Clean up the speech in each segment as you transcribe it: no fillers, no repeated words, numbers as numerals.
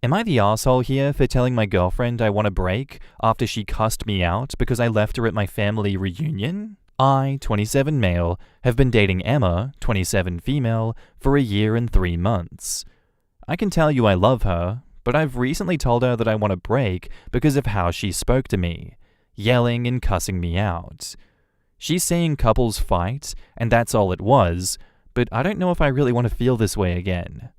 Am I the asshole here for telling my girlfriend I want a break after she cussed me out because I left her at my family reunion? I, 27 male, have been dating Emma, 27 female, for a year and 3 months. I can tell you I love her, but I've recently told her that I want a break because of how she spoke to me, yelling and cussing me out. She's saying couples fight, and that's all it was, but I don't know if I really want to feel this way again.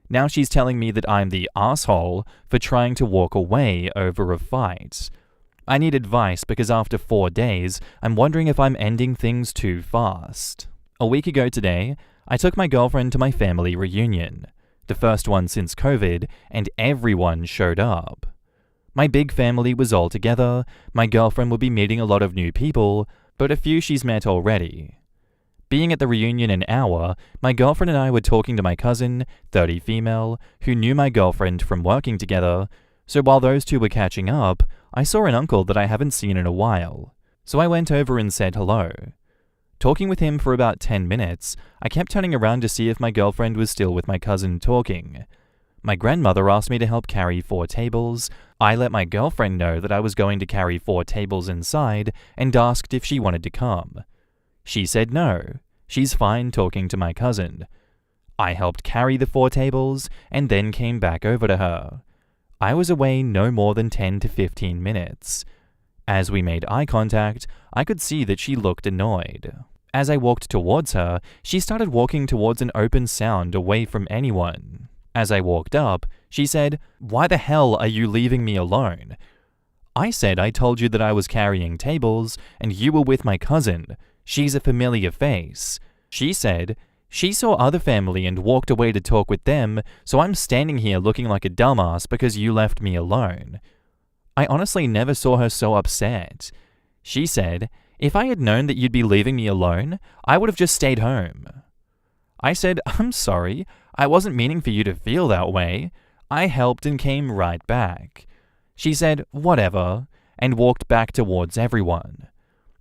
Now she's telling me that I'm the asshole for trying to walk away over a fight. I need advice because after 4 days, I'm wondering if I'm ending things too fast. A week ago today, I took my girlfriend to my family reunion, the first one since COVID, and everyone showed up. My big family was all together, my girlfriend would be meeting a lot of new people, but a few she's met already. Being at the reunion an hour, my girlfriend and I were talking to my cousin, 30 female, who knew my girlfriend from working together, so while those two were catching up, I saw an uncle that I haven't seen in a while. So I went over and said hello. Talking with him for about 10 minutes, I kept turning around to see if my girlfriend was still with my cousin talking. My grandmother asked me to help carry 4 tables. I let my girlfriend know that I was going to carry 4 tables inside and asked if she wanted to come. She said no, she's fine talking to my cousin. I helped carry the 4 tables and then came back over to her. I was away no more than 10 to 15 minutes. As we made eye contact, I could see that she looked annoyed. As I walked towards her, she started walking towards an open sound away from anyone. As I walked up, she said, "Why the hell are you leaving me alone?" I said I told you that I was carrying tables and you were with my cousin. She's a familiar face. She said, she saw other family and walked away to talk with them, so I'm standing here looking like a dumbass because you left me alone. I honestly never saw her so upset. She said, if I had known that you'd be leaving me alone, I would have just stayed home. I said, I'm sorry, I wasn't meaning for you to feel that way. I helped and came right back. She said, whatever, and walked back towards everyone.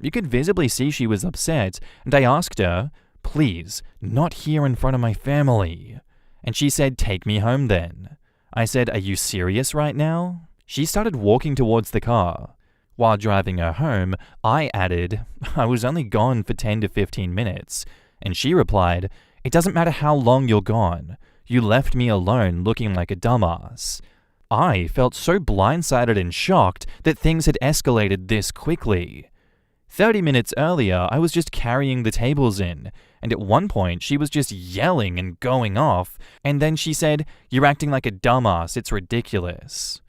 You could visibly see she was upset, and I asked her, please, not here in front of my family. And she said, take me home then. I said, are you serious right now? She started walking towards the car. While driving her home, I added, I was only gone for 10 to 15 minutes. And she replied, it doesn't matter how long you're gone. You left me alone looking like a dumbass. I felt so blindsided and shocked that things had escalated this quickly. 30 minutes earlier, I was just carrying the tables in, and at one point she was just yelling and going off, and then she said, you're acting like a dumbass, it's ridiculous.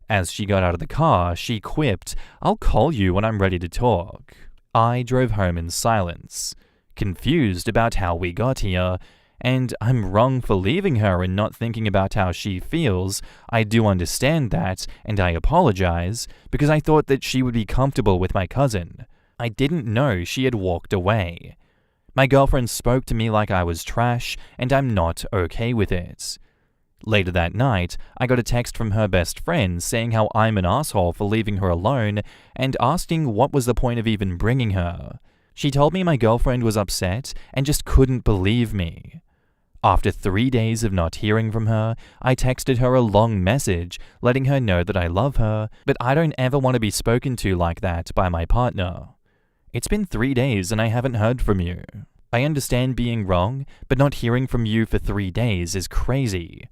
As she got out of the car, she quipped, I'll call you when I'm ready to talk. I drove home in silence, confused about how we got here, and I'm wrong for leaving her and not thinking about how she feels. I do understand that, and I apologize, because I thought that she would be comfortable with my cousin. I didn't know she had walked away. My girlfriend spoke to me like I was trash, and I'm not okay with it. Later that night, I got a text from her best friend saying how I'm an asshole for leaving her alone and asking what was the point of even bringing her. She told me my girlfriend was upset and just couldn't believe me. After 3 days of not hearing from her, I texted her a long message letting her know that I love her, but I don't ever want to be spoken to like that by my partner. It's been 3 days and I haven't heard from you. I understand being wrong, but not hearing from you for 3 days is crazy.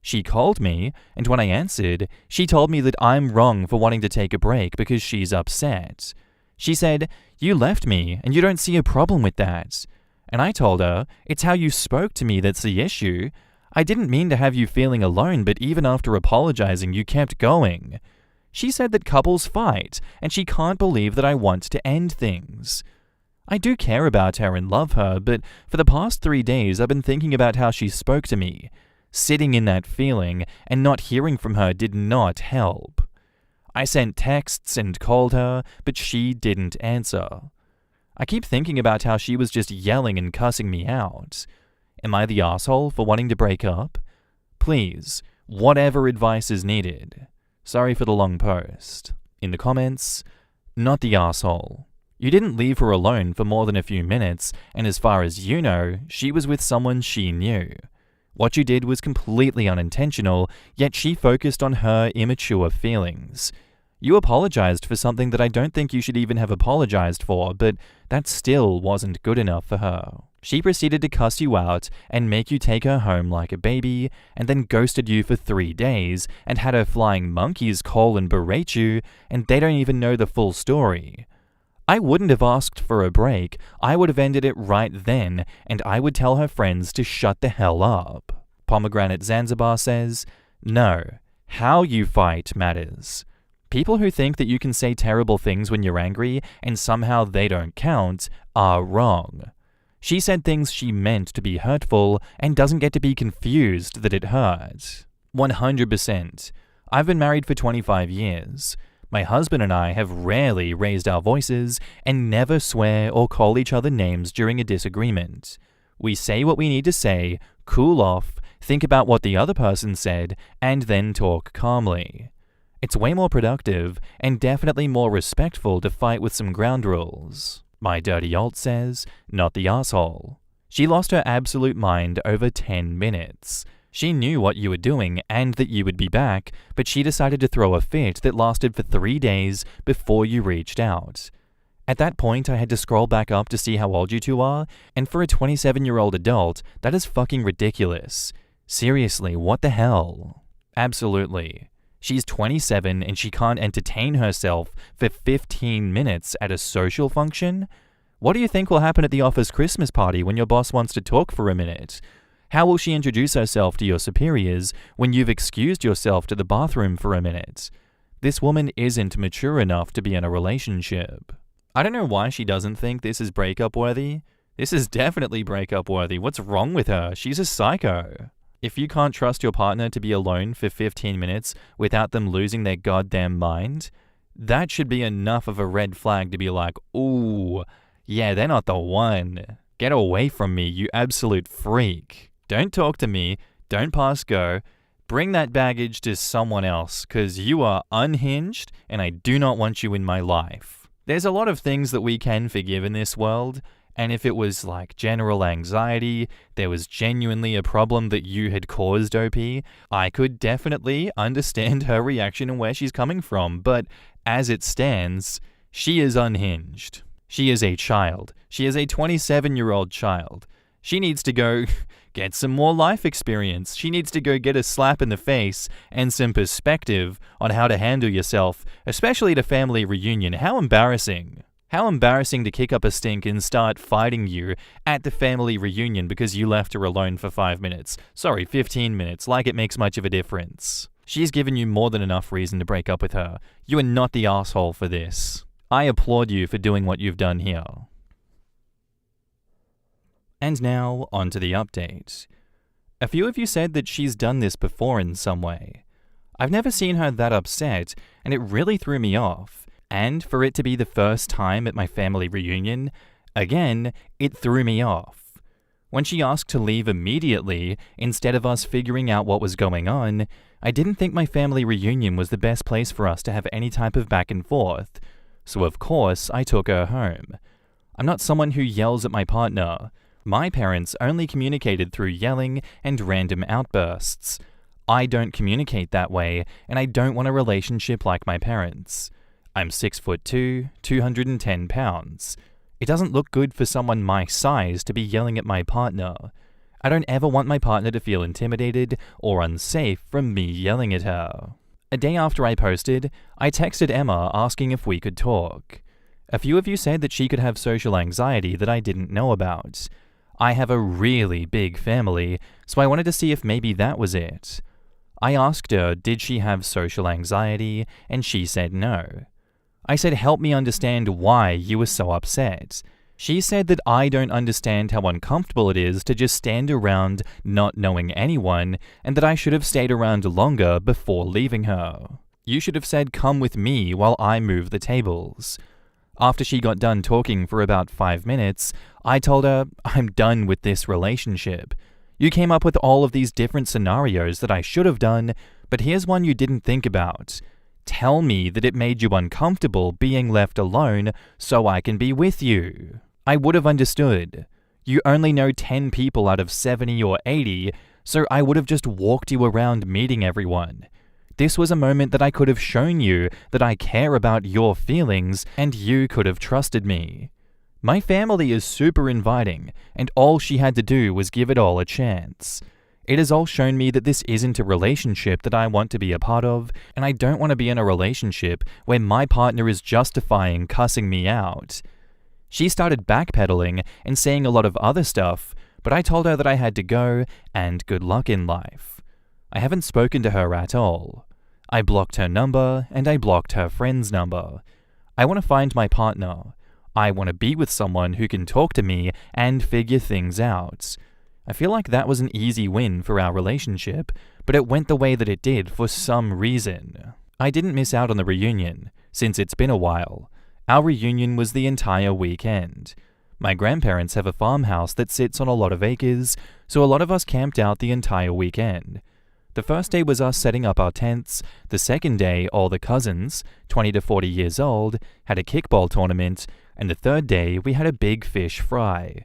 She called me, and when I answered, she told me that I'm wrong for wanting to take a break because she's upset. She said, you left me and you don't see a problem with that. And I told her, it's how you spoke to me that's the issue. I didn't mean to have you feeling alone, but even after apologizing, you kept going. She said that couples fight, and she can't believe that I want to end things. I do care about her and love her, but for the past 3 days I've been thinking about how she spoke to me. Sitting in that feeling and not hearing from her did not help. I sent texts and called her, but she didn't answer. I keep thinking about how she was just yelling and cussing me out. Am I the asshole for wanting to break up? Please, whatever advice is needed. Sorry for the long post. In the comments, not the asshole. You didn't leave her alone for more than a few minutes, and as far as you know, she was with someone she knew. What you did was completely unintentional, yet she focused on her immature feelings. You apologized for something that I don't think you should even have apologized for, but that still wasn't good enough for her. She proceeded to cuss you out and make you take her home like a baby, and then ghosted you for 3 days and had her flying monkeys call and berate you, and they don't even know the full story. I wouldn't have asked for a break, I would have ended it right then, and I would tell her friends to shut the hell up. Pomegranate Zanzibar says, no, how you fight matters. People who think that you can say terrible things when you're angry and somehow they don't count are wrong. She said things she meant to be hurtful and doesn't get to be confused that it hurt. 100%. I've been married for 25 years. My husband and I have rarely raised our voices and never swear or call each other names during a disagreement. We say what we need to say, cool off, think about what the other person said, and then talk calmly. It's way more productive and definitely more respectful to fight with some ground rules. My dirty alt says, not the asshole. She lost her absolute mind over 10 minutes. She knew what you were doing and that you would be back, but she decided to throw a fit that lasted for 3 days before you reached out. At that point, I had to scroll back up to see how old you two are, and for a 27-year-old adult, that is fucking ridiculous. Seriously, what the hell? Absolutely. She's 27 and she can't entertain herself for 15 minutes at a social function? What do you think will happen at the office Christmas party when your boss wants to talk for a minute? How will she introduce herself to your superiors when you've excused yourself to the bathroom for a minute? This woman isn't mature enough to be in a relationship. I don't know why she doesn't think this is breakup worthy. This is definitely breakup worthy. What's wrong with her? She's a psycho. If you can't trust your partner to be alone for 15 minutes without them losing their goddamn mind, that should be enough of a red flag to be like, ooh, yeah, they're not the one. Get away from me, you absolute freak. Don't talk to me, don't pass go. Bring that baggage to someone else, because you are unhinged and I do not want you in my life. There's a lot of things that we can forgive in this world, and if it was like general anxiety, there was genuinely a problem that you had caused, OP, I could definitely understand her reaction and where she's coming from, but as it stands, she is unhinged. She is a child. She is a 27-year-old child. She needs to go get some more life experience. She needs to go get a slap in the face and some perspective on how to handle yourself, especially at a family reunion. How embarrassing. How embarrassing to kick up a stink and start fighting you at the family reunion because you left her alone for 5 minutes. Sorry, 15 minutes, like it makes much of a difference. She's given you more than enough reason to break up with her. You are not the asshole for this. I applaud you for doing what you've done here. And now, on to the update. A few of you said that she's done this before in some way. I've never seen her that upset, and it really threw me off. And for it to be the first time at my family reunion, again, it threw me off. When she asked to leave immediately, instead of us figuring out what was going on, I didn't think my family reunion was the best place for us to have any type of back and forth. So of course, I took her home. I'm not someone who yells at my partner. My parents only communicated through yelling and random outbursts. I don't communicate that way, and I don't want a relationship like my parents. I'm 6'2", 210 pounds. It doesn't look good for someone my size to be yelling at my partner. I don't ever want my partner to feel intimidated or unsafe from me yelling at her. A day after I posted, I texted Emma asking if we could talk. A few of you said that she could have social anxiety that I didn't know about. I have a really big family, so I wanted to see if maybe that was it. I asked her, did she have social anxiety, and she said no. I said, help me understand why you were so upset. She said that I don't understand how uncomfortable it is to just stand around not knowing anyone, and that I should have stayed around longer before leaving her. You should have said, come with me while I move the tables. After she got done talking for about 5 minutes, I told her, I'm done with this relationship. You came up with all of these different scenarios that I should have done, but here's one you didn't think about. Tell me that it made you uncomfortable being left alone so I can be with you. I would have understood. You only know 10 people out of 70 or 80, so I would have just walked you around meeting everyone. This was a moment that I could have shown you that I care about your feelings and you could have trusted me. My family is super inviting, and all she had to do was give it all a chance. It has all shown me that this isn't a relationship that I want to be a part of, and I don't want to be in a relationship where my partner is justifying cussing me out. She started backpedaling and saying a lot of other stuff, but I told her that I had to go and good luck in life. I haven't spoken to her at all. I blocked her number and I blocked her friend's number. I want to find my partner. I want to be with someone who can talk to me and figure things out. I feel like that was an easy win for our relationship, but it went the way that it did for some reason. I didn't miss out on the reunion, since it's been a while. Our reunion was the entire weekend. My grandparents have a farmhouse that sits on a lot of acres, so a lot of us camped out the entire weekend. The first day was us setting up our tents. The second day, all the cousins, 20 to 40 years old, had a kickball tournament, and the third day, we had a big fish fry.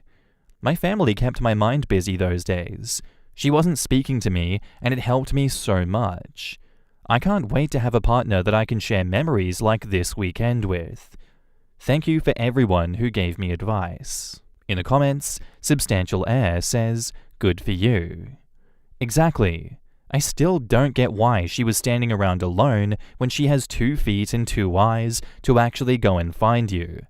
My family kept my mind busy those days. She wasn't speaking to me, and it helped me so much. I can't wait to have a partner that I can share memories like this weekend with. Thank you for everyone who gave me advice. In the comments, Substantial Air says, "Good for you." Exactly. I still don't get why she was standing around alone when she has 2 feet and 2 eyes to actually go and find you.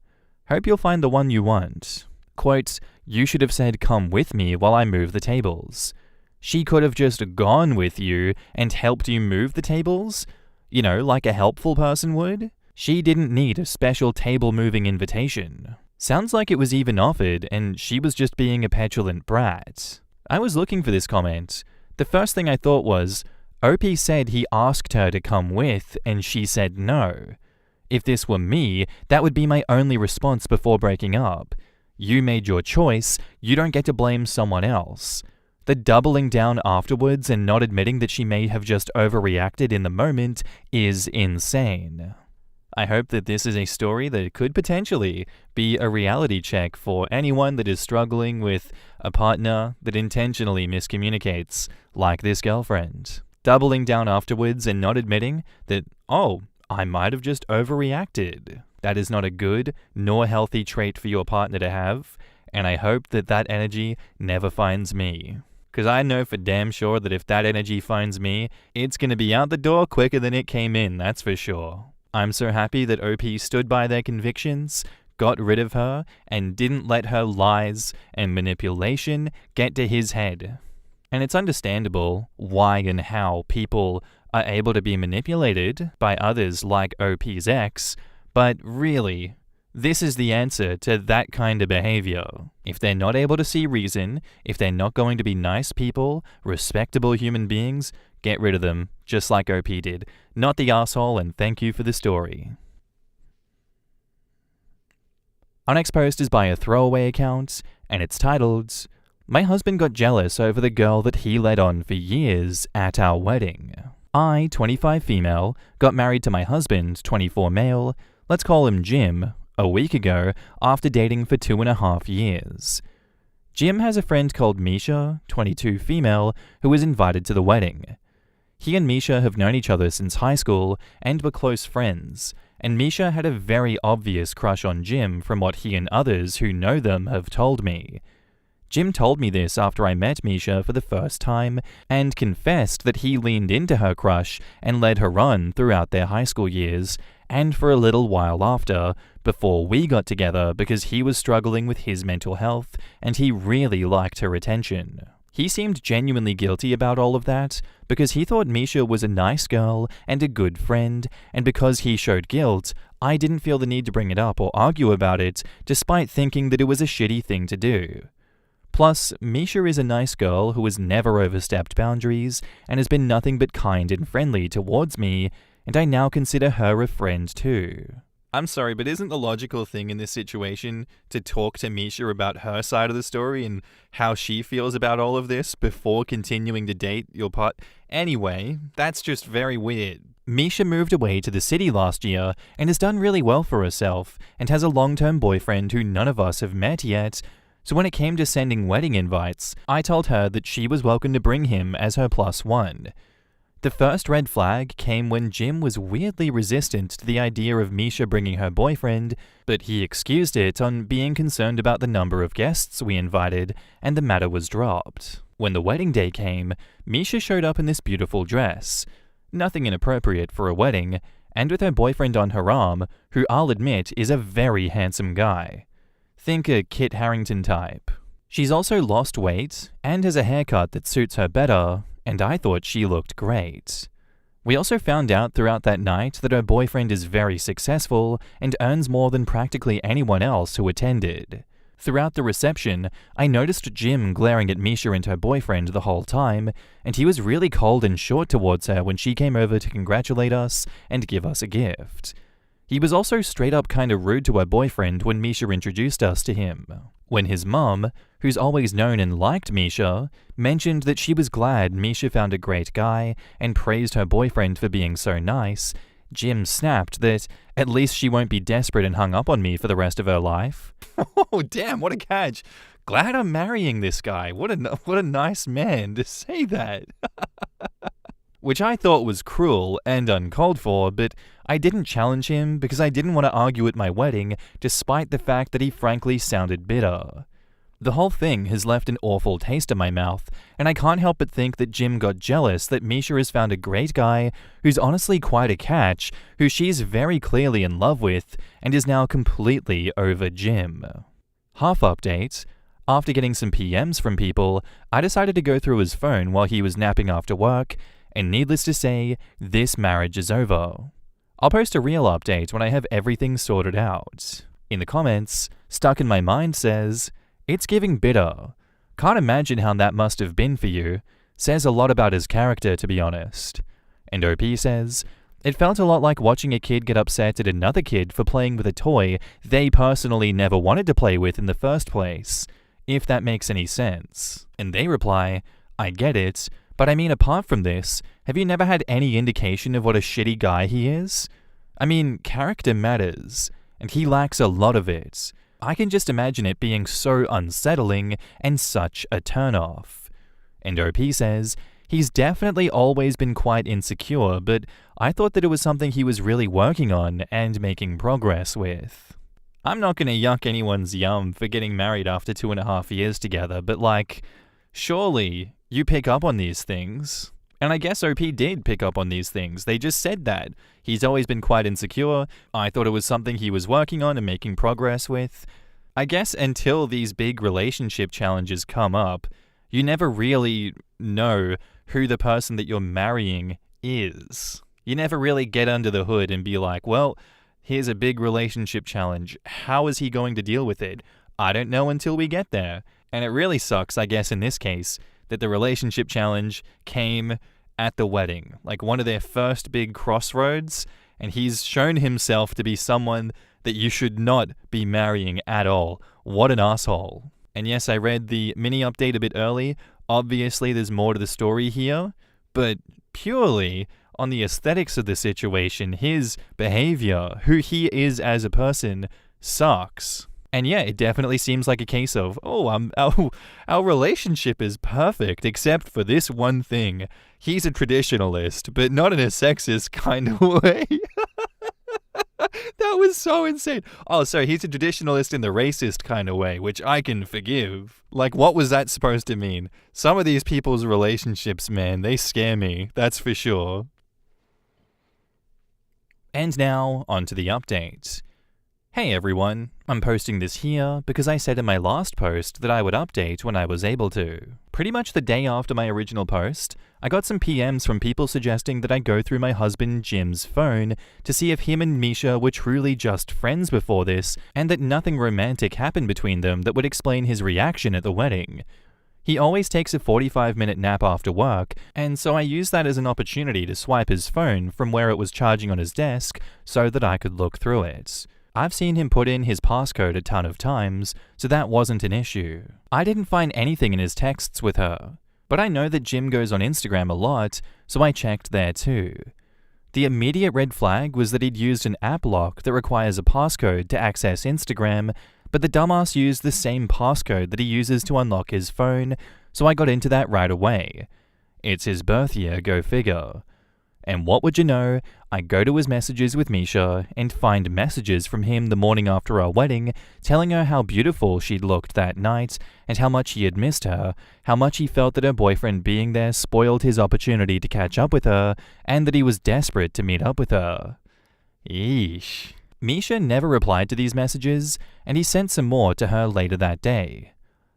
Hope you'll find the one you want. Quote, "You should have said come with me while I move the tables." She could have just gone with you and helped you move the tables? You know, like a helpful person would? She didn't need a special table-moving invitation. Sounds like it was even offered and she was just being a petulant brat. I was looking for this comment. The first thing I thought was, OP said he asked her to come with and she said no. If this were me, that would be my only response before breaking up. You made your choice, you don't get to blame someone else. The doubling down afterwards and not admitting that she may have just overreacted in the moment is insane. I hope that this is a story that could potentially be a reality check for anyone that is struggling with a partner that intentionally miscommunicates, like this girlfriend. Doubling down afterwards and not admitting that, oh, I might have just overreacted. That is not a good nor healthy trait for your partner to have, and I hope that that energy never finds me. Because I know for damn sure that if that energy finds me, it's going to be out the door quicker than it came in, that's for sure. I'm so happy that OP stood by their convictions, got rid of her, and didn't let her lies and manipulation get to his head. And it's understandable why and how people are able to be manipulated by others like OP's ex, but really, this is the answer to that kind of behavior. If they're not able to see reason, if they're not going to be nice people, respectable human beings, get rid of them, just like OP did. Not the asshole, and thank you for the story. Our next post is by a throwaway account, and it's titled, "My husband got jealous over the girl that he led on for years at our wedding. I, 25 female, got married to my husband, 24 male, let's call him Jim, a week ago after dating for 2.5 years. Jim has a friend called Misha, 22 female, who was invited to the wedding. He and Misha have known each other since high school and were close friends, and Misha had a very obvious crush on Jim from what he and others who know them have told me. Jim told me this after I met Misha for the first time and confessed that he leaned into her crush and led her on throughout their high school years and for a little while after, before we got together because he was struggling with his mental health and he really liked her attention. He seemed genuinely guilty about all of that because he thought Misha was a nice girl and a good friend, and because he showed guilt, I didn't feel the need to bring it up or argue about it despite thinking that it was a shitty thing to do. Plus, Misha is a nice girl who has never overstepped boundaries and has been nothing but kind and friendly towards me, and I now consider her a friend too. I'm sorry, but isn't the logical thing in this situation to talk to Misha about her side of the story and how she feels about all of this before continuing to date your part? Anyway, that's just very weird. Misha moved away to the city last year and has done really well for herself and has a long-term boyfriend who none of us have met yet, So when it came to sending wedding invites, I told her that she was welcome to bring him as her +1. The first red flag came when Jim was weirdly resistant to the idea of Misha bringing her boyfriend, but he excused it on being concerned about the number of guests we invited, and the matter was dropped. When the wedding day came, Misha showed up in this beautiful dress. Nothing inappropriate for a wedding, and with her boyfriend on her arm, who I'll admit is a very handsome guy. Think a Kit Harington type. She's also lost weight, and has a haircut that suits her better, and I thought she looked great. We also found out throughout that night that her boyfriend is very successful and earns more than practically anyone else who attended. Throughout the reception, I noticed Jim glaring at Misha and her boyfriend the whole time, and he was really cold and short towards her when she came over to congratulate us and give us a gift. He was also straight up kind of rude to her boyfriend when Misha introduced us to him. When his mum, who's always known and liked Misha, mentioned that she was glad Misha found a great guy and praised her boyfriend for being so nice, Jim snapped that at least she won't be desperate and hung up on me for the rest of her life. Oh, damn, what a catch. Glad I'm marrying this guy. What a nice man to say that. Which I thought was cruel and uncalled for, but I didn't challenge him because I didn't want to argue at my wedding, despite the fact that he frankly sounded bitter. The whole thing has left an awful taste in my mouth, and I can't help but think that Jim got jealous that Misha has found a great guy who's honestly quite a catch, who she's very clearly in love with, and is now completely over Jim. Half update. After getting some PMs from people, I decided to go through his phone while he was napping after work, and needless to say, this marriage is over. I'll post a real update when I have everything sorted out. In the comments, Stuck in My Mind says, "It's giving bitter. Can't imagine how that must have been for you. Says a lot about his character, to be honest." And OP says, "It felt a lot like watching a kid get upset at another kid for playing with a toy they personally never wanted to play with in the first place, if that makes any sense." And they reply, "I get it, but I mean, apart from this, have you never had any indication of what a shitty guy he is? I mean, character matters, and he lacks a lot of it. I can just imagine it being so unsettling and such a turnoff." And OP says, "He's definitely always been quite insecure, but I thought that it was something he was really working on and making progress with." I'm not gonna yuck anyone's yum for getting married after 2.5 years together, but surely you pick up on these things. And I guess OP did pick up on these things. They just said that. He's always been quite insecure. I thought it was something he was working on and making progress with. I guess until these big relationship challenges come up, you never really know who the person that you're marrying is. You never really get under the hood and be like, well, here's a big relationship challenge. How is he going to deal with it? I don't know until we get there. And it really sucks, I guess, in this case, that the relationship challenge came at the wedding, like one of their first big crossroads, and he's shown himself to be someone that you should not be marrying at all. What an asshole. And yes, I read the mini update a bit early. Obviously, there's more to the story here, but purely on the aesthetics of the situation, his behavior, who he is as a person, sucks. And yeah, it definitely seems like a case of, our relationship is perfect except for this one thing. He's a traditionalist, but not in a sexist kind of way. That was so insane. Oh, sorry, he's a traditionalist in the racist kind of way, which I can forgive. Like, what was that supposed to mean? Some of these people's relationships, man, they scare me, that's for sure. And now, on to the update. Hey everyone, I'm posting this here because I said in my last post that I would update when I was able to. Pretty much the day after my original post, I got some PMs from people suggesting that I go through my husband Jim's phone to see if him and Misha were truly just friends before this and that nothing romantic happened between them that would explain his reaction at the wedding. He always takes a 45-minute nap after work, and so I used that as an opportunity to swipe his phone from where it was charging on his desk so that I could look through it. I've seen him put in his passcode a ton of times, so that wasn't an issue. I didn't find anything in his texts with her, but I know that Jim goes on Instagram a lot, so I checked there too. The immediate red flag was that he'd used an app lock that requires a passcode to access Instagram, but the dumbass used the same passcode that he uses to unlock his phone, so I got into that right away. It's his birth year, go figure. And what would you know, I go to his messages with Misha and find messages from him the morning after our wedding telling her how beautiful she'd looked that night and how much he had missed her, how much he felt that her boyfriend being there spoiled his opportunity to catch up with her, and that he was desperate to meet up with her. Yeesh. Misha never replied to these messages, and he sent some more to her later that day.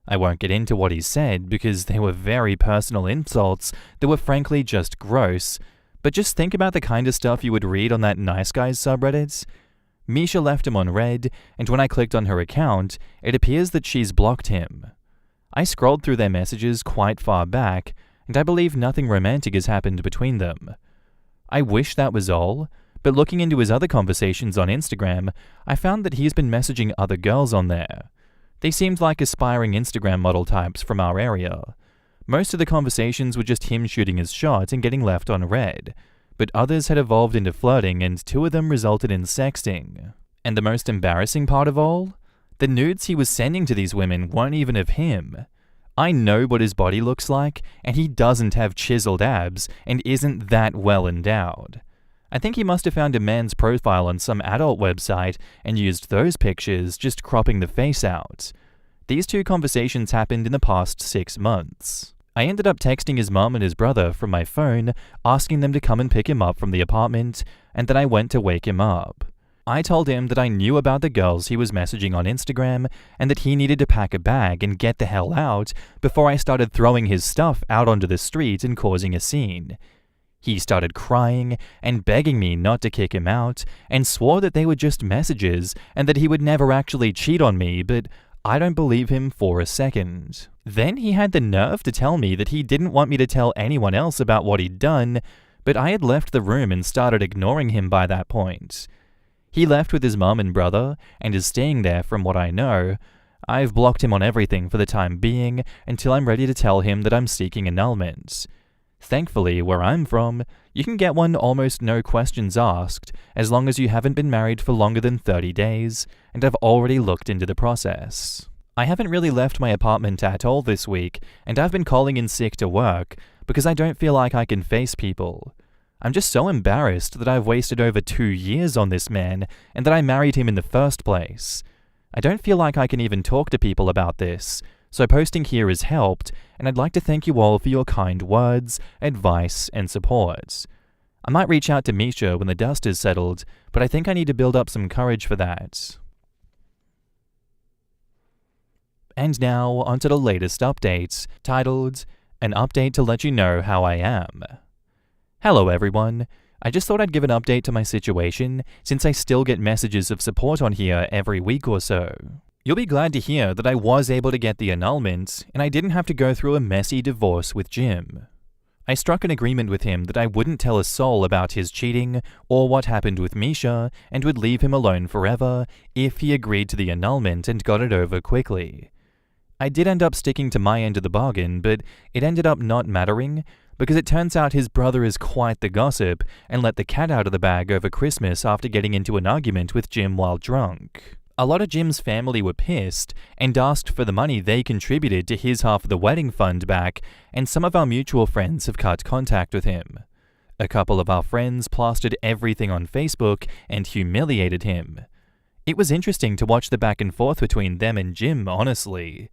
I won't get into what he said because they were very personal insults that were frankly just gross, but just think about the kind of stuff you would read on that Nice Guys subreddit. Misha left him on red, and when I clicked on her account, it appears that she's blocked him. I scrolled through their messages quite far back, and I believe nothing romantic has happened between them. I wish that was all, but looking into his other conversations on Instagram, I found that he's been messaging other girls on there. They seemed like aspiring Instagram model types from our area. Most of the conversations were just him shooting his shot and getting left on red, but others had evolved into flirting and 2 of them resulted in sexting. And the most embarrassing part of all? The nudes he was sending to these women weren't even of him. I know what his body looks like, and he doesn't have chiseled abs and isn't that well endowed. I think he must have found a man's profile on some adult website and used those pictures, just cropping the face out. These 2 conversations happened in the past 6 months. I ended up texting his mum and his brother from my phone, asking them to come and pick him up from the apartment, and then I went to wake him up. I told him that I knew about the girls he was messaging on Instagram and that he needed to pack a bag and get the hell out before I started throwing his stuff out onto the street and causing a scene. He started crying and begging me not to kick him out and swore that they were just messages and that he would never actually cheat on me, but I don't believe him for a second. Then he had the nerve to tell me that he didn't want me to tell anyone else about what he'd done, but I had left the room and started ignoring him by that point. He left with his mum and brother and is staying there from what I know. I've blocked him on everything for the time being until I'm ready to tell him that I'm seeking annulment. Thankfully, where I'm from, you can get one almost no questions asked as long as you haven't been married for longer than 30 days, and I've already looked into the process. I haven't really left my apartment at all this week, and I've been calling in sick to work because I don't feel like I can face people. I'm just so embarrassed that I've wasted over 2 years on this man and that I married him in the first place. I don't feel like I can even talk to people about this, so posting here has helped, and I'd like to thank you all for your kind words, advice, and support. I might reach out to Misha when the dust is settled, but I think I need to build up some courage for that. And now, onto the latest update, titled, An Update to Let You Know How I Am. Hello everyone. I just thought I'd give an update to my situation, since I still get messages of support on here every week or so. You'll be glad to hear that I was able to get the annulment, and I didn't have to go through a messy divorce with Jim. I struck an agreement with him that I wouldn't tell a soul about his cheating or what happened with Misha, and would leave him alone forever if he agreed to the annulment and got it over quickly. I did end up sticking to my end of the bargain, but it ended up not mattering, because it turns out his brother is quite the gossip and let the cat out of the bag over Christmas after getting into an argument with Jim while drunk. A lot of Jim's family were pissed and asked for the money they contributed to his half of the wedding fund back, and some of our mutual friends have cut contact with him. A couple of our friends plastered everything on Facebook and humiliated him. It was interesting to watch the back and forth between them and Jim, honestly.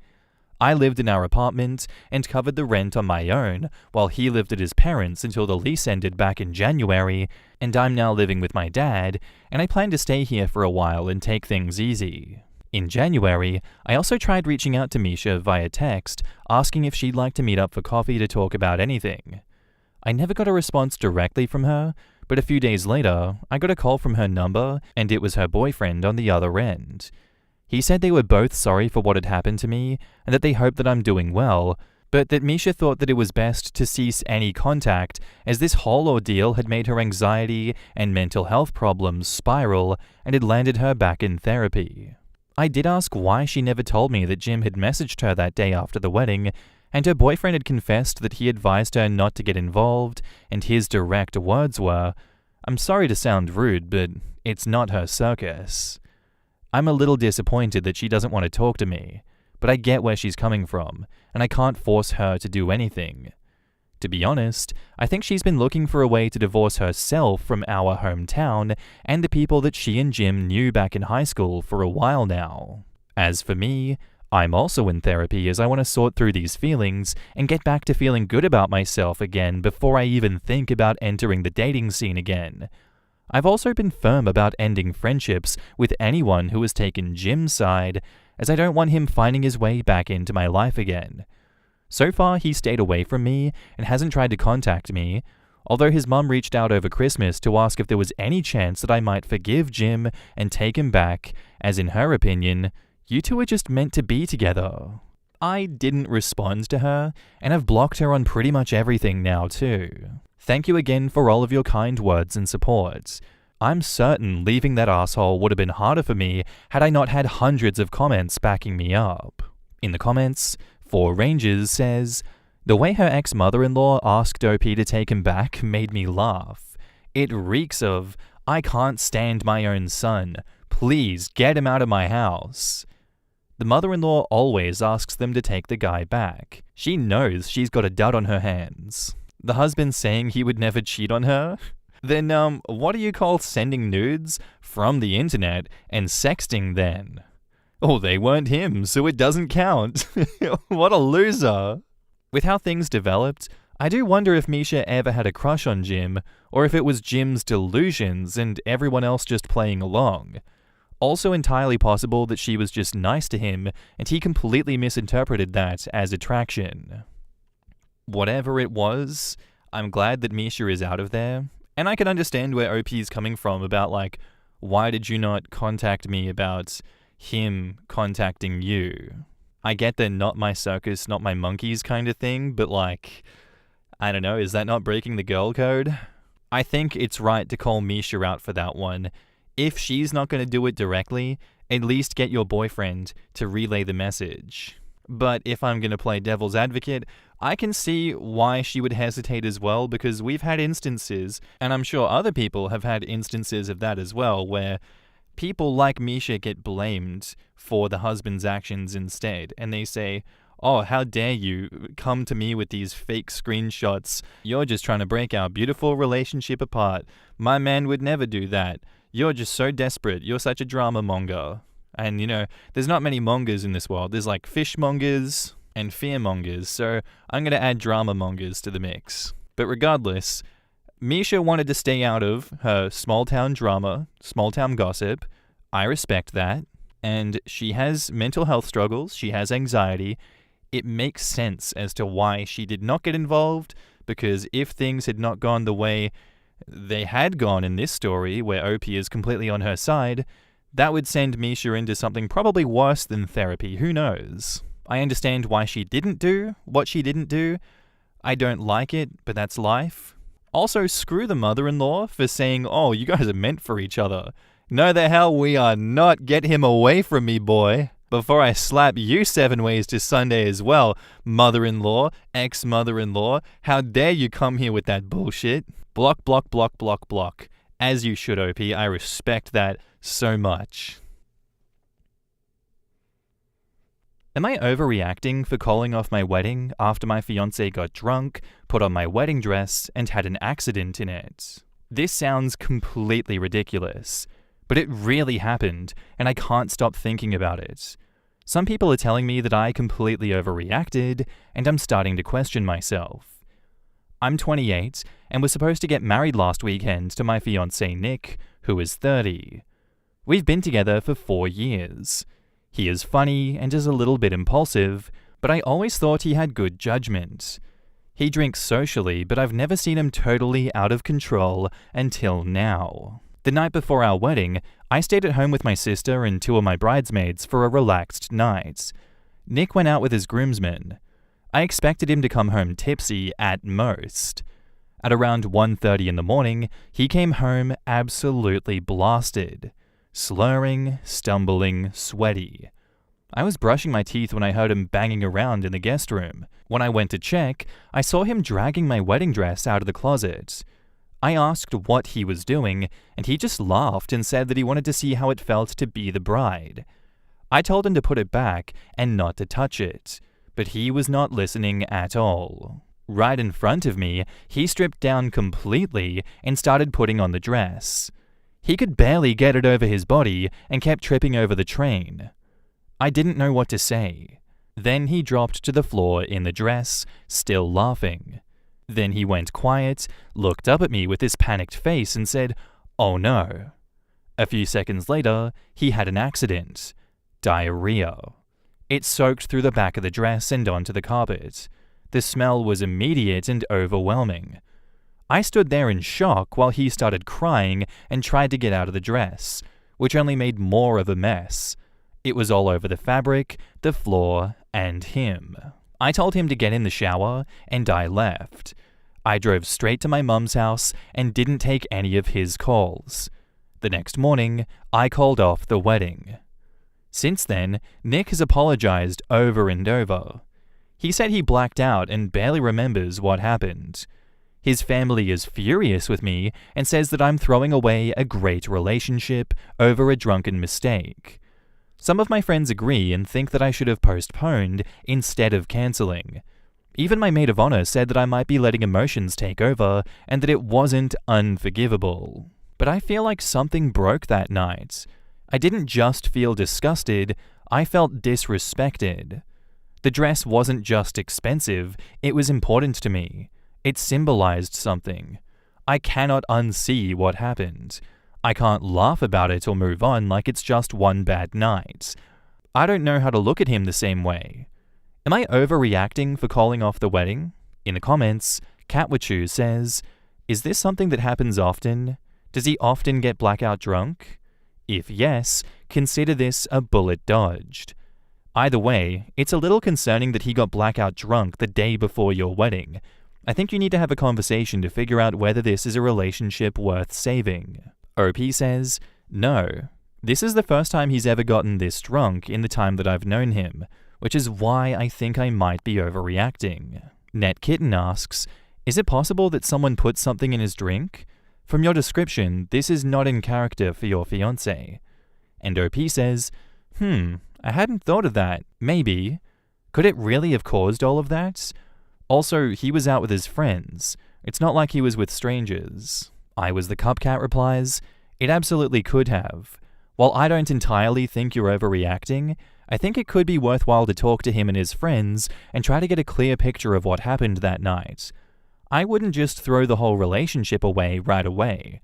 I lived in our apartment and covered the rent on my own, while he lived at his parents' until the lease ended back in January, and I'm now living with my dad, and I plan to stay here for a while and take things easy. In January, I also tried reaching out to Misha via text, asking if she'd like to meet up for coffee to talk about anything. I never got a response directly from her, but a few days later, I got a call from her number, and it was her boyfriend on the other end. He said they were both sorry for what had happened to me, and that they hoped that I'm doing well, but that Misha thought that it was best to cease any contact, as this whole ordeal had made her anxiety and mental health problems spiral and had landed her back in therapy. I did ask why she never told me that Jim had messaged her that day after the wedding, and her boyfriend had confessed that he advised her not to get involved, and his direct words were, "I'm sorry to sound rude, but it's not her circus." I'm a little disappointed that she doesn't want to talk to me, but I get where she's coming from, and I can't force her to do anything. To be honest, I think she's been looking for a way to divorce herself from our hometown and the people that she and Jim knew back in high school for a while now. As for me, I'm also in therapy as I want to sort through these feelings and get back to feeling good about myself again before I even think about entering the dating scene again. I've also been firm about ending friendships with anyone who has taken Jim's side, as I don't want him finding his way back into my life again. So far, he stayed away from me and hasn't tried to contact me, although his mum reached out over Christmas to ask if there was any chance that I might forgive Jim and take him back, as in her opinion, you two are just meant to be together. I didn't respond to her, and I've blocked her on pretty much everything now too. Thank you again for all of your kind words and support. I'm certain leaving that asshole would have been harder for me had I not had hundreds of comments backing me up. In the comments, 4 Rangers says, "The way her ex-mother-in-law asked OP to take him back made me laugh. It reeks of, I can't stand my own son. Please get him out of my house." The mother-in-law always asks them to take the guy back. She knows she's got a dud on her hands. The husband saying he would never cheat on her? Then, what do you call sending nudes from the internet and sexting then? Oh, they weren't him, so it doesn't count. What a loser. With how things developed, I do wonder if Misha ever had a crush on Jim, or if it was Jim's delusions and everyone else just playing along. Also entirely possible that she was just nice to him, and he completely misinterpreted that as attraction. Whatever it was, I'm glad that Misha is out of there, and I can understand where OP is coming from about why did you not contact me about him contacting you? I get the not my circus, not my monkeys kind of thing, but I don't know, is that not breaking the girl code? I think it's right to call Misha out for that one. If she's not going to do it directly, at least get your boyfriend to relay the message. But if I'm going to play devil's advocate, I can see why she would hesitate as well, because we've had instances, and I'm sure other people have had instances of that as well, where people like Misha get blamed for the husband's actions instead, and they say, "Oh, how dare you come to me with these fake screenshots? You're just trying to break our beautiful relationship apart. My man would never do that. You're just so desperate. You're such a drama monger." And, there's not many mongers in this world. There's fishmongers and fearmongers, so I'm going to add drama mongers to the mix. But regardless, Misha wanted to stay out of her small-town drama, small-town gossip. I respect that. And she has mental health struggles. She has anxiety. It makes sense as to why she did not get involved, because if things had not gone the way they had gone in this story, where OP is completely on her side, that would send Misha into something probably worse than therapy. Who knows? I understand why she didn't do what she didn't do. I don't like it, but that's life. Also, screw the mother-in-law for saying, "Oh, you guys are meant for each other." No, the hell we are not. Get him away from me, boy. Before I slap you 7 ways to Sunday as well, mother-in-law, ex-mother-in-law. How dare you come here with that bullshit? Block, block, block, block, block. As you should, OP. I respect that so much. Am I overreacting for calling off my wedding after my fiancé got drunk, put on my wedding dress, and had an accident in it? This sounds completely ridiculous, but it really happened, and I can't stop thinking about it. Some people are telling me that I completely overreacted, and I'm starting to question myself. I'm 28 and was supposed to get married last weekend to my fiancé Nick, who is 30. We've been together for 4 years. He is funny and is a little bit impulsive, but I always thought he had good judgment. He drinks socially, but I've never seen him totally out of control until now. The night before our wedding, I stayed at home with my sister and 2 of my bridesmaids for a relaxed night. Nick went out with his groomsmen. I expected him to come home tipsy at most. At around 1:30 in the morning, he came home absolutely blasted. Slurring, stumbling, sweaty. I was brushing my teeth when I heard him banging around in the guest room. When I went to check, I saw him dragging my wedding dress out of the closet. I asked what he was doing, and he just laughed and said that he wanted to see how it felt to be the bride. I told him to put it back and not to touch it, but he was not listening at all. Right in front of me, he stripped down completely and started putting on the dress. He could barely get it over his body and kept tripping over the train. I didn't know what to say. Then he dropped to the floor in the dress, still laughing. Then he went quiet, looked up at me with this panicked face and said, "Oh no." A few seconds later, he had an accident. Diarrhea. It soaked through the back of the dress and onto the carpet. The smell was immediate and overwhelming. I stood there in shock while he started crying and tried to get out of the dress, which only made more of a mess. It was all over the fabric, the floor, and him. I told him to get in the shower, and I left. I drove straight to my mum's house and didn't take any of his calls. The next morning, I called off the wedding. Since then, Nick has apologized over and over. He said he blacked out and barely remembers what happened. His family is furious with me and says that I'm throwing away a great relationship over a drunken mistake. Some of my friends agree and think that I should have postponed instead of cancelling. Even my maid of honor said that I might be letting emotions take over and that it wasn't unforgivable. But I feel like something broke that night. I didn't just feel disgusted, I felt disrespected. The dress wasn't just expensive, it was important to me. It symbolized something. I cannot unsee what happened. I can't laugh about it or move on like it's just one bad night. I don't know how to look at him the same way. Am I overreacting for calling off the wedding? In the comments, Catwachu says, "Is this something that happens often? Does he often get blackout drunk? If yes, consider this a bullet dodged." Either way, it's a little concerning that he got blackout drunk the day before your wedding. I think you need to have a conversation to figure out whether this is a relationship worth saving. OP says, "No. This is the first time he's ever gotten this drunk in the time that I've known him, which is why I think I might be overreacting." Netkitten asks, "Is it possible that someone put something in his drink? From your description, this is not in character for your fiancé." And OP says, I hadn't thought of that. Maybe. Could it really have caused all of that? Also, he was out with his friends. It's not like he was with strangers." I Was the Cupcat replies, "It absolutely could have. While I don't entirely think you're overreacting, I think it could be worthwhile to talk to him and his friends and try to get a clear picture of what happened that night. I wouldn't just throw the whole relationship away right away.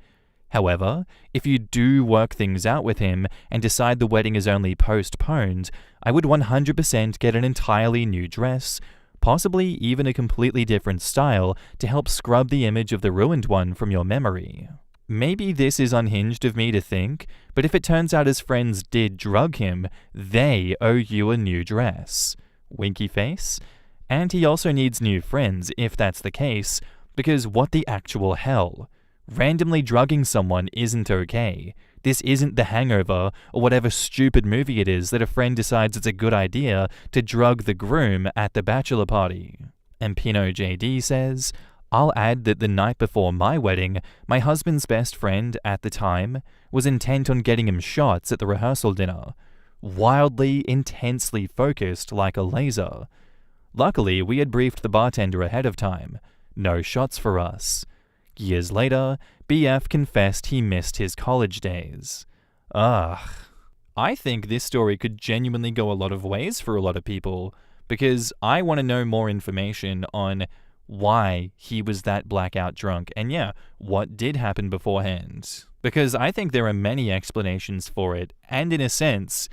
However, if you do work things out with him and decide the wedding is only postponed, I would 100% get an entirely new dress, possibly even a completely different style to help scrub the image of the ruined one from your memory. Maybe this is unhinged of me to think, but if it turns out his friends did drug him, they owe you a new dress." Winky face. And he also needs new friends if that's the case, because what the actual hell? Randomly drugging someone isn't okay. This isn't The Hangover or whatever stupid movie it is that a friend decides it's a good idea to drug the groom at the bachelor party. And Pino JD says, "I'll add that the night before my wedding, my husband's best friend at the time was intent on getting him shots at the rehearsal dinner. Wildly, intensely focused like a laser. Luckily, we had briefed the bartender ahead of time. No shots for us. Years later, BF confessed he missed his college days." Ugh. I think this story could genuinely go a lot of ways for a lot of people, because I want to know more information on why he was that blackout drunk, and what did happen beforehand. Because I think there are many explanations for it, and in a sense,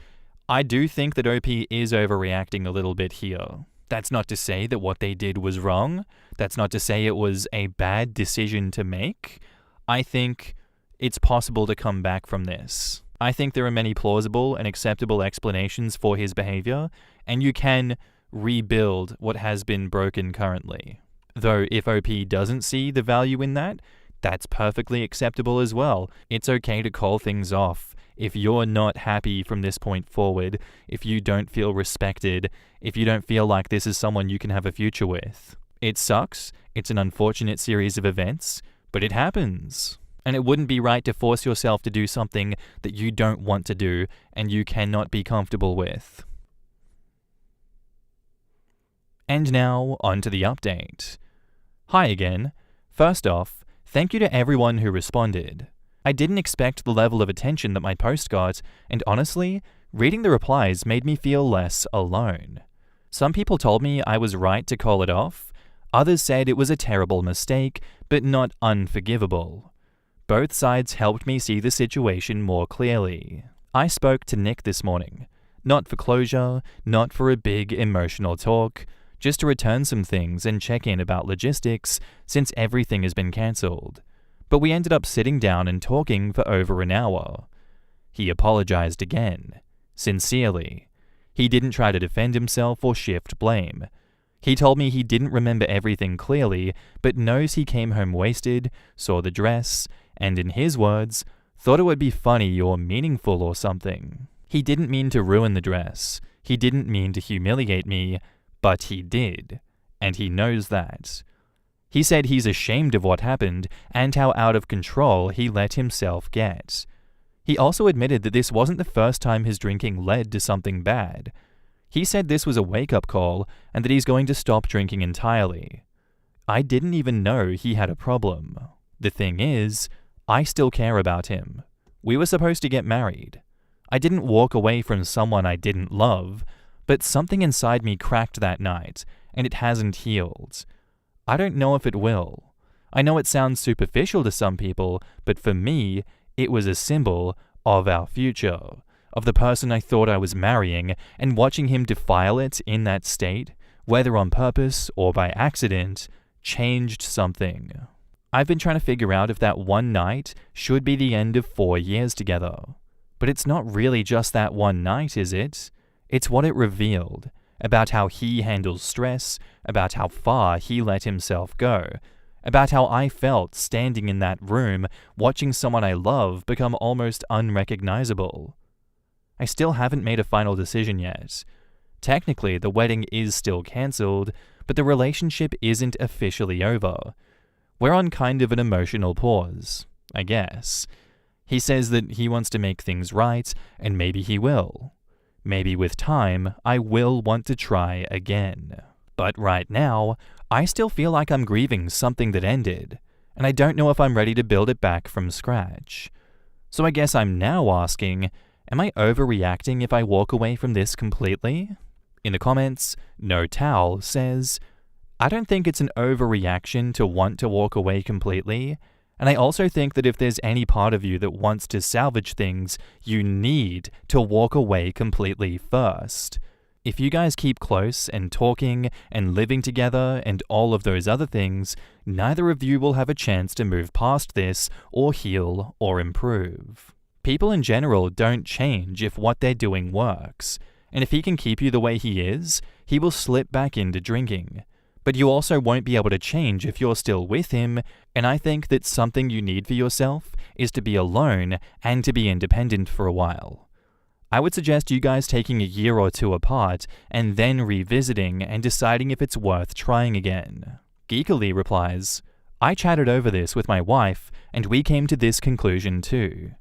I do think that OP is overreacting a little bit here. That's not to say that what they did was wrong. That's not to say it was a bad decision to make. I think it's possible to come back from this. I think there are many plausible and acceptable explanations for his behavior, and you can rebuild what has been broken currently. Though if OP doesn't see the value in that, that's perfectly acceptable as well. It's okay to call things off. If you're not happy from this point forward, if you don't feel respected, if you don't feel like this is someone you can have a future with. It sucks, it's an unfortunate series of events, But it happens. And it wouldn't be right to force yourself to do something that you don't want to do and you cannot be comfortable with. And now, on to the update. Hi again. First off, thank you to everyone who responded. I didn't expect the level of attention that my post got, and honestly, reading the replies made me feel less alone. Some people told me I was right to call it off. Others said it was a terrible mistake, but not unforgivable. Both sides helped me see the situation more clearly. I spoke to Nick this morning. Not for closure, not for a big emotional talk, just to return some things and check in about logistics since everything has been cancelled. But we ended up sitting down and talking for over an hour. He apologized again. Sincerely. He didn't try to defend himself or shift blame. He told me he didn't remember everything clearly, but knows he came home wasted, saw the dress, and in his words, thought it would be funny or meaningful or something. He didn't mean to ruin the dress. He didn't mean to humiliate me, but he did. And he knows that. He said he's ashamed of what happened and how out of control he let himself get. He also admitted that this wasn't the first time his drinking led to something bad. He said this was a wake-up call and that he's going to stop drinking entirely. I didn't even know he had a problem. The thing is, I still care about him. We were supposed to get married. I didn't walk away from someone I didn't love, but something inside me cracked that night, and it hasn't healed. I don't know if it will. I know it sounds superficial to some people, but for me, it was a symbol of our future, of the person I thought I was marrying, and watching him defile it in that state, whether on purpose or by accident, changed something. I've been trying to figure out if that one night should be the end of 4 years together. But it's not really just that one night, is it? It's what it revealed, about how he handles stress, about how far he let himself go, about how I felt standing in that room watching someone I love become almost unrecognizable. I still haven't made a final decision yet. Technically, the wedding is still cancelled, but the relationship isn't officially over. We're on kind of an emotional pause, I guess. He says that he wants to make things right, and maybe he will. Maybe with time, I will want to try again. But right now, I still feel like I'm grieving something that ended, and I don't know if I'm ready to build it back from scratch. So I guess I'm now asking, am I overreacting if I walk away from this completely? In the comments, No Towel says, I don't think it's an overreaction to want to walk away completely, and I also think that if there's any part of you that wants to salvage things, you need to walk away completely first. If you guys keep close and talking and living together and all of those other things, neither of you will have a chance to move past this or heal or improve. People in general don't change if what they're doing works, and if he can keep you the way he is, he will slip back into drinking. But you also won't be able to change if you're still with him, and I think that something you need for yourself is to be alone and to be independent for a while. I would suggest you guys taking a year or two apart and then revisiting and deciding if it's worth trying again. Geekily replies, I chatted over this with my wife and we came to this conclusion too.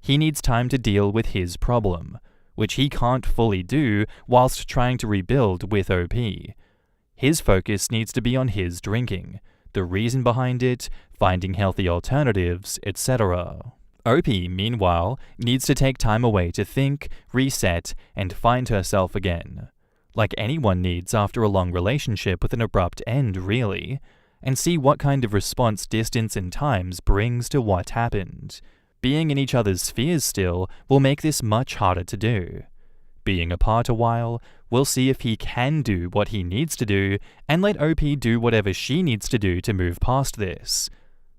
He needs time to deal with his problem, which he can't fully do whilst trying to rebuild with OP. His focus needs to be on his drinking, the reason behind it, finding healthy alternatives, etc. OP, meanwhile, needs to take time away to think, reset, and find herself again. Like anyone needs after a long relationship with an abrupt end, really, and see what kind of response distance and times brings to what happened. Being in each other's spheres still will make this much harder to do. Being apart a while, we'll see if he can do what he needs to do and let OP do whatever she needs to do to move past this.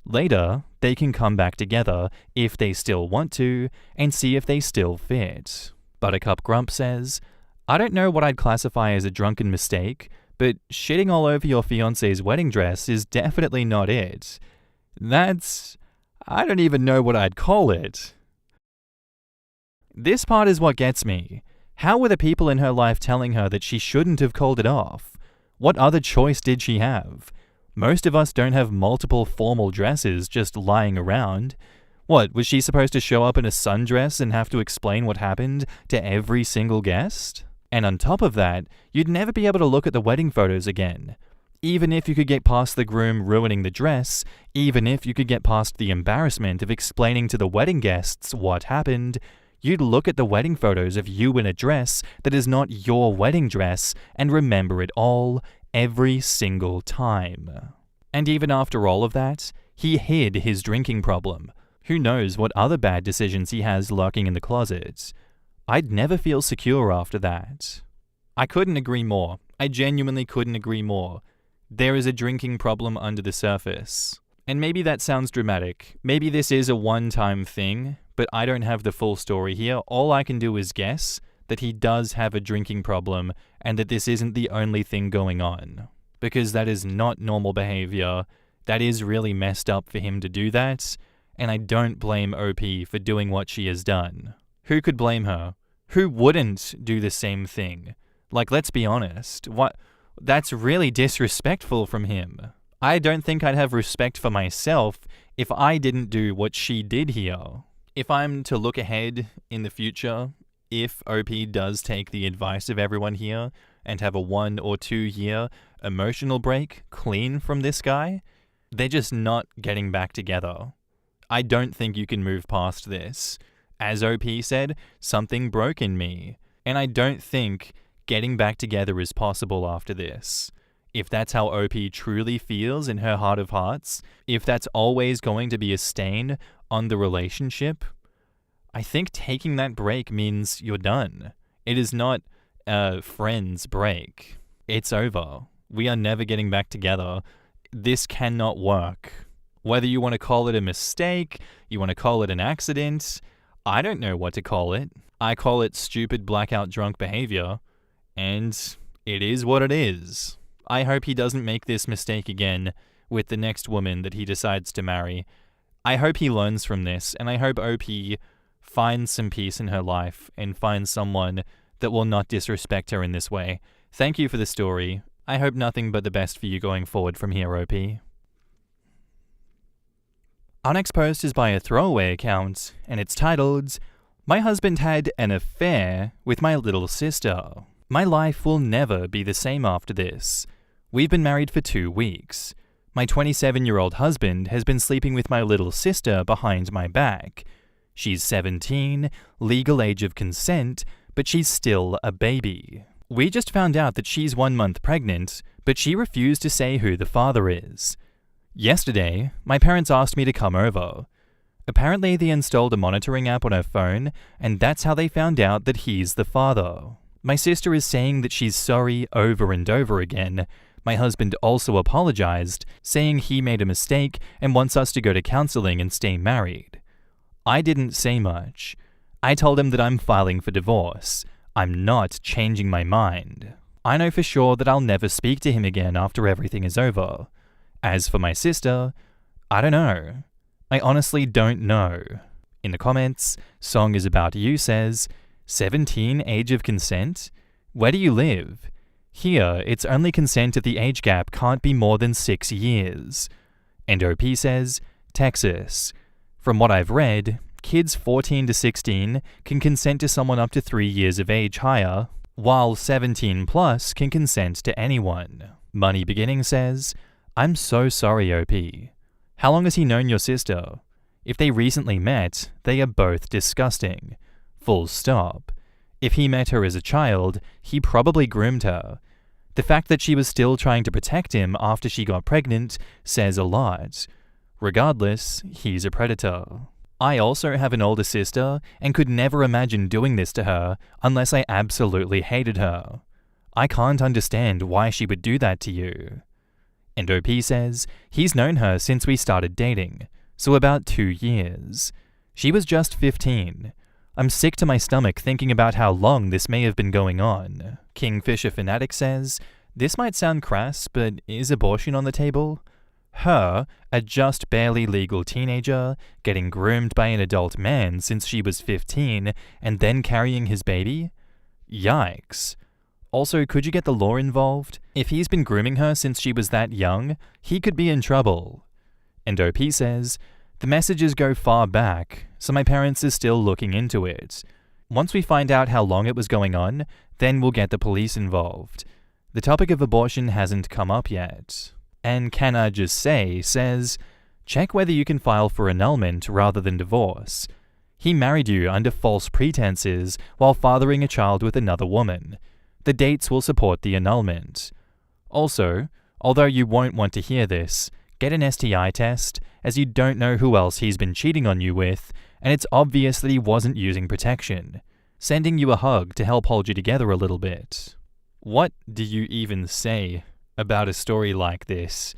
Later, they can come back together if they still want to and see if they still fit. Buttercup Grump says, I don't know what I'd classify as a drunken mistake, but shitting all over your fiance's wedding dress is definitely not it. I don't even know what I'd call it. This part is what gets me. How were the people in her life telling her that she shouldn't have called it off? What other choice did she have? Most of us don't have multiple formal dresses just lying around. What, was she supposed to show up in a sundress and have to explain what happened to every single guest? And on top of that, you'd never be able to look at the wedding photos again. Even if you could get past the groom ruining the dress, even if you could get past the embarrassment of explaining to the wedding guests what happened, you'd look at the wedding photos of you in a dress that is not your wedding dress and remember it all, every single time. And even after all of that, he hid his drinking problem. Who knows what other bad decisions he has lurking in the closet. I'd never feel secure after that. I couldn't agree more. I genuinely couldn't agree more. There is a drinking problem under the surface. And maybe that sounds dramatic. Maybe this is a one-time thing, but I don't have the full story here. All I can do is guess that he does have a drinking problem and that this isn't the only thing going on. Because that is not normal behavior. That is really messed up for him to do that. And I don't blame OP for doing what she has done. Who could blame her? Who wouldn't do the same thing? Like, let's be honest. That's really disrespectful from him. I don't think I'd have respect for myself if I didn't do what she did here. If I'm to look ahead in the future, if OP does take the advice of everyone here and have a 1 or 2 year emotional break clean from this guy, they're just not getting back together. I don't think you can move past this. As OP said, something broke in me. And I don't think getting back together is possible after this. If that's how OP truly feels in her heart of hearts, if that's always going to be a stain on the relationship, I think taking that break means you're done. It is not a friend's break. It's over. We are never getting back together. This cannot work. Whether you want to call it a mistake, you want to call it an accident, I don't know what to call it. I call it stupid blackout drunk behavior, and it is what it is. I hope he doesn't make this mistake again with the next woman that he decides to marry. I hope he learns from this, and I hope OP finds some peace in her life and finds someone that will not disrespect her in this way. Thank you for the story. I hope nothing but the best for you going forward from here, OP. Our next post is by a throwaway account, and it's titled, "My husband had an affair with my little sister. My life will never be the same after this. We've been married for 2 weeks. My 27-year-old husband has been sleeping with my little sister behind my back. She's 17, legal age of consent, but she's still a baby. We just found out that she's 1 month pregnant, but she refused to say who the father is. Yesterday, my parents asked me to come over. Apparently they installed a monitoring app on her phone, and that's how they found out that he's the father. My sister is saying that she's sorry over and over again. My husband also apologized, saying he made a mistake and wants us to go to counseling and stay married. I didn't say much. I told him that I'm filing for divorce. I'm not changing my mind. I know for sure that I'll never speak to him again after everything is over. As for my sister, I don't know. I honestly don't know." In the comments, Song is About You says, 17 age of consent? Where do you live? Here, it's only consent if the age gap can't be more than 6 years. And OP says, Texas. From what I've read, kids 14 to 16 can consent to someone up to 3 years of age higher, while 17 plus can consent to anyone. Money Beginning says, "I'm so sorry, OP. How long has he known your sister? If they recently met, they are both disgusting. Full stop. If he met her as a child, he probably groomed her. The fact that she was still trying to protect him after she got pregnant says a lot. Regardless, he's a predator. I also have an older sister and could never imagine doing this to her unless I absolutely hated her. I can't understand why she would do that to you." And OP says, he's known her since we started dating, so about 2 years. She was just 15. I'm sick to my stomach thinking about how long this may have been going on. Kingfisher Fanatic says, "This might sound crass, but is abortion on the table? Her, a just barely legal teenager, getting groomed by an adult man since she was 15 and then carrying his baby? Yikes. Also, could you get the law involved? If he's been grooming her since she was that young, he could be in trouble. And OP says, the messages go far back, so my parents are still looking into it. Once we find out how long it was going on, then we'll get the police involved. The topic of abortion hasn't come up yet. And Can I Just Say says, check whether you can file for annulment rather than divorce. He married you under false pretenses while fathering a child with another woman. The dates will support the annulment. Also, although you won't want to hear this, get an STI test, as you don't know who else he's been cheating on you with, and it's obvious that he wasn't using protection. Sending you a hug to help hold you together a little bit. What do you even say about a story like this,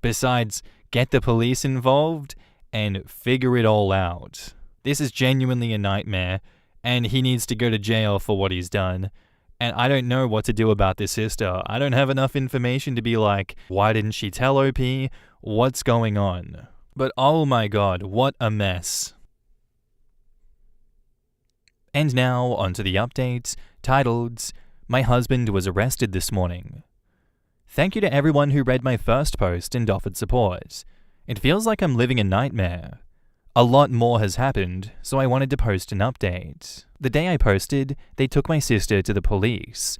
besides get the police involved and figure it all out? This is genuinely a nightmare, and he needs to go to jail for what he's done. And I don't know what to do about this sister. I don't have enough information to be like, why didn't she tell OP? What's going on? But oh my god, what a mess. And now, onto the update, titled, My husband was arrested this morning. Thank you to everyone who read my first post and offered support. It feels like I'm living a nightmare. A lot more has happened, so I wanted to post an update. The day I posted, they took my sister to the police.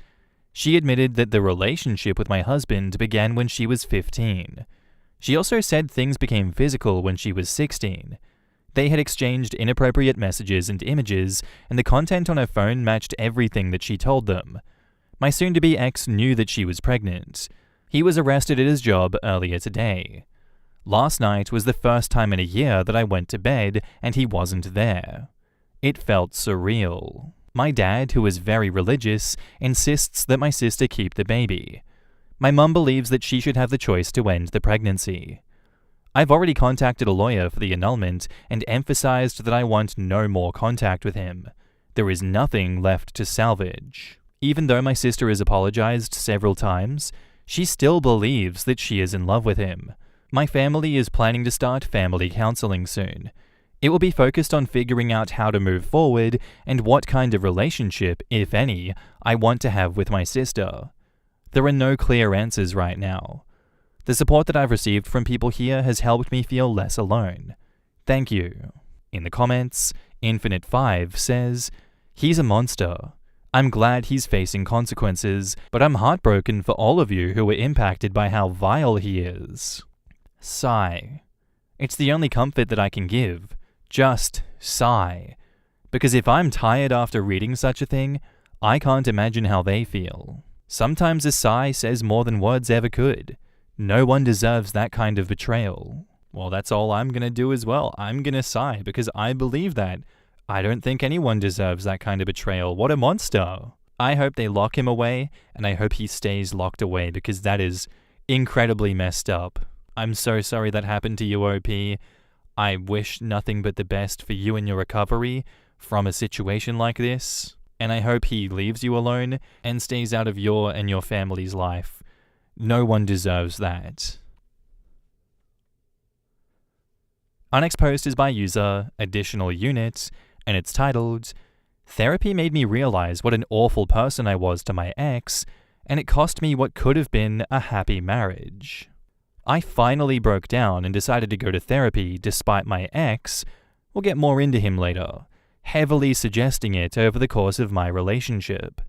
She admitted that the relationship with my husband began when she was 15. She also said things became physical when she was 16. They had exchanged inappropriate messages and images, and the content on her phone matched everything that she told them. My soon-to-be ex knew that she was pregnant. He was arrested at his job earlier today. Last night was the first time in a year that I went to bed and he wasn't there. It felt surreal. My dad, who is very religious, insists that my sister keep the baby. My mum believes that she should have the choice to end the pregnancy. I've already contacted a lawyer for the annulment and emphasized that I want no more contact with him. There is nothing left to salvage. Even though my sister has apologized several times, she still believes that she is in love with him. My family is planning to start family counseling soon. It will be focused on figuring out how to move forward and what kind of relationship, if any, I want to have with my sister. There are no clear answers right now. The support that I've received from people here has helped me feel less alone. Thank you. In the comments, Infinite5 says, he's a monster. I'm glad he's facing consequences, but I'm heartbroken for all of you who were impacted by how vile he is. Sigh. It's the only comfort that I can give. Just sigh. Because if I'm tired after reading such a thing, I can't imagine how they feel. Sometimes a sigh says more than words ever could. No one deserves that kind of betrayal. Well, that's all I'm gonna do as well. I'm gonna sigh because I believe that. I don't think anyone deserves that kind of betrayal. What a monster. I hope they lock him away, and I hope he stays locked away because that is incredibly messed up. I'm so sorry that happened to you, OP. I wish nothing but the best for you and your recovery from a situation like this, and I hope he leaves you alone and stays out of your and your family's life. No one deserves that. Our next post is by user Additional Unit, and it's titled, Therapy made me realize what an awful person I was to my ex, and it cost me what could have been a happy marriage. I finally broke down and decided to go to therapy despite my ex, we'll get more into him later, heavily suggesting it over the course of my relationship.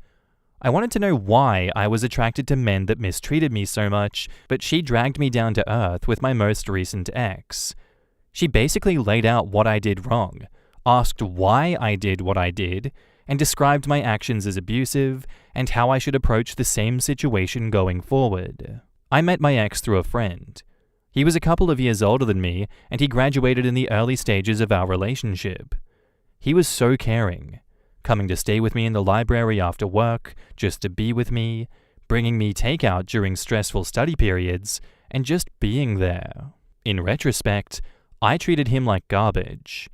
I wanted to know why I was attracted to men that mistreated me so much, but she dragged me down to earth with my most recent ex. She basically laid out what I did wrong, asked why I did what I did, and described my actions as abusive and how I should approach the same situation going forward. I met my ex through a friend. He was a couple of years older than me, and he graduated in the early stages of our relationship. He was so caring, coming to stay with me in the library after work, just to be with me, bringing me takeout during stressful study periods, and just being there. In retrospect, I treated him like garbage.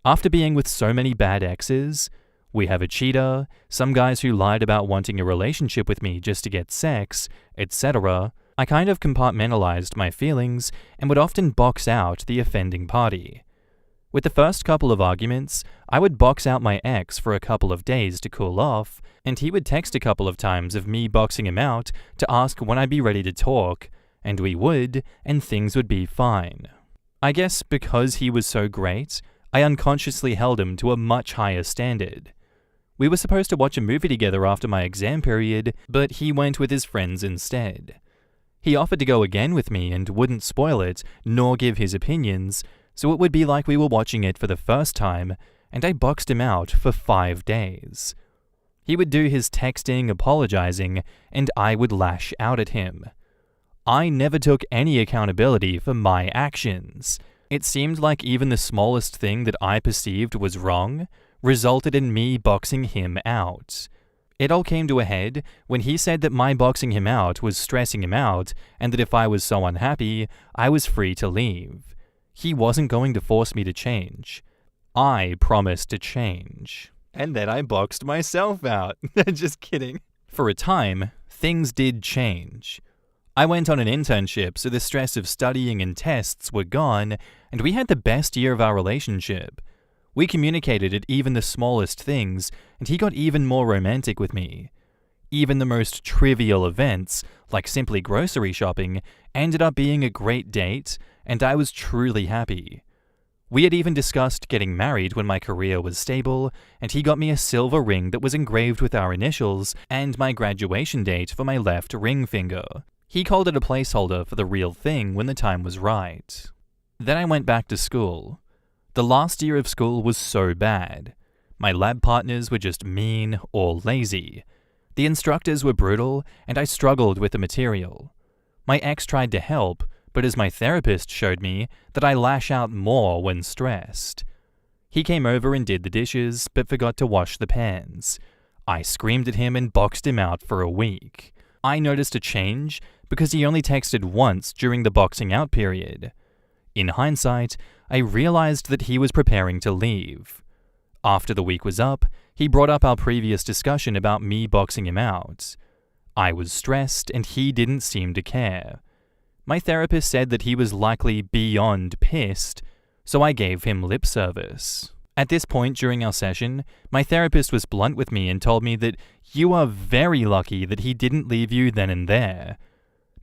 After being with so many bad exes, we have a cheater, some guys who lied about wanting a relationship with me just to get sex, etc., I kind of compartmentalized my feelings and would often box out the offending party. With the first couple of arguments, I would box out my ex for a couple of days to cool off, and he would text a couple of times of me boxing him out to ask when I'd be ready to talk, and we would, and things would be fine. I guess because he was so great, I unconsciously held him to a much higher standard. We were supposed to watch a movie together after my exam period, but he went with his friends instead. He offered to go again with me and wouldn't spoil it, nor give his opinions, so it would be like we were watching it for the first time, and I boxed him out for 5 days. He would do his texting, apologizing, and I would lash out at him. I never took any accountability for my actions. It seemed like even the smallest thing that I perceived was wrong resulted in me boxing him out. It all came to a head when he said that my boxing him out was stressing him out and that if I was so unhappy, I was free to leave. He wasn't going to force me to change. I promised to change. And then I boxed myself out. Just kidding. For a time, things did change. I went on an internship, so the stress of studying and tests were gone, and we had the best year of our relationship. We communicated at even the smallest things, and he got even more romantic with me. Even the most trivial events, like simply grocery shopping, ended up being a great date, and I was truly happy. We had even discussed getting married when my career was stable, and he got me a silver ring that was engraved with our initials and my graduation date for my left ring finger. He called it a placeholder for the real thing when the time was right. Then I went back to school. The last year of school was so bad. My lab partners were just mean or lazy. The instructors were brutal, and I struggled with the material. My ex tried to help, but as my therapist showed me, that I lash out more when stressed. He came over and did the dishes, but forgot to wash the pans. I screamed at him and boxed him out for a week. I noticed a change because he only texted once during the boxing out period. In hindsight, I realized that he was preparing to leave. After the week was up, he brought up our previous discussion about me boxing him out. I was stressed and he didn't seem to care. My therapist said that he was likely beyond pissed, so I gave him lip service. At this point during our session, my therapist was blunt with me and told me that you are very lucky that he didn't leave you then and there.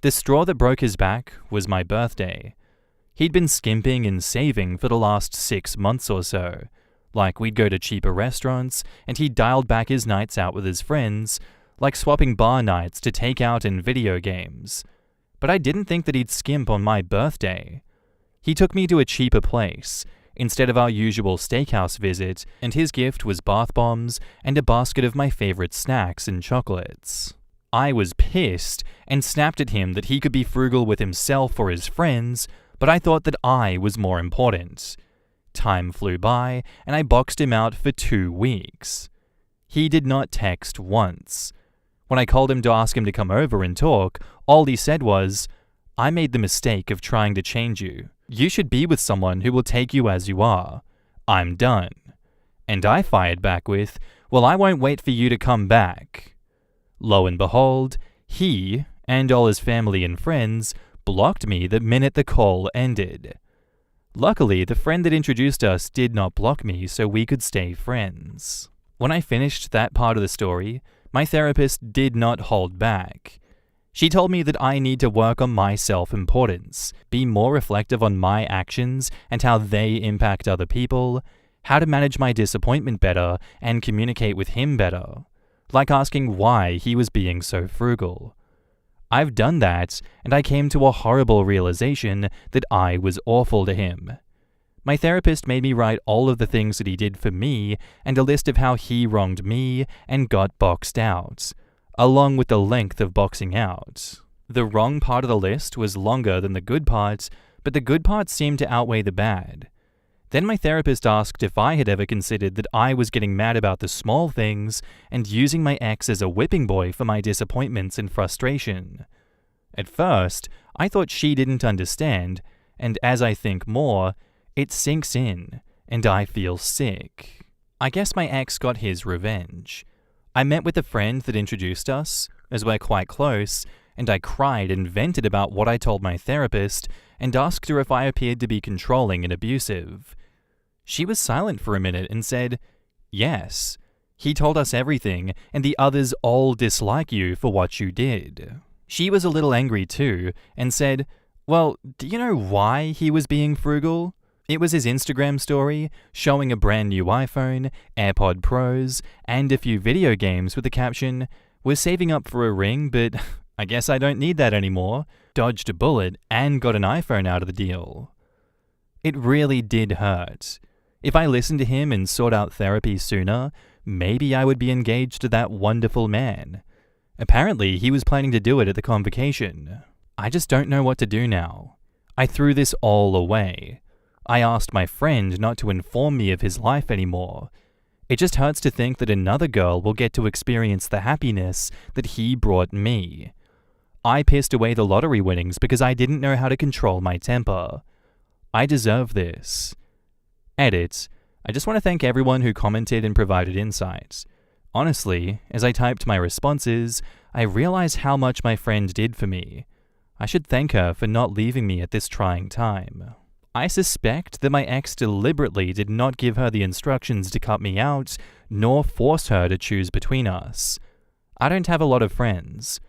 The straw that broke his back was my birthday. He'd been skimping and saving for the last 6 months or so. Like we'd go to cheaper restaurants, and he dialed back his nights out with his friends, like swapping bar nights to takeout and video games. But I didn't think that he'd skimp on my birthday. He took me to a cheaper place, instead of our usual steakhouse visit, and his gift was bath bombs and a basket of my favorite snacks and chocolates. I was pissed and snapped at him that he could be frugal with himself or his friends, but I thought that I was more important. Time flew by, and I boxed him out for 2 weeks. He did not text once. When I called him to ask him to come over and talk, all he said was, "I made the mistake of trying to change you. You should be with someone who will take you as you are. I'm done." And I fired back with, "Well, I won't wait for you to come back." Lo and behold, he, and all his family and friends, blocked me the minute the call ended. Luckily, the friend that introduced us did not block me so we could stay friends. When I finished that part of the story, my therapist did not hold back. She told me that I need to work on my self-importance, be more reflective on my actions and how they impact other people, how to manage my disappointment better and communicate with him better, like asking why he was being so frugal. I've done that, and I came to a horrible realization that I was awful to him. My therapist made me write all of the things that he did for me and a list of how he wronged me and got boxed out, along with the length of boxing out. The wrong part of the list was longer than the good part, but the good part seemed to outweigh the bad. Then my therapist asked if I had ever considered that I was getting mad about the small things and using my ex as a whipping boy for my disappointments and frustration. At first, I thought she didn't understand, and as I think more, it sinks in, and I feel sick. I guess my ex got his revenge. I met with a friend that introduced us, as we're quite close, and I cried and vented about what I told my therapist and asked her if I appeared to be controlling and abusive. She was silent for a minute and said, "Yes. He told us everything, and the others all dislike you for what you did." She was a little angry too, and said, "Well, do you know why he was being frugal? It was his Instagram story, showing a brand new iPhone, AirPod Pros, and a few video games with the caption, 'We're saving up for a ring, but I guess I don't need that anymore.' Dodged a bullet and got an iPhone out of the deal." It really did hurt. If I listened to him and sought out therapy sooner, maybe I would be engaged to that wonderful man. Apparently, he was planning to do it at the convocation. I just don't know what to do now. I threw this all away. I asked my friend not to inform me of his life anymore. It just hurts to think that another girl will get to experience the happiness that he brought me. I pissed away the lottery winnings because I didn't know how to control my temper. I deserve this. Edit. I just want to thank everyone who commented and provided insights. Honestly, as I typed my responses, I realized how much my friend did for me. I should thank her for not leaving me at this trying time. I suspect that my ex deliberately did not give her the instructions to cut me out, nor force her to choose between us. I don't have a lot of friends.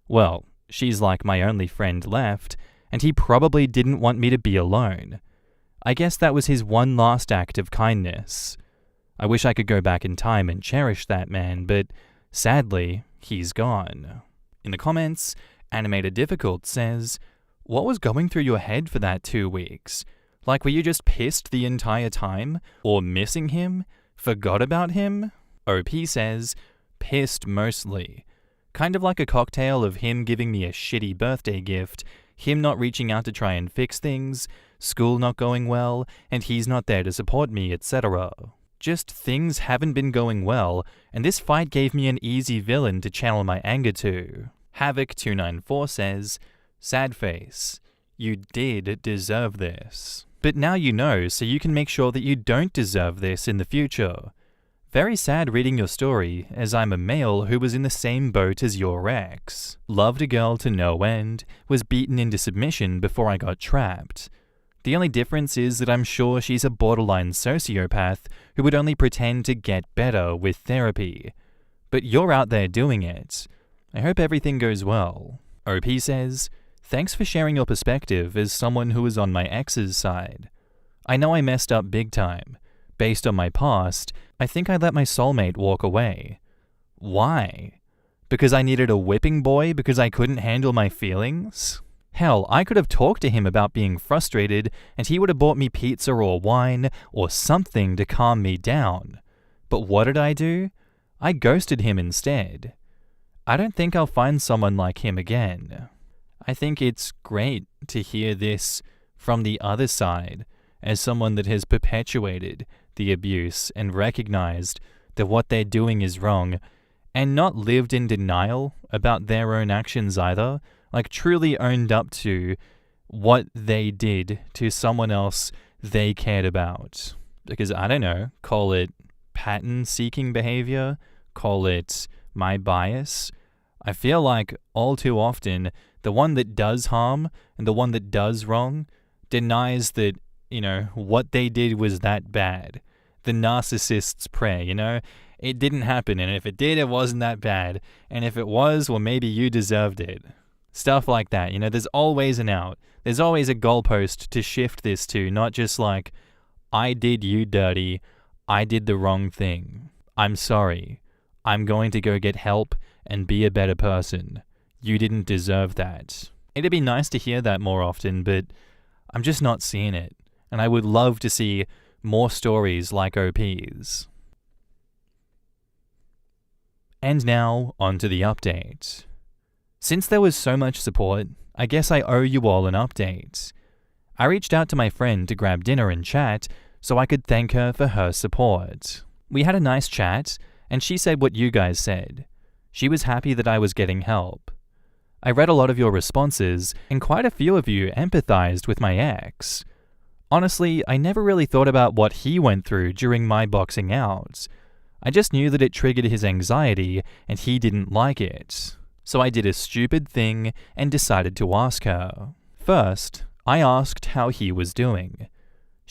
Well, she's like my only friend left, and he probably didn't want me to be alone. I guess that was his one last act of kindness. I wish I could go back in time and cherish that man, but sadly, he's gone. In the comments, Animated Difficult says, "What was going through your head for that 2 weeks? Like, were you just pissed the entire time? Or missing him? Forgot about him?" OP says, "Pissed mostly. Kind of like a cocktail of him giving me a shitty birthday gift, him not reaching out to try and fix things, school not going well, and he's not there to support me, etc. Just things haven't been going well, and this fight gave me an easy villain to channel my anger to." Havoc294 says, "Sad face. You did deserve this. But now you know, so you can make sure that you don't deserve this in the future. Very sad reading your story, as I'm a male who was in the same boat as your ex. Loved a girl to no end, was beaten into submission before I got trapped. The only difference is that I'm sure she's a borderline sociopath who would only pretend to get better with therapy. But you're out there doing it. I hope everything goes well." OP says, "Thanks for sharing your perspective as someone who was on my ex's side. I know I messed up big time. Based on my past, I think I let my soulmate walk away. Why? Because I needed a whipping boy because I couldn't handle my feelings? Hell, I could have talked to him about being frustrated and he would have bought me pizza or wine or something to calm me down. But what did I do? I ghosted him instead. I don't think I'll find someone like him again." I think it's great to hear this from the other side, as someone that has perpetuated the abuse and recognized that what they're doing is wrong, and not lived in denial about their own actions either, like truly owned up to what they did to someone else they cared about. Because, I don't know, call it pattern-seeking behavior, call it my bias. I feel like all too often, the one that does harm and the one that does wrong denies that, what they did was that bad. The narcissist's prayer, it didn't happen, and if it did, it wasn't that bad. And if it was, well, maybe you deserved it. Stuff like that, there's always an out. There's always a goalpost to shift this to, not just like, I did you dirty, I did the wrong thing. I'm sorry. I'm going to go get help and be a better person. You didn't deserve that. It'd be nice to hear that more often, but I'm just not seeing it. And I would love to see more stories like OP's. And now, on to the update. Since there was so much support, I guess I owe you all an update. I reached out to my friend to grab dinner and chat so I could thank her for her support. We had a nice chat, and she said what you guys said. She was happy that I was getting help. I read a lot of your responses, and quite a few of you empathized with my ex. Honestly, I never really thought about what he went through during my boxing out. I just knew that it triggered his anxiety, and he didn't like it. So I did a stupid thing and decided to ask her. First, I asked how he was doing.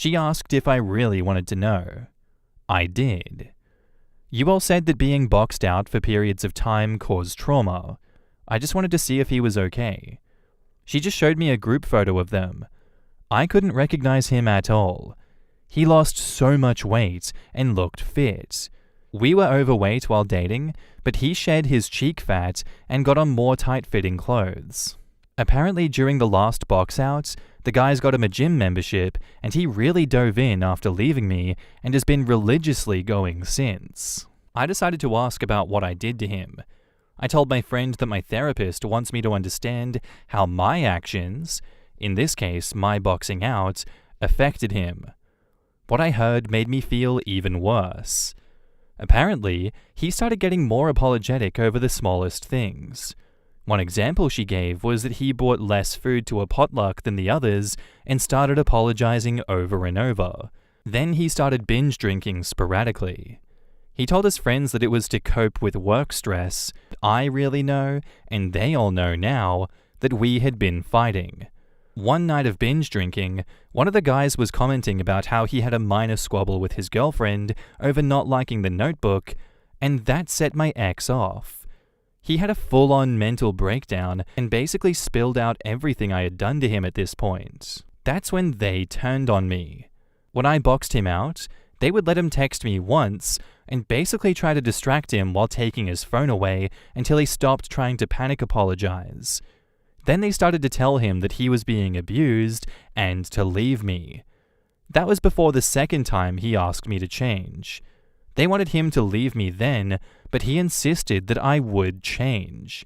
She asked if I really wanted to know. I did. You all said that being boxed out for periods of time caused trauma. I just wanted to see if he was okay. She just showed me a group photo of them. I couldn't recognize him at all. He lost so much weight and looked fit. We were overweight while dating, but he shed his cheek fat and got on more tight-fitting clothes. Apparently during the last box out, the guy's got him a gym membership and he really dove in after leaving me and has been religiously going since. I decided to ask about what I did to him. I told my friend that my therapist wants me to understand how my actions, in this case my boxing out, affected him. What I heard made me feel even worse. Apparently, he started getting more apologetic over the smallest things. One example she gave was that he brought less food to a potluck than the others and started apologizing over and over. Then he started binge drinking sporadically. He told his friends that it was to cope with work stress. I really know, and they all know now, that we had been fighting. One night of binge drinking, one of the guys was commenting about how he had a minor squabble with his girlfriend over not liking the notebook, and that set my ex off. He had a full-on mental breakdown and basically spilled out everything I had done to him at this point. That's when they turned on me. When I boxed him out, they would let him text me once and basically try to distract him while taking his phone away until he stopped trying to panic apologize. Then they started to tell him that he was being abused and to leave me. That was before the second time he asked me to change. They wanted him to leave me then, but he insisted that I would change.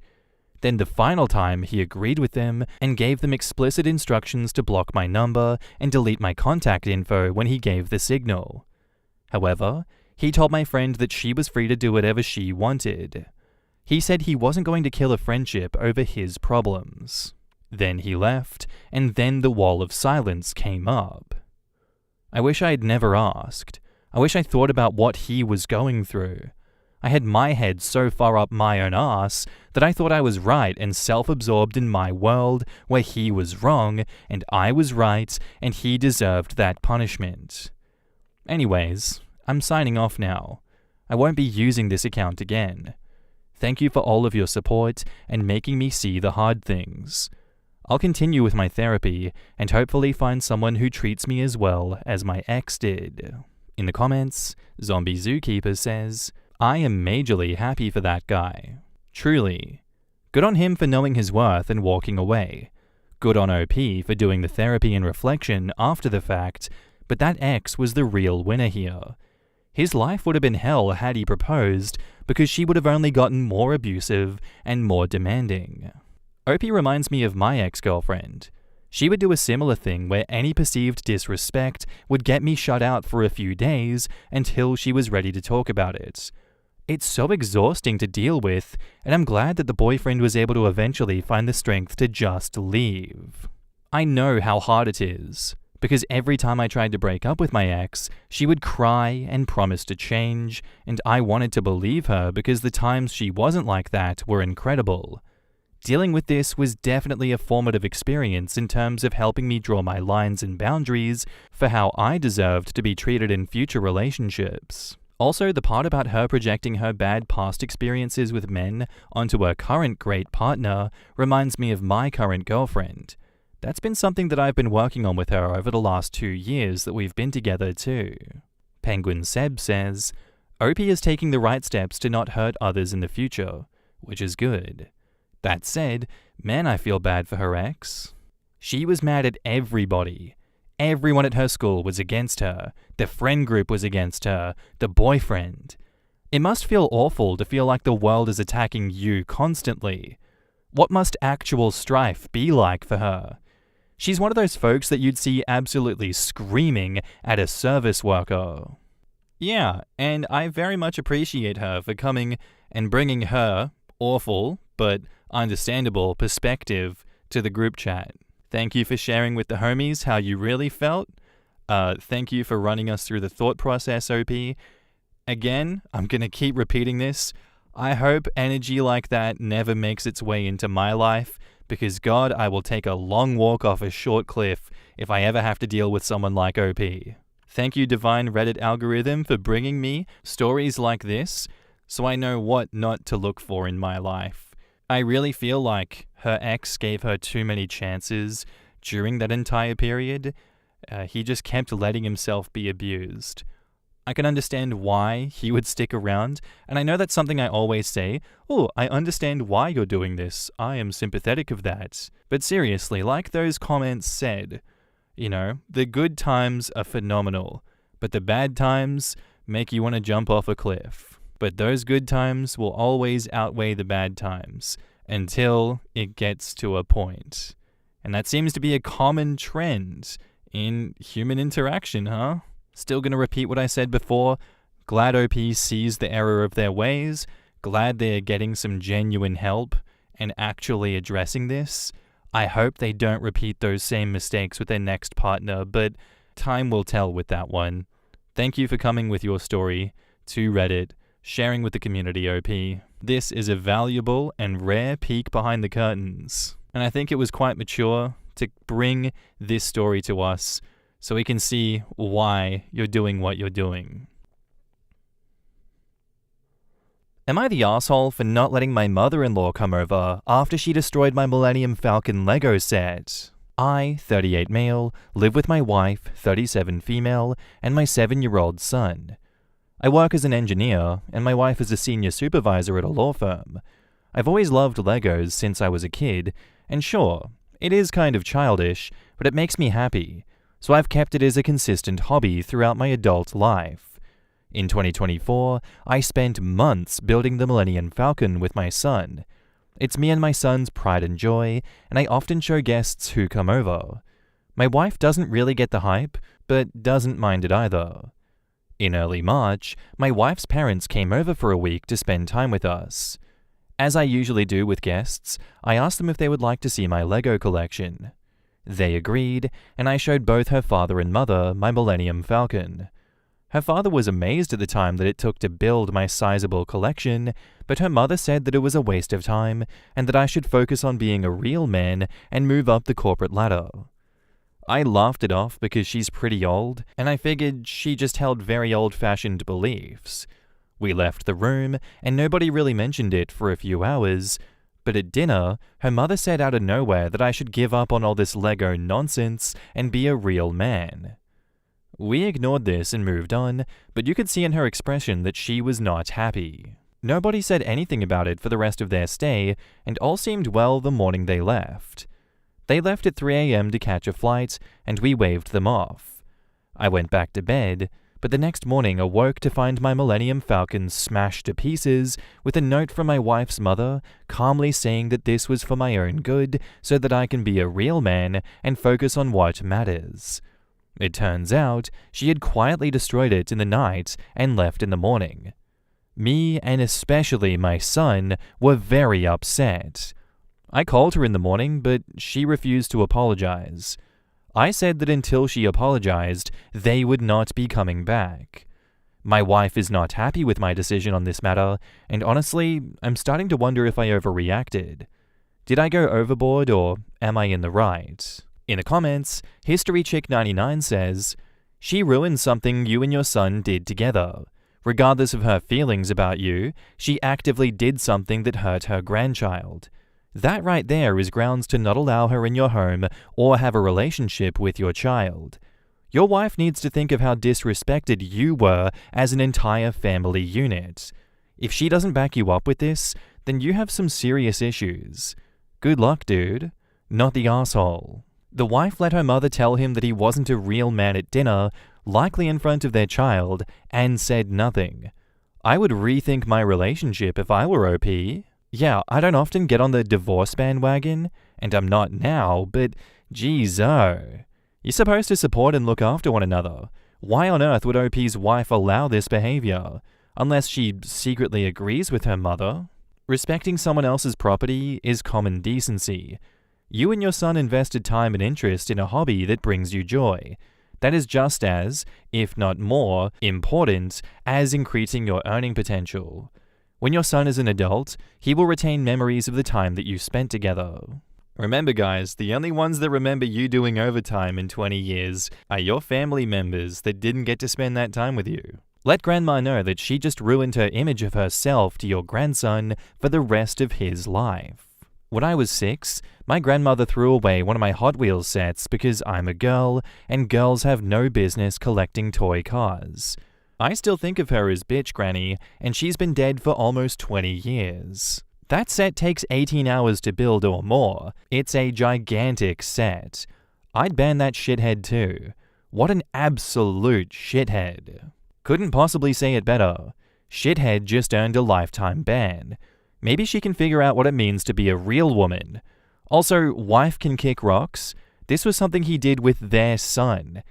Then the final time he agreed with them and gave them explicit instructions to block my number and delete my contact info when he gave the signal. However, he told my friend that she was free to do whatever she wanted. He said he wasn't going to kill a friendship over his problems. Then he left, and then the wall of silence came up. I wish I had never asked. I wish I thought about what he was going through. I had my head so far up my own arse that I thought I was right and self-absorbed in my world where he was wrong and I was right and he deserved that punishment. Anyways, I'm signing off now. I won't be using this account again. Thank you for all of your support and making me see the hard things. I'll continue with my therapy and hopefully find someone who treats me as well as my ex did. In the comments, Zombie Zookeeper says, I am majorly happy for that guy. Truly. Good on him for knowing his worth and walking away. Good on OP for doing the therapy and reflection after the fact, but that ex was the real winner here. His life would have been hell had he proposed, because she would have only gotten more abusive and more demanding. OP reminds me of my ex-girlfriend. She would do a similar thing where any perceived disrespect would get me shut out for a few days until she was ready to talk about it. It's so exhausting to deal with, and I'm glad that the boyfriend was able to eventually find the strength to just leave. I know how hard it is, because every time I tried to break up with my ex, she would cry and promise to change, and I wanted to believe her because the times she wasn't like that were incredible. Dealing with this was definitely a formative experience in terms of helping me draw my lines and boundaries for how I deserved to be treated in future relationships. Also, the part about her projecting her bad past experiences with men onto her current great partner reminds me of my current girlfriend. That's been something that I've been working on with her over the last 2 years that we've been together too. Penguin Seb says, OP is taking the right steps to not hurt others in the future, which is good. That said, man, I feel bad for her ex. She was mad at everybody. Everyone at her school was against her. The friend group was against her. The boyfriend. It must feel awful to feel like the world is attacking you constantly. What must actual strife be like for her? She's one of those folks that you'd see absolutely screaming at a service worker. Yeah, and I very much appreciate her for coming and bringing her awful, but understandable perspective to the group chat. Thank you for sharing with the homies how you really felt. Thank you for running us through the thought process, OP. Again, I'm going to keep repeating this. I hope energy like that never makes its way into my life, because God, I will take a long walk off a short cliff if I ever have to deal with someone like OP. Thank you, divine Reddit algorithm, for bringing me stories like this so I know what not to look for in my life. I really feel like her ex gave her too many chances during that entire period. He just kept letting himself be abused. I can understand why he would stick around, and I know that's something I always say, oh, I understand why you're doing this, I am sympathetic of that. But seriously, like those comments said, the good times are phenomenal, but the bad times make you want to jump off a cliff. But those good times will always outweigh the bad times, until it gets to a point. And that seems to be a common trend in human interaction, huh? Still gonna repeat what I said before. Glad OP sees the error of their ways. Glad they're getting some genuine help and actually addressing this. I hope they don't repeat those same mistakes with their next partner, but time will tell with that one. Thank you for coming with your story to Reddit, sharing with the community, OP. This is a valuable and rare peek behind the curtains. And I think it was quite mature to bring this story to us so we can see why you're doing what you're doing. Am I the asshole for not letting my mother-in-law come over after she destroyed my Millennium Falcon Lego set? I, 38 male, live with my wife, 37 female, and my 7-year-old son. I work as an engineer, and my wife is a senior supervisor at a law firm. I've always loved Legos since I was a kid, and sure, it is kind of childish, but it makes me happy. So I've kept it as a consistent hobby throughout my adult life. In 2024, I spent months building the Millennium Falcon with my son. It's me and my son's pride and joy, and I often show guests who come over. My wife doesn't really get the hype, but doesn't mind it either. In early March, my wife's parents came over for a week to spend time with us. As I usually do with guests, I asked them if they would like to see my Lego collection. They agreed, and I showed both her father and mother my Millennium Falcon. Her father was amazed at the time that it took to build my sizable collection, but her mother said that it was a waste of time and that I should focus on being a real man and move up the corporate ladder. I laughed it off because she's pretty old, and I figured she just held very old-fashioned beliefs. We left the room, and nobody really mentioned it for a few hours, but at dinner, her mother said out of nowhere that I should give up on all this Lego nonsense and be a real man. We ignored this and moved on, but you could see in her expression that she was not happy. Nobody said anything about it for the rest of their stay, and all seemed well the morning they left. They left at 3 a.m. to catch a flight, and we waved them off. I went back to bed, but the next morning awoke to find my Millennium Falcon smashed to pieces with a note from my wife's mother calmly saying that this was for my own good so that I can be a real man and focus on what matters. It turns out she had quietly destroyed it in the night and left in the morning. Me, and especially my son, were very upset. I called her in the morning, but she refused to apologize. I said that until she apologized, they would not be coming back. My wife is not happy with my decision on this matter, and honestly, I'm starting to wonder if I overreacted. Did I go overboard, or am I in the right? In the comments, HistoryChick99 says, "She ruined something you and your son did together. Regardless of her feelings about you, she actively did something that hurt her grandchild. That right there is grounds to not allow her in your home or have a relationship with your child. Your wife needs to think of how disrespected you were as an entire family unit. If she doesn't back you up with this, then you have some serious issues. Good luck, dude. Not the asshole." The wife let her mother tell him that he wasn't a real man at dinner, likely in front of their child, and said nothing. I would rethink my relationship if I were OP. Yeah, I don't often get on the divorce bandwagon, and I'm not now, but geez, oh. You're supposed to support and look after one another. Why on earth would OP's wife allow this behavior? Unless she secretly agrees with her mother. Respecting someone else's property is common decency. You and your son invested time and interest in a hobby that brings you joy. That is just as, if not more, important as increasing your earning potential. When your son is an adult, he will retain memories of the time that you spent together. Remember guys, the only ones that remember you doing overtime in 20 years are your family members that didn't get to spend that time with you. Let grandma know that she just ruined her image of herself to your grandson for the rest of his life. When I was 6, my grandmother threw away one of my Hot Wheels sets because I'm a girl and girls have no business collecting toy cars. I still think of her as bitch granny, and she's been dead for almost 20 years. That set takes 18 hours to build or more. It's a gigantic set. I'd ban that shithead too. What an absolute shithead. Couldn't possibly say it better. Shithead just earned a lifetime ban. Maybe she can figure out what it means to be a real woman. Also, wife can kick rocks. This was something he did with their son.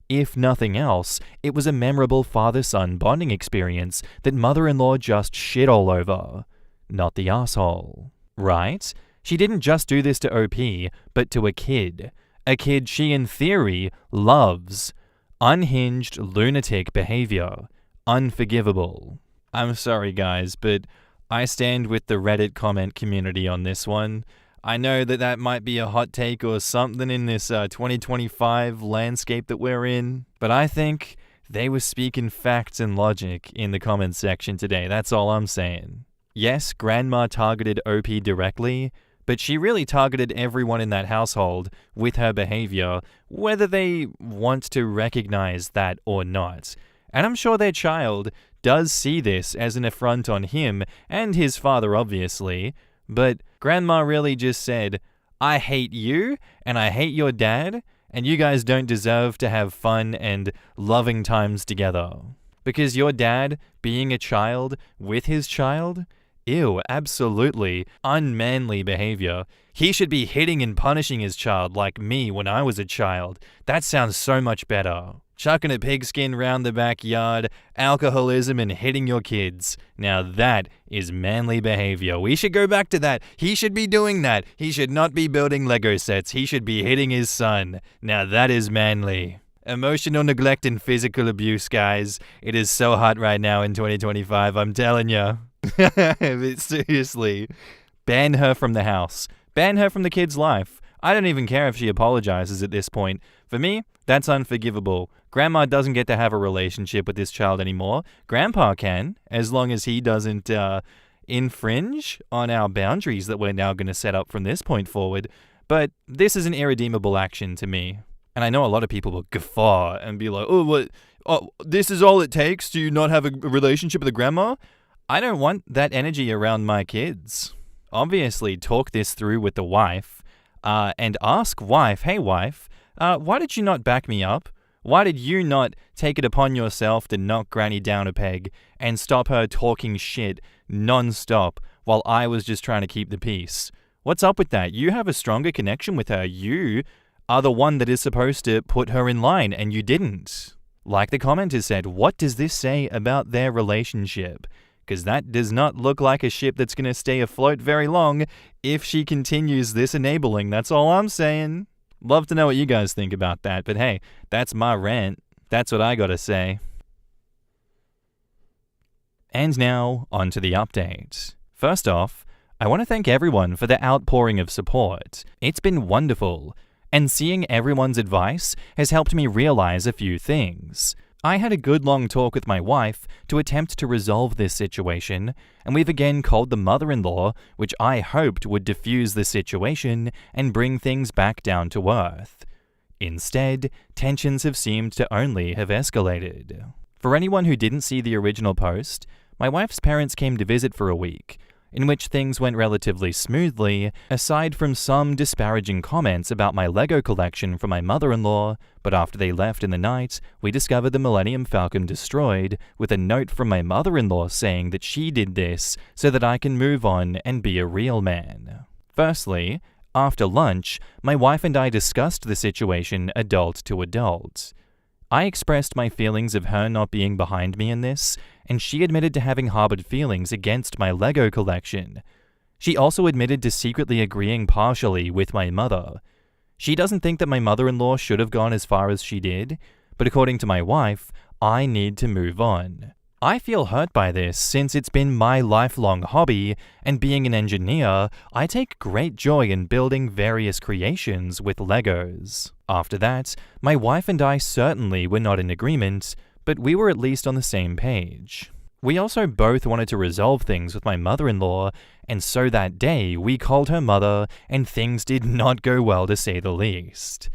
If nothing else, it was a memorable father-son bonding experience that mother-in-law just shit all over. Not the asshole. Right? She didn't just do this to OP, but to a kid. A kid she, in theory, loves. Unhinged, lunatic behavior. Unforgivable. I'm sorry guys, but I stand with the Reddit comment community on this one. I know that might be a hot take or something in this 2025 landscape that we're in, but I think they were speaking facts and logic in the comments section today. That's all I'm saying. Yes, grandma targeted OP directly, but she really targeted everyone in that household with her behavior, whether they want to recognize that or not. And I'm sure their child does see this as an affront on him and his father, obviously, but grandma really just said, I hate you and I hate your dad, and you guys don't deserve to have fun and loving times together. Because your dad, being a child with his child, ew, absolutely unmanly behavior. He should be hitting and punishing his child like me when I was a child. That sounds so much better. Chucking a pigskin round the backyard, alcoholism and hitting your kids. Now that is manly behavior. We should go back to that. He should be doing that. He should not be building Lego sets. He should be hitting his son. Now that is manly. Emotional neglect and physical abuse, guys. It is so hot right now in 2025, I'm telling ya. Seriously. Ban her from the house. Ban her from the kid's life. I don't even care if she apologizes at this point. For me, that's unforgivable. Grandma doesn't get to have a relationship with this child anymore. Grandpa can, as long as he doesn't infringe on our boundaries that we're now going to set up from this point forward. But this is an irredeemable action to me. And I know a lot of people will guffaw and be like, oh, what? Oh, this is all it takes to not have a relationship with a grandma? I don't want that energy around my kids. Obviously, talk this through with the wife and ask wife, hey wife, why did you not back me up? Why did you not take it upon yourself to knock Granny down a peg and stop her talking shit non-stop while I was just trying to keep the peace? What's up with that? You have a stronger connection with her. You are the one that is supposed to put her in line, and you didn't. Like the commenter said, what does this say about their relationship? Because that does not look like a ship that's going to stay afloat very long if she continues this enabling. That's all I'm saying. Love to know what you guys think about that, but hey, that's my rant. That's what I gotta say. And now, on to the update. First off, I want to thank everyone for the outpouring of support. It's been wonderful, and seeing everyone's advice has helped me realize a few things. I had a good long talk with my wife to attempt to resolve this situation, and we've again called the mother-in-law, which I hoped would diffuse the situation and bring things back down to earth. Instead, tensions have seemed to only have escalated. For anyone who didn't see the original post, my wife's parents came to visit for a week, in which things went relatively smoothly, aside from some disparaging comments about my Lego collection from my mother-in-law, but after they left in the night, we discovered the Millennium Falcon destroyed, with a note from my mother-in-law saying that she did this so that I can move on and be a real man. Firstly, after lunch, my wife and I discussed the situation adult to adult. I expressed my feelings of her not being behind me in this, and she admitted to having harbored feelings against my Lego collection. She also admitted to secretly agreeing partially with my mother. She doesn't think that my mother-in-law should have gone as far as she did, but according to my wife, I need to move on. I feel hurt by this since it's been my lifelong hobby, and being an engineer, I take great joy in building various creations with Legos. After that, my wife and I certainly were not in agreement, but we were at least on the same page. We also both wanted to resolve things with my mother-in-law, and so that day we called her mother and things did not go well to say the least.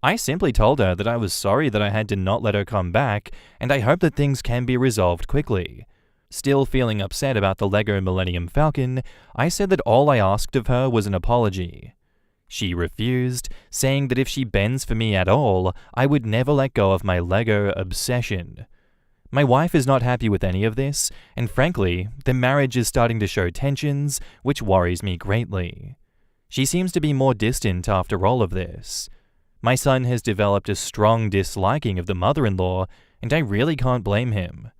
I simply told her that I was sorry that I had to not let her come back, and I hope that things can be resolved quickly. Still feeling upset about the Lego Millennium Falcon, I said that all I asked of her was an apology. She refused, saying that if she bends for me at all, I would never let go of my Lego obsession. My wife is not happy with any of this, and frankly, the marriage is starting to show tensions, which worries me greatly. She seems to be more distant after all of this. My son has developed a strong disliking of the mother-in-law, and I really can't blame him.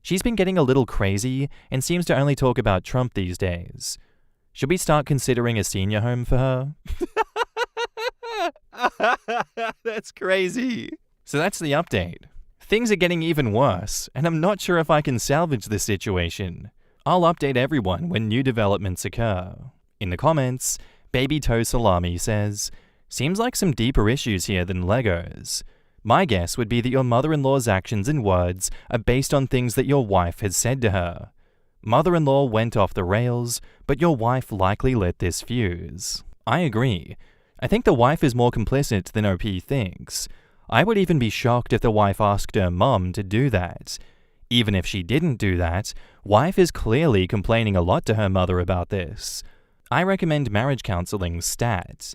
She's been getting a little crazy and seems to only talk about Trump these days. Should we start considering a senior home for her? That's crazy. So that's the update. Things are getting even worse, and I'm not sure if I can salvage this situation. I'll update everyone when new developments occur. In the comments, Baby Toe Salami says, "Seems like some deeper issues here than Legos. My guess would be that your mother-in-law's actions and words are based on things that your wife has said to her. Mother-in-law went off the rails, but your wife likely lit this fuse." I agree. I think the wife is more complicit than OP thinks. I would even be shocked if the wife asked her mum to do that. Even if she didn't do that, wife is clearly complaining a lot to her mother about this. I recommend marriage counseling stat.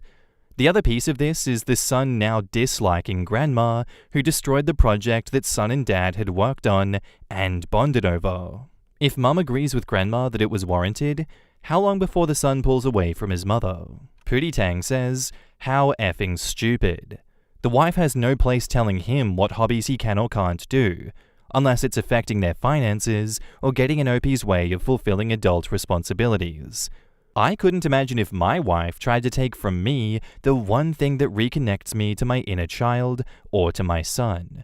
The other piece of this is the son now disliking grandma, who destroyed the project that son and dad had worked on and bonded over. If mum agrees with grandma that it was warranted, how long before the son pulls away from his mother? Pootie Tang says, "How effing stupid. The wife has no place telling him what hobbies he can or can't do, unless it's affecting their finances or getting in OP's way of fulfilling adult responsibilities. I couldn't imagine if my wife tried to take from me the one thing that reconnects me to my inner child or to my son.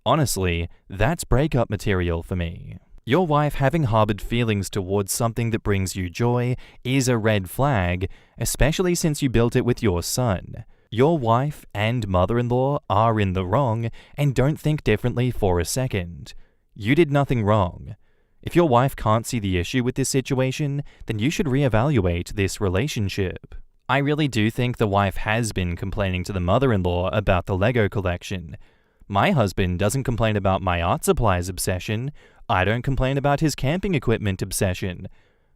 Honestly, that's breakup material for me. Your wife having harbored feelings towards something that brings you joy is a red flag, especially since you built it with your son. Your wife and mother-in-law are in the wrong, and don't think differently for a second. You did nothing wrong. If your wife can't see the issue with this situation, then you should reevaluate this relationship. I really do think the wife has been complaining to the mother-in-law about the Lego collection. My husband doesn't complain about my art supplies obsession. I don't complain about his camping equipment obsession.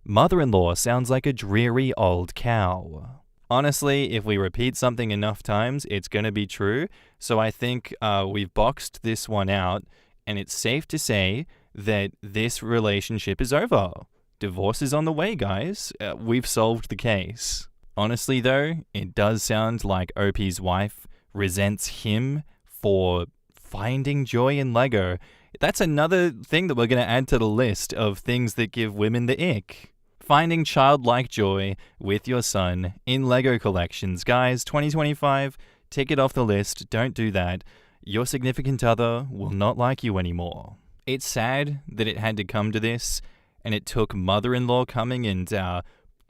Mother-in-law sounds like a dreary old cow. Honestly, if we repeat something enough times, it's going to be true. So I think we've boxed this one out, and it's safe to say that this relationship is over. Divorce is on the way, guys. We've solved the case. Honestly, though, it does sound like OP's wife resents him for finding joy in Lego. That's another thing that we're going to add to the list of things that give women the ick. Finding childlike joy with your son in Lego collections. Guys, 2025, tick it off the list. Don't do that. Your significant other will not like you anymore. It's sad that it had to come to this, and it took mother-in-law coming, and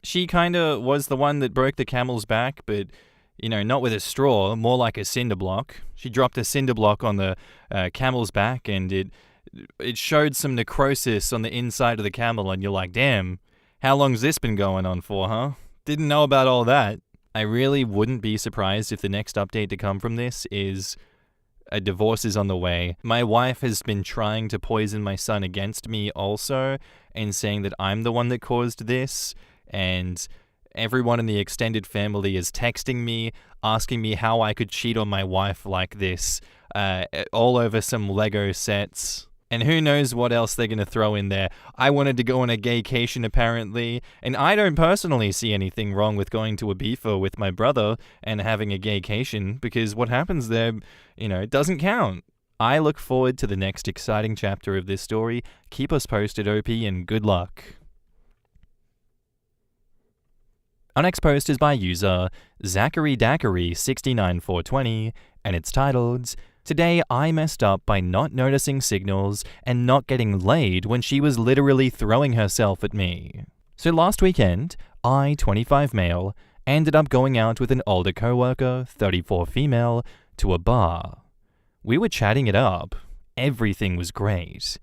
she kind of was the one that broke the camel's back, but, you know, not with a straw, more like a cinder block. She dropped a cinder block on the camel's back, and it showed some necrosis on the inside of the camel, and you're like, damn, how long's this been going on for, huh? Didn't know about all that. I really wouldn't be surprised if the next update to come from this is a divorce is on the way. My wife has been trying to poison my son against me also, and saying that I'm the one that caused this, and everyone in the extended family is texting me, asking me how I could cheat on my wife like this, all over some Lego sets. And who knows what else they're going to throw in there. I wanted to go on a gaycation apparently, and I don't personally see anything wrong with going to Ibiza with my brother and having a gaycation, because what happens there, it doesn't count. I look forward to the next exciting chapter of this story. Keep us posted, OP, and good luck. Our next post is by user Zachary Dackery 69420, and it's titled, Today, I messed up by not noticing signals and not getting laid when she was literally throwing herself at me. So last weekend, I, 25 male, ended up going out with an older coworker, 34 female, to a bar. We were chatting it up. Everything was great.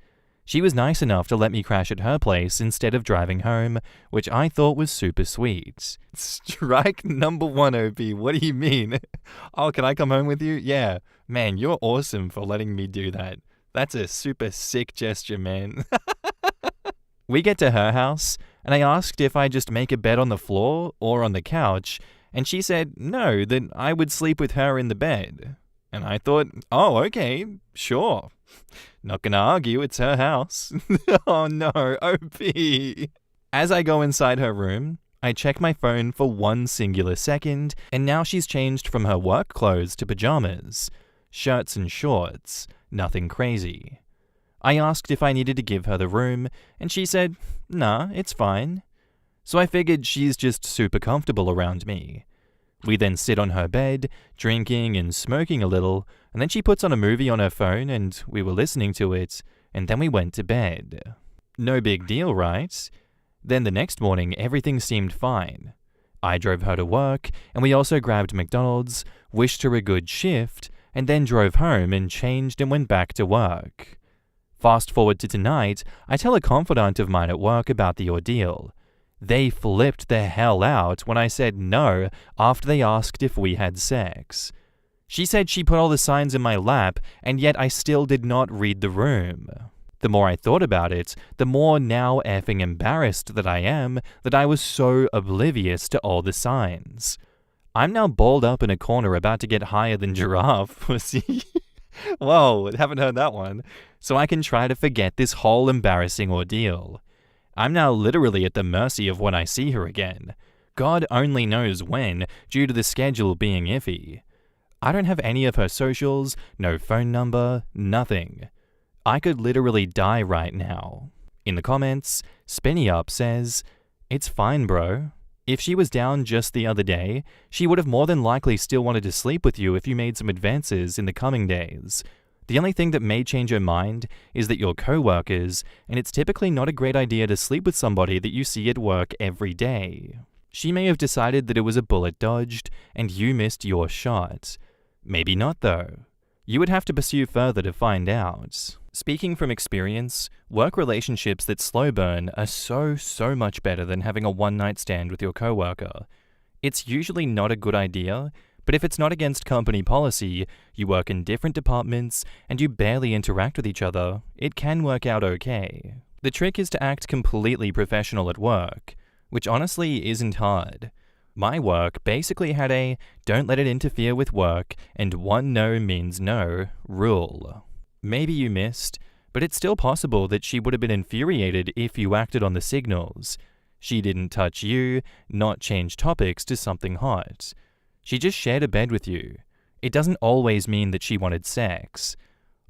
She was nice enough to let me crash at her place instead of driving home, which I thought was super sweet. Strike number 1, OP. What do you mean? Oh, can I come home with you? Yeah. Man, you're awesome for letting me do that. That's a super sick gesture, man. We get to her house, and I asked if I just make a bed on the floor or on the couch, and she said no, that I would sleep with her in the bed. And I thought, oh, okay, sure. Not gonna argue, it's her house. Oh no, OP. As I go inside her room, I check my phone for one singular second, and now she's changed from her work clothes to pajamas. Shirts and shorts, nothing crazy. I asked if I needed to give her the room, and she said, nah, it's fine. So I figured she's just super comfortable around me. We then sit on her bed, drinking and smoking a little, and then she puts on a movie on her phone and we were listening to it, and then we went to bed. No big deal, right? Then the next morning, everything seemed fine. I drove her to work, and we also grabbed McDonald's, wished her a good shift, and then drove home and changed and went back to work. Fast forward to tonight, I tell a confidant of mine at work about the ordeal. They flipped the hell out when I said no after they asked if we had sex. She said she put all the signs in my lap, and yet I still did not read the room. The more I thought about it, the more now effing embarrassed that I am that I was so oblivious to all the signs. I'm now balled up in a corner about to get higher than giraffe, pussy. Whoa, haven't heard that one. So I can try to forget this whole embarrassing ordeal. I'm now literally at the mercy of when I see her again. God only knows when, due to the schedule being iffy. I don't have any of her socials, no phone number, nothing. I could literally die right now. In the comments, Spinny Up says, "It's fine, bro. If she was down just the other day, she would have more than likely still wanted to sleep with you if you made some advances in the coming days. The only thing that may change her mind is that you're co-workers, and it's typically not a great idea to sleep with somebody that you see at work every day. She may have decided that it was a bullet dodged, and you missed your shot. Maybe not though. You would have to pursue further to find out." Speaking from experience, work relationships that slow burn are so much better than having a one-night stand with your coworker. It's usually not a good idea, but if it's not against company policy, you work in different departments, and you barely interact with each other, it can work out okay. The trick is to act completely professional at work, which honestly isn't hard. My work basically had a "don't let it interfere with work" and "one no means no" rule. Maybe you missed, but it's still possible that she would have been infuriated if you acted on the signals. She didn't touch you, not change topics to something hot. She just shared a bed with you. It doesn't always mean that she wanted sex.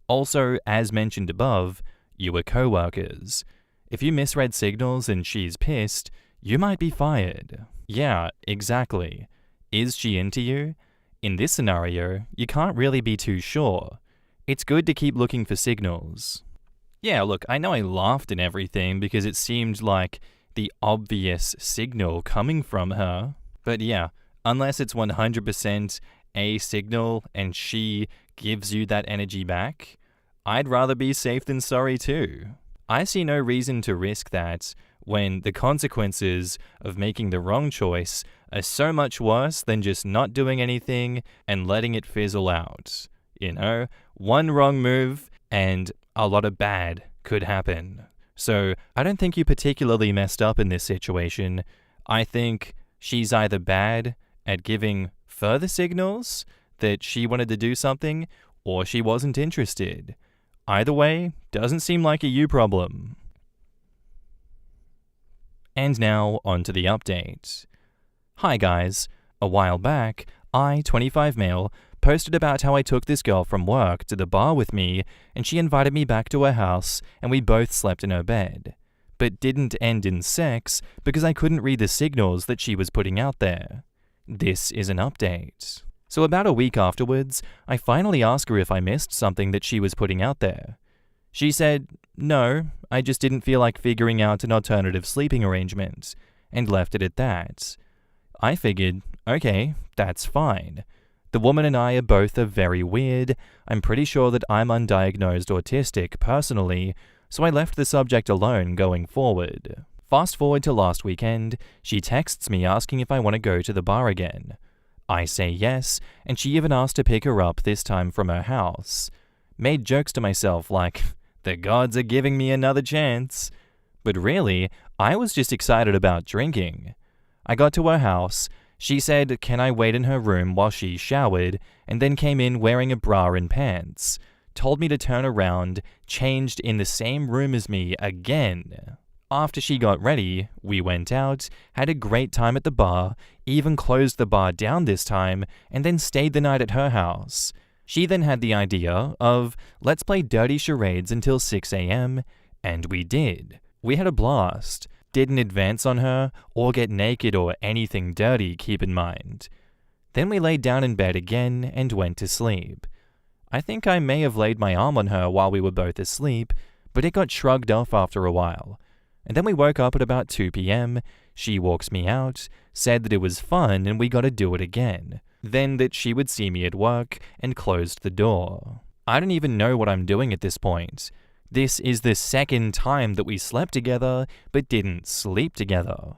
Also, as mentioned above, you were co-workers. If you misread signals and she's pissed, you might be fired. Yeah, exactly. Is she into you? In this scenario, you can't really be too sure. It's good to keep looking for signals. Yeah, look, I know I laughed and everything because it seemed like the obvious signal coming from her. But yeah, unless it's 100% a signal and she gives you that energy back, I'd rather be safe than sorry too. I see no reason to risk that when the consequences of making the wrong choice are so much worse than just not doing anything and letting it fizzle out. You know, one wrong move and a lot of bad could happen. So I don't think you particularly messed up in this situation. I think she's either bad at giving further signals that she wanted to do something, or she wasn't interested. Either way, doesn't seem like a you problem. And now, on to the update. Hi guys. A while back, I, 25 male, posted about how I took this girl from work to the bar with me, and she invited me back to her house, and we both slept in her bed. But didn't end in sex because I couldn't read the signals that she was putting out there. This is an update. So about a week afterwards, I finally asked her if I missed something that she was putting out there. She said, "No, I just didn't feel like figuring out an alternative sleeping arrangement," and left it at that. I figured, okay, that's fine. The woman and I are both very weird. I'm pretty sure that I'm undiagnosed autistic personally, so I left the subject alone going forward. Fast forward to last weekend, she texts me asking if I want to go to the bar again. I say yes, and she even asked to pick her up, this time from her house. Made jokes to myself like, the gods are giving me another chance. But really, I was just excited about drinking. I got to her house. She said, can I wait in her room while she showered, and then came in wearing a bra and pants. Told me to turn around, changed in the same room as me again. After she got ready, we went out, had a great time at the bar, even closed the bar down this time, and then stayed the night at her house. She then had the idea of, let's play dirty charades until 6 a.m., and we did. We had a blast. Didn't advance on her, or get naked or anything dirty, keep in mind. Then we laid down in bed again and went to sleep. I think I may have laid my arm on her while we were both asleep, but it got shrugged off after a while. And then we woke up at about 2 p.m., she walks me out, said that it was fun and we gotta do it again. Then that she would see me at work, and closed the door. I don't even know what I'm doing at this point. This is the second time that we slept together, but didn't sleep together.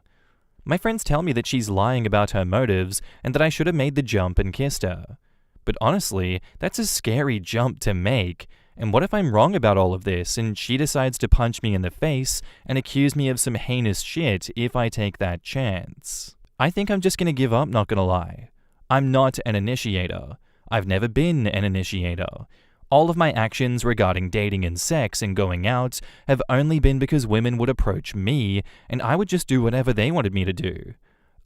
My friends tell me that she's lying about her motives, and that I should have made the jump and kissed her. But honestly, that's a scary jump to make. And what if I'm wrong about all of this, and she decides to punch me in the face and accuse me of some heinous shit if I take that chance? I think I'm just gonna give up, not gonna lie. I'm not an initiator. I've never been an initiator. All of my actions regarding dating and sex and going out have only been because women would approach me, and I would just do whatever they wanted me to do.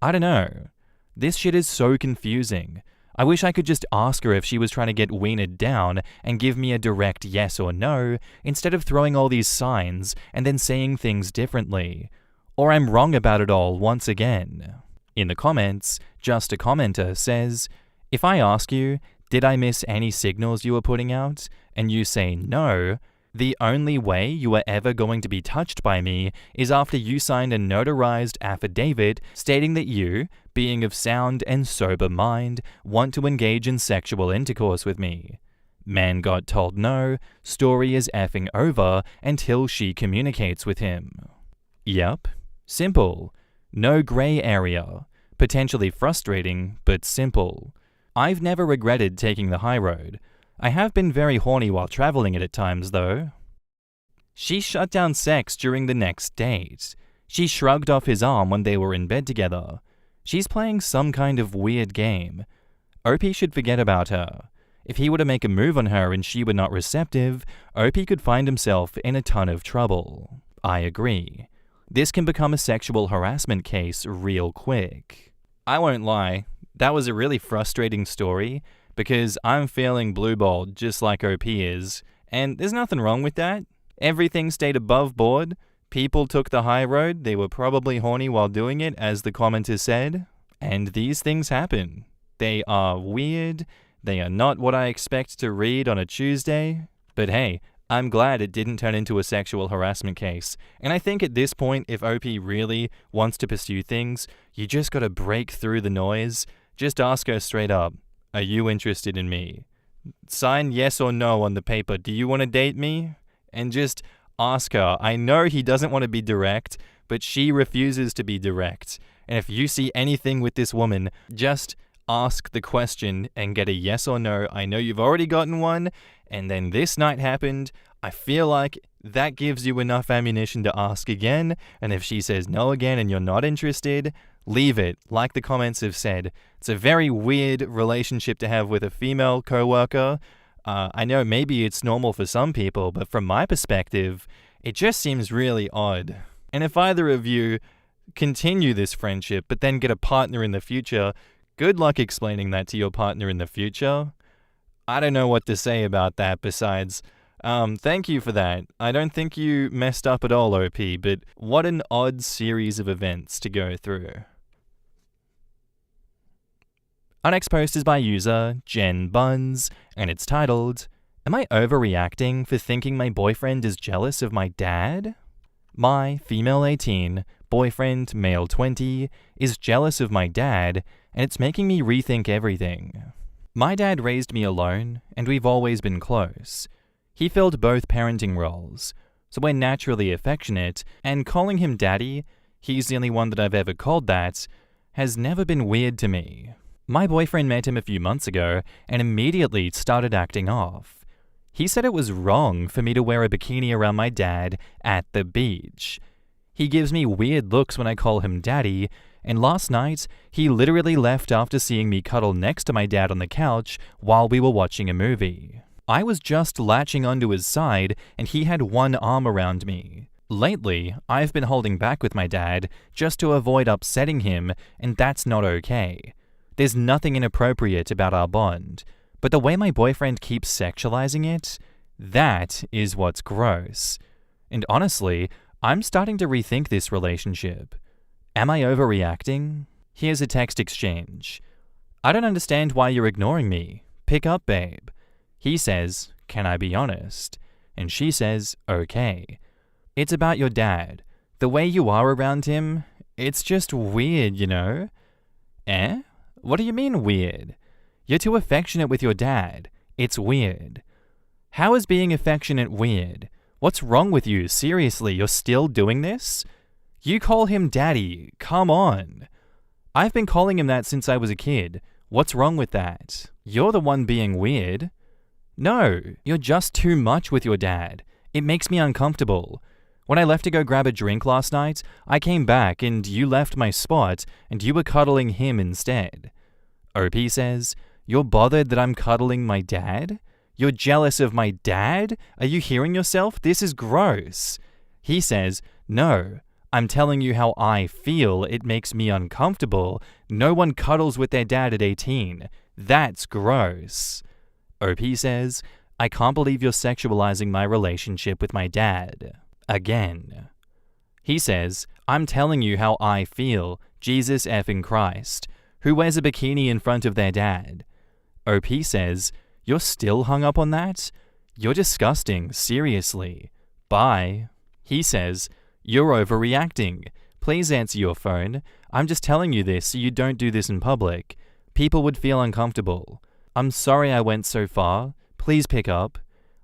I don't know. This shit is so confusing. I wish I could just ask her if she was trying to get weaned down and give me a direct yes or no, instead of throwing all these signs and then saying things differently. Or I'm wrong about it all once again. In the comments, just a commenter says, if I ask you, did I miss any signals you were putting out, and you say no, the only way you are ever going to be touched by me is after you signed a notarized affidavit stating that you, being of sound and sober mind, want to engage in sexual intercourse with me. Man got told no, story is effing over until she communicates with him. Yep. Simple. No gray area. Potentially frustrating, but simple. I've never regretted taking the high road. I have been very horny while traveling it at times, though. She shut down sex during the next date. She shrugged off his arm when they were in bed together. She's playing some kind of weird game. OP should forget about her. If he were to make a move on her and she were not receptive, OP could find himself in a ton of trouble. I agree. This can become a sexual harassment case real quick. I won't lie, that was a really frustrating story because I'm feeling blueballed just like OP is, and there's nothing wrong with that. Everything stayed above board. People took the high road. They were probably horny while doing it, as the commenter said. And these things happen. They are weird. They are not what I expect to read on a Tuesday. But hey, I'm glad it didn't turn into a sexual harassment case. And I think at this point, if OP really wants to pursue things, you just gotta break through the noise. Just ask her straight up, are you interested in me? Sign yes or no on the paper. Do you want to date me? And just ask her. I know he doesn't want to be direct, but she refuses to be direct. And if you see anything with this woman, just ask the question and get a yes or no. I know you've already gotten one, and then this night happened. I feel like that gives you enough ammunition to ask again, and if she says no again and you're not interested, leave it. Like the comments have said, it's a very weird relationship to have with a female coworker. I know maybe it's normal for some people, but from my perspective, it just seems really odd. And if either of you continue this friendship, but then get a partner in the future, good luck explaining that to your partner in the future. I don't know what to say about that besides, thank you for that. I don't think you messed up at all, OP, but what an odd series of events to go through. Our next post is by user Jen Buns, and it's titled, "Am I overreacting for thinking my boyfriend is jealous of my dad? My female 18, boyfriend male 20, is jealous of my dad, and it's making me rethink everything. My dad raised me alone, and we've always been close. He filled both parenting roles, so we're naturally affectionate, and calling him daddy, he's the only one that I've ever called that, has never been weird to me. My boyfriend met him a few months ago and immediately started acting off. He said it was wrong for me to wear a bikini around my dad at the beach. He gives me weird looks when I call him daddy, and last night, he literally left after seeing me cuddle next to my dad on the couch while we were watching a movie. I was just latching onto his side and he had one arm around me. Lately, I've been holding back with my dad just to avoid upsetting him, and that's not okay. There's nothing inappropriate about our bond, but the way my boyfriend keeps sexualizing it, that is what's gross. And honestly, I'm starting to rethink this relationship. Am I overreacting? Here's a text exchange. I don't understand why you're ignoring me. Pick up, babe. He says, can I be honest? And she says, okay. It's about your dad. The way you are around him, it's just weird, you know? Eh? What do you mean weird? You're too affectionate with your dad. It's weird. How is being affectionate weird? What's wrong with you? Seriously, you're still doing this? You call him daddy. Come on. I've been calling him that since I was a kid. What's wrong with that? You're the one being weird. No, you're just too much with your dad. It makes me uncomfortable. When I left to go grab a drink last night, I came back and you left my spot and you were cuddling him instead. OP says, you're bothered that I'm cuddling my dad? You're jealous of my dad? Are you hearing yourself? This is gross. He says, no, I'm telling you how I feel. It makes me uncomfortable. No one cuddles with their dad at 18. That's gross. OP says, I can't believe you're sexualizing my relationship with my dad. Again. He says, I'm telling you how I feel. Jesus effing Christ. Who wears a bikini in front of their dad? OP says, you're still hung up on that? You're disgusting, seriously. Bye. He says, you're overreacting. Please answer your phone. I'm just telling you this so you don't do this in public. People would feel uncomfortable. I'm sorry I went so far. Please pick up.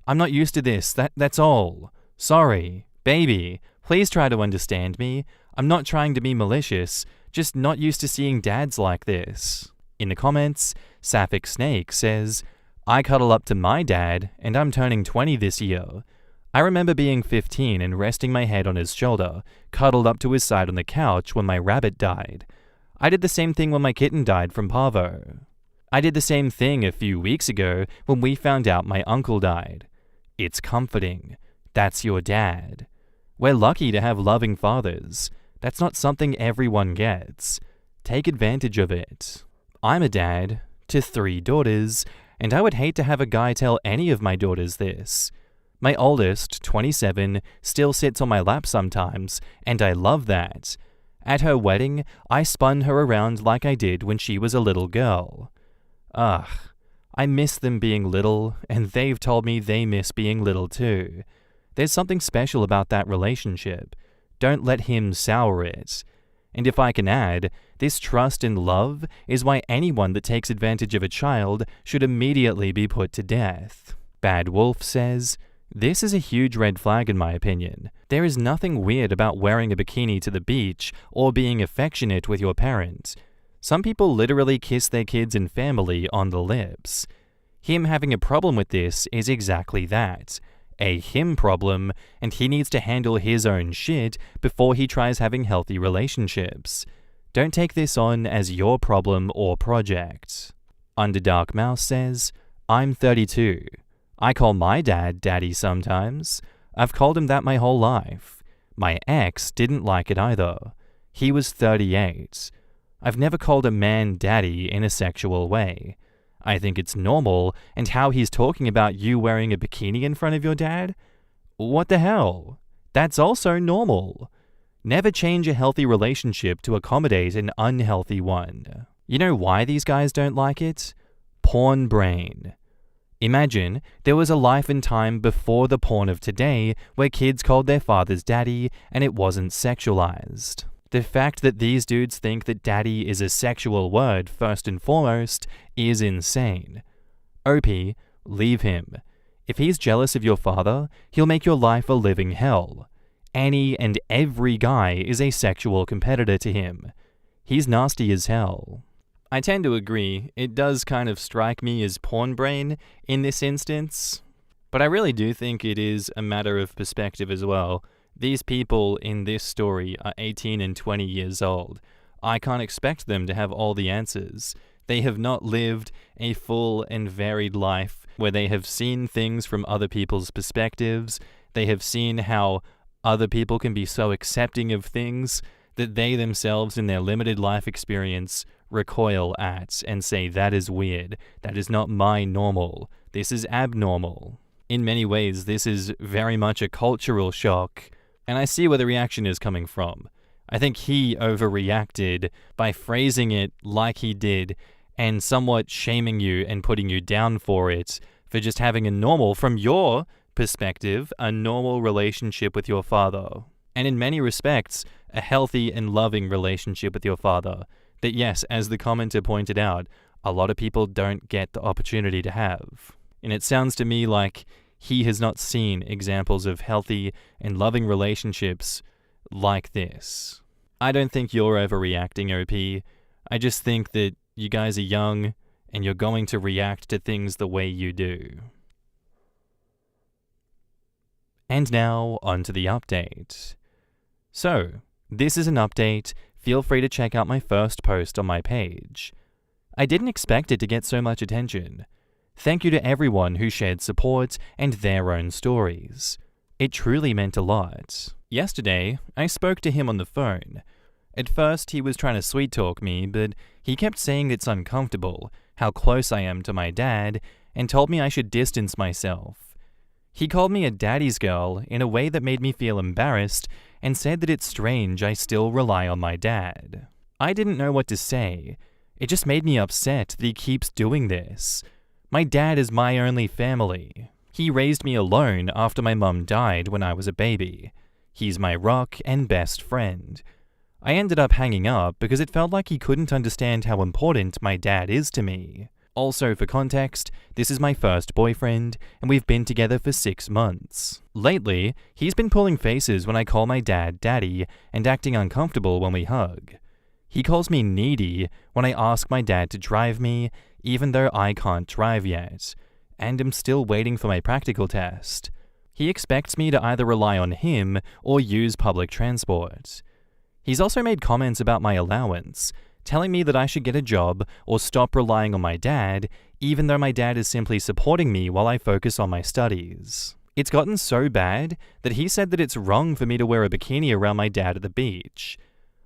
I'm not used to this. That's all. Sorry. Baby, please try to understand me. I'm not trying to be malicious, just not used to seeing dads like this. In the comments, Sapphic Snake says, I cuddle up to my dad, and I'm turning 20 this year. I remember being 15 and resting my head on his shoulder, cuddled up to his side on the couch when my rabbit died. I did the same thing when my kitten died from parvo. I did the same thing a few weeks ago when we found out my uncle died. It's comforting. That's your dad. We're lucky to have loving fathers. That's not something everyone gets. Take advantage of it. I'm a dad to 3 daughters, and I would hate to have a guy tell any of my daughters this. My oldest, 27, still sits on my lap sometimes, and I love that. At her wedding, I spun her around like I did when she was a little girl. Ugh, I miss them being little, and they've told me they miss being little too. There's something special about that relationship. Don't let him sour it. And if I can add, this trust and love is why anyone that takes advantage of a child should immediately be put to death. Bad Wolf says, this is a huge red flag in my opinion. There is nothing weird about wearing a bikini to the beach or being affectionate with your parents. Some people literally kiss their kids and family on the lips. Him having a problem with this is exactly that. A him problem, and he needs to handle his own shit before he tries having healthy relationships. Don't take this on as your problem or project. Underdark Mouse says, I'm 32. I call my dad daddy sometimes. I've called him that my whole life. My ex didn't like it either. He was 38. I've never called a man daddy in a sexual way. I think it's normal, and how he's talking about you wearing a bikini in front of your dad? What the hell? That's also normal. Never change a healthy relationship to accommodate an unhealthy one. You know why these guys don't like it? Porn brain. Imagine there was a life and time before the porn of today where kids called their fathers daddy and it wasn't sexualized. The fact that these dudes think that daddy is a sexual word first and foremost is insane. OP, leave him. If he's jealous of your father, he'll make your life a living hell. Any and every guy is a sexual competitor to him. He's nasty as hell. I tend to agree, it does kind of strike me as porn brain in this instance, but I really do think it is a matter of perspective as well. These people in this story are 18 and 20 years old. I can't expect them to have all the answers. They have not lived a full and varied life where they have seen things from other people's perspectives. They have seen how other people can be so accepting of things that they themselves in their limited life experience recoil at and say, that is weird, that is not my normal, this is abnormal. In many ways, this is very much a cultural shock, and I see where the reaction is coming from. I think he overreacted by phrasing it like he did and somewhat shaming you and putting you down for it, for just having a normal, from your perspective, a normal relationship with your father. And in many respects, a healthy and loving relationship with your father. That yes, as the commenter pointed out, a lot of people don't get the opportunity to have. And it sounds to me like he has not seen examples of healthy and loving relationships like this. I don't think you're overreacting, OP. I just think that you guys are young and you're going to react to things the way you do. And now, on to the update. So, this is an update. Feel free to check out my first post on my page. I didn't expect it to get so much attention. Thank you to everyone who shared support and their own stories. It truly meant a lot. Yesterday, I spoke to him on the phone. At first, he was trying to sweet talk me, but he kept saying it's uncomfortable, how close I am to my dad, and told me I should distance myself. He called me a daddy's girl in a way that made me feel embarrassed and said that it's strange I still rely on my dad. I didn't know what to say. It just made me upset that he keeps doing this. My dad is my only family. He raised me alone after my mum died when I was a baby. He's my rock and best friend. I ended up hanging up because it felt like he couldn't understand how important my dad is to me. Also, for context, this is my first boyfriend, and we've been together for 6 months. Lately, he's been pulling faces when I call my dad daddy and acting uncomfortable when we hug. He calls me needy when I ask my dad to drive me, even though I can't drive yet, and am still waiting for my practical test. He expects me to either rely on him or use public transport. He's also made comments about my allowance, telling me that I should get a job or stop relying on my dad, even though my dad is simply supporting me while I focus on my studies. It's gotten so bad that he said that it's wrong for me to wear a bikini around my dad at the beach.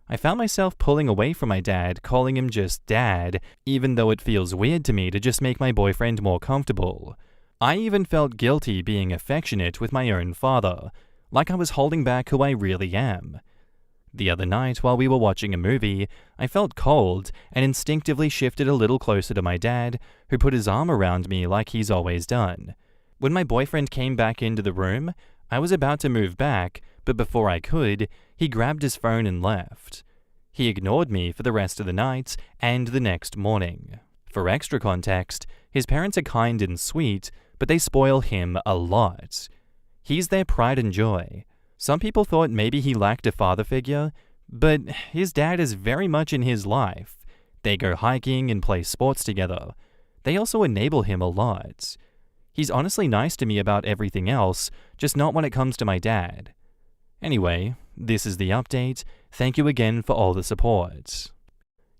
I found myself pulling away from my dad, calling him just dad, even though it feels weird to me to just make my boyfriend more comfortable. I even felt guilty being affectionate with my own father, like I was holding back who I really am. The other night, while we were watching a movie, I felt cold and instinctively shifted a little closer to my dad, who put his arm around me like he's always done. When my boyfriend came back into the room, I was about to move back, but before I could, he grabbed his phone and left. He ignored me for the rest of the night and the next morning. For extra context, his parents are kind and sweet, but they spoil him a lot. He's their pride and joy. Some people thought maybe he lacked a father figure, but his dad is very much in his life. They go hiking and play sports together. They also enable him a lot. He's honestly nice to me about everything else, just not when it comes to my dad. Anyway, this is the update. Thank you again for all the support.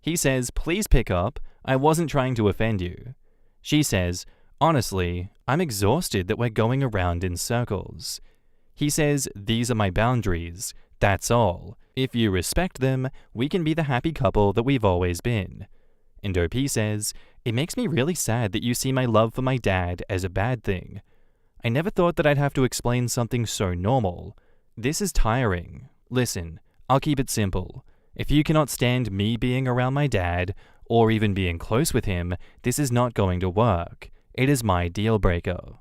He says, please pick up. I wasn't trying to offend you. She says, honestly, I'm exhausted that we're going around in circles. He says, these are my boundaries. That's all. If you respect them, we can be the happy couple that we've always been. And OP says, it makes me really sad that you see my love for my dad as a bad thing. I never thought that I'd have to explain something so normal. This is tiring. Listen, I'll keep it simple. If you cannot stand me being around my dad, or even being close with him, this is not going to work. It is my deal breaker.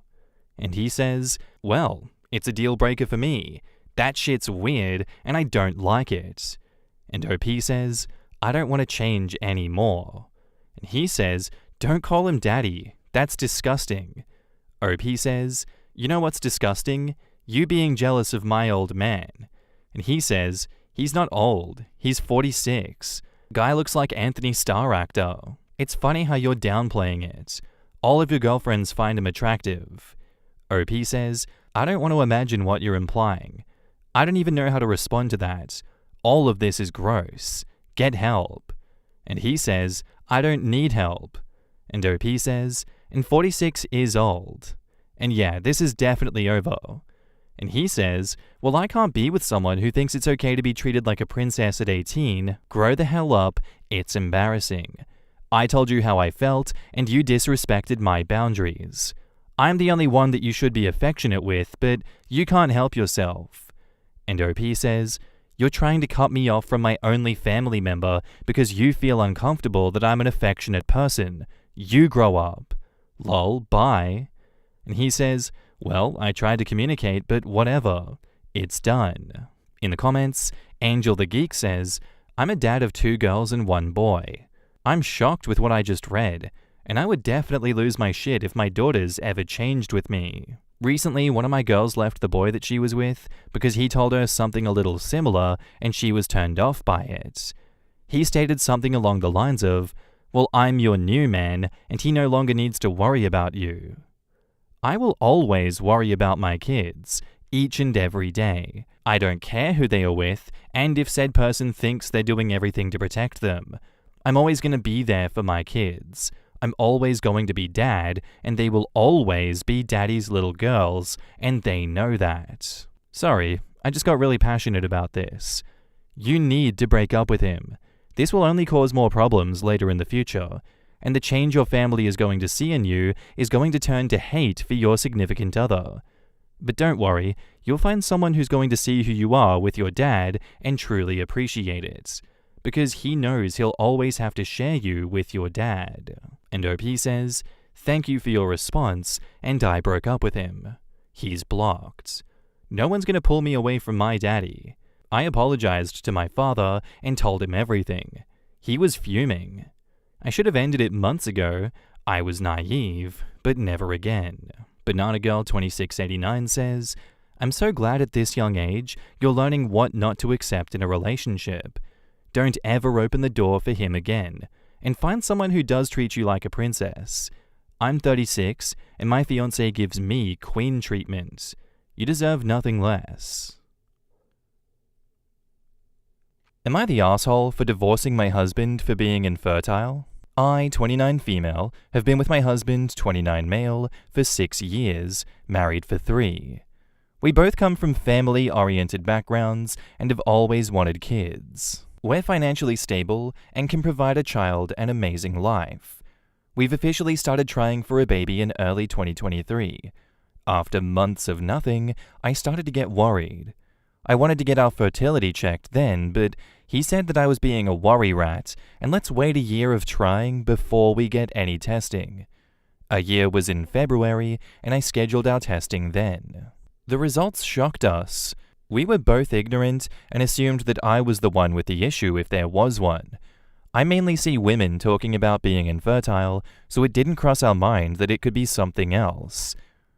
And he says, well, it's a deal breaker for me. That shit's weird and I don't like it. And OP says, I don't want to change anymore. And he says, don't call him daddy. That's disgusting. OP says, you know what's disgusting? You being jealous of my old man. And he says, he's not old. He's 46. Guy looks like Anthony Starr actor. It's funny how you're downplaying it. All of your girlfriends find him attractive. OP says, I don't want to imagine what you're implying. I don't even know how to respond to that. All of this is gross. Get help. And he says, I don't need help. And OP says, and 46 is old. And yeah, this is definitely over. And he says, well, I can't be with someone who thinks it's okay to be treated like a princess at 18. Grow the hell up. It's embarrassing. I told you how I felt, and you disrespected my boundaries. I'm the only one that you should be affectionate with, but you can't help yourself. And OP says, you're trying to cut me off from my only family member because you feel uncomfortable that I'm an affectionate person. You grow up. Lol, bye. And he says, well, I tried to communicate, but whatever. It's done. In the comments, Angel the Geek says, I'm a dad of 2 girls and 1 boy. I'm shocked with what I just read, and I would definitely lose my shit if my daughters ever changed with me. Recently, one of my girls left the boy that she was with because he told her something a little similar and she was turned off by it. He stated something along the lines of, well, I'm your new man and he no longer needs to worry about you. I will always worry about my kids, each and every day. I don't care who they are with and if said person thinks they're doing everything to protect them. I'm always going to be there for my kids. I'm always going to be dad, and they will always be daddy's little girls, and they know that. Sorry, I just got really passionate about this. You need to break up with him. This will only cause more problems later in the future, and the change your family is going to see in you is going to turn to hate for your significant other. But don't worry, you'll find someone who's going to see who you are with your dad and truly appreciate it. Because he knows he'll always have to share you with your dad. And OP says, thank you for your response, and I broke up with him. He's blocked. No one's gonna pull me away from my daddy. I apologized to my father and told him everything. He was fuming. I should have ended it months ago. I was naive, but never again. Banana Girl 2689 says, I'm so glad at this young age you're learning what not to accept in a relationship. Don't ever open the door for him again, and find someone who does treat you like a princess. I'm 36, and my fiancé gives me queen treatment. You deserve nothing less. Am I the asshole for divorcing my husband for being infertile? I, 29 female, have been with my husband, 29 male, for 6 years, married for 3. We both come from family-oriented backgrounds and have always wanted kids. We're financially stable and can provide a child an amazing life. We've officially started trying for a baby in early 2023. After months of nothing, I started to get worried. I wanted to get our fertility checked then, but he said that I was being a worry rat, and let's wait a year of trying before we get any testing. A year was in February, and I scheduled our testing then. The results shocked us. We were both ignorant and assumed that I was the one with the issue if there was one. I mainly see women talking about being infertile, so it didn't cross our mind that it could be something else.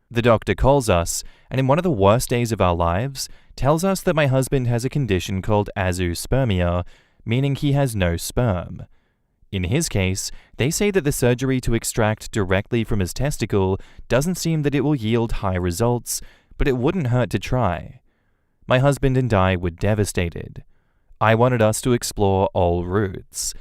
The doctor calls us, and in one of the worst days of our lives, tells us that my husband has a condition called azoospermia, meaning he has no sperm. In his case, they say that the surgery to extract directly from his testicle doesn't seem that it will yield high results, but it wouldn't hurt to try. My husband and I were devastated. I wanted us to explore all routes.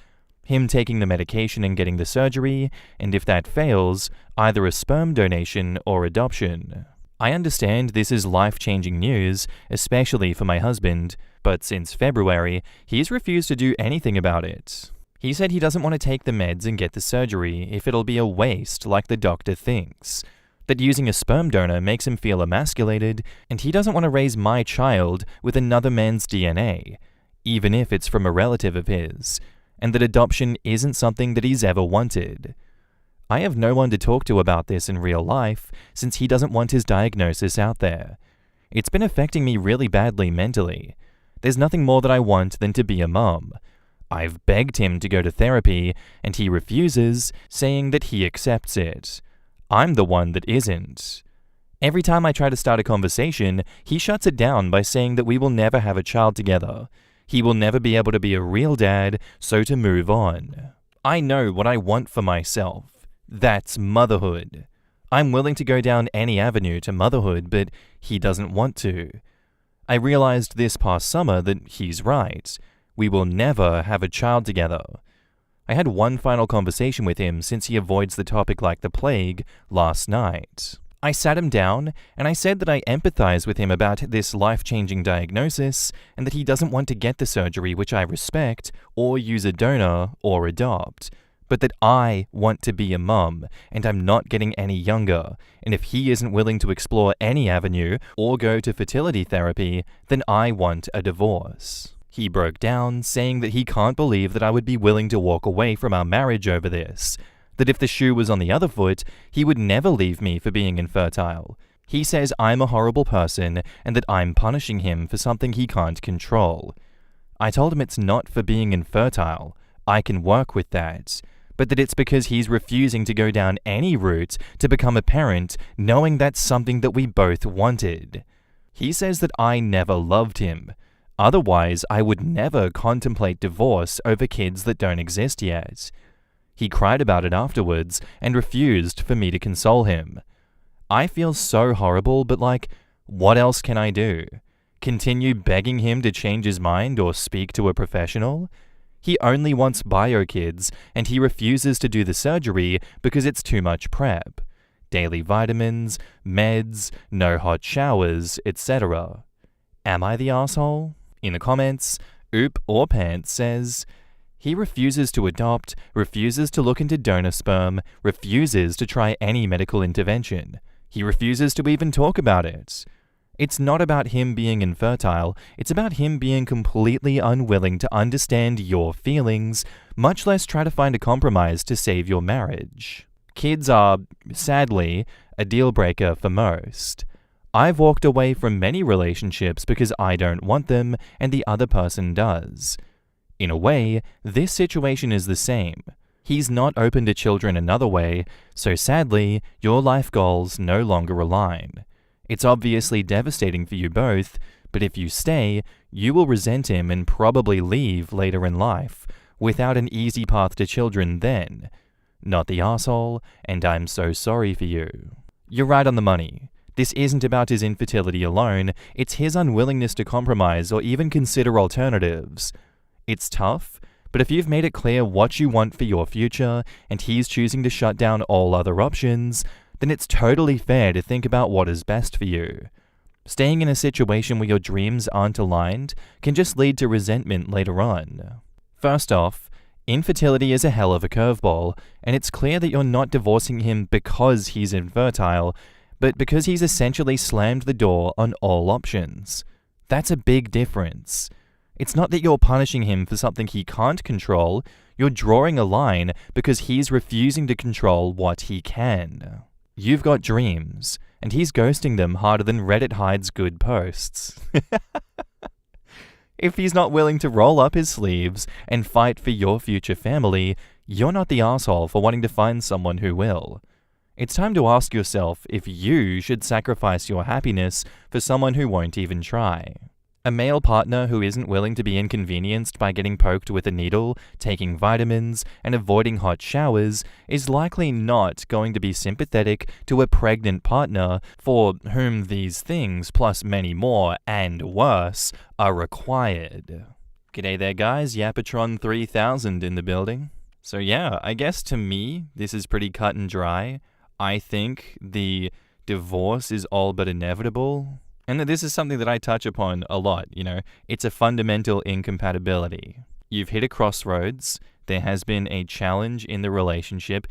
Him taking the medication and getting the surgery, and if that fails, either a sperm donation or adoption. I understand this is life-changing news, especially for my husband, but since February, he's refused to do anything about it. He said he doesn't want to take the meds and get the surgery if it'll be a waste like the doctor thinks. That using a sperm donor makes him feel emasculated, and he doesn't want to raise my child with another man's DNA, even if it's from a relative of his, and that adoption isn't something that he's ever wanted. I have no one to talk to about this in real life since he doesn't want his diagnosis out there. It's been affecting me really badly mentally. There's nothing more that I want than to be a mum. I've begged him to go to therapy, and he refuses, saying that he accepts it. I'm the one that isn't. Every time I try to start a conversation, he shuts it down by saying that we will never have a child together. He will never be able to be a real dad, so to move on. I know what I want for myself. That's motherhood. I'm willing to go down any avenue to motherhood, but he doesn't want to. I realized this past summer that he's right. We will never have a child together. I had one final conversation with him since he avoids the topic like the plague last night. I sat him down and I said that I empathize with him about this life-changing diagnosis and that he doesn't want to get the surgery, which I respect, or use a donor or adopt, but that I want to be a mum and I'm not getting any younger, and if he isn't willing to explore any avenue or go to fertility therapy, then I want a divorce. He broke down, saying that he can't believe that I would be willing to walk away from our marriage over this, that if the shoe was on the other foot, he would never leave me for being infertile. He says I'm a horrible person and that I'm punishing him for something he can't control. I told him it's not for being infertile. I can work with that. But that it's because he's refusing to go down any route to become a parent, knowing that's something that we both wanted. He says that I never loved him. Otherwise, I would never contemplate divorce over kids that don't exist yet. He cried about it afterwards and refused for me to console him. I feel so horrible, but what else can I do? Continue begging him to change his mind or speak to a professional? He only wants bio kids, and he refuses to do the surgery because it's too much prep. Daily vitamins, meds, no hot showers, etc. Am I the asshole? In the comments, Oop or Pants says, he refuses to adopt, refuses to look into donor sperm, refuses to try any medical intervention. He refuses to even talk about it. It's not about him being infertile, it's about him being completely unwilling to understand your feelings, much less try to find a compromise to save your marriage. Kids are, sadly, a deal breaker for most. I've walked away from many relationships because I don't want them and the other person does. In a way, this situation is the same. He's not open to children another way, so sadly, your life goals no longer align. It's obviously devastating for you both, but if you stay, you will resent him and probably leave later in life, without an easy path to children then. Not the asshole, and I'm so sorry for you. You're right on the money. This isn't about his infertility alone, it's his unwillingness to compromise or even consider alternatives. It's tough, but if you've made it clear what you want for your future, and he's choosing to shut down all other options, then it's totally fair to think about what is best for you. Staying in a situation where your dreams aren't aligned can just lead to resentment later on. First off, infertility is a hell of a curveball, and it's clear that you're not divorcing him because he's infertile, but because he's essentially slammed the door on all options. That's a big difference. It's not that you're punishing him for something he can't control, you're drawing a line because he's refusing to control what he can. You've got dreams, and he's ghosting them harder than Reddit hides good posts. If he's not willing to roll up his sleeves and fight for your future family, you're not the asshole for wanting to find someone who will. It's time to ask yourself if you should sacrifice your happiness for someone who won't even try. A male partner who isn't willing to be inconvenienced by getting poked with a needle, taking vitamins, and avoiding hot showers is likely not going to be sympathetic to a pregnant partner for whom these things, plus many more and worse, are required. G'day there guys, Yapatron 3000 in the building. So yeah, I guess to me, this is pretty cut and dry. I think the divorce is all but inevitable. And this is something that I touch upon a lot, it's a fundamental incompatibility. You've hit a crossroads, there has been a challenge in the relationship,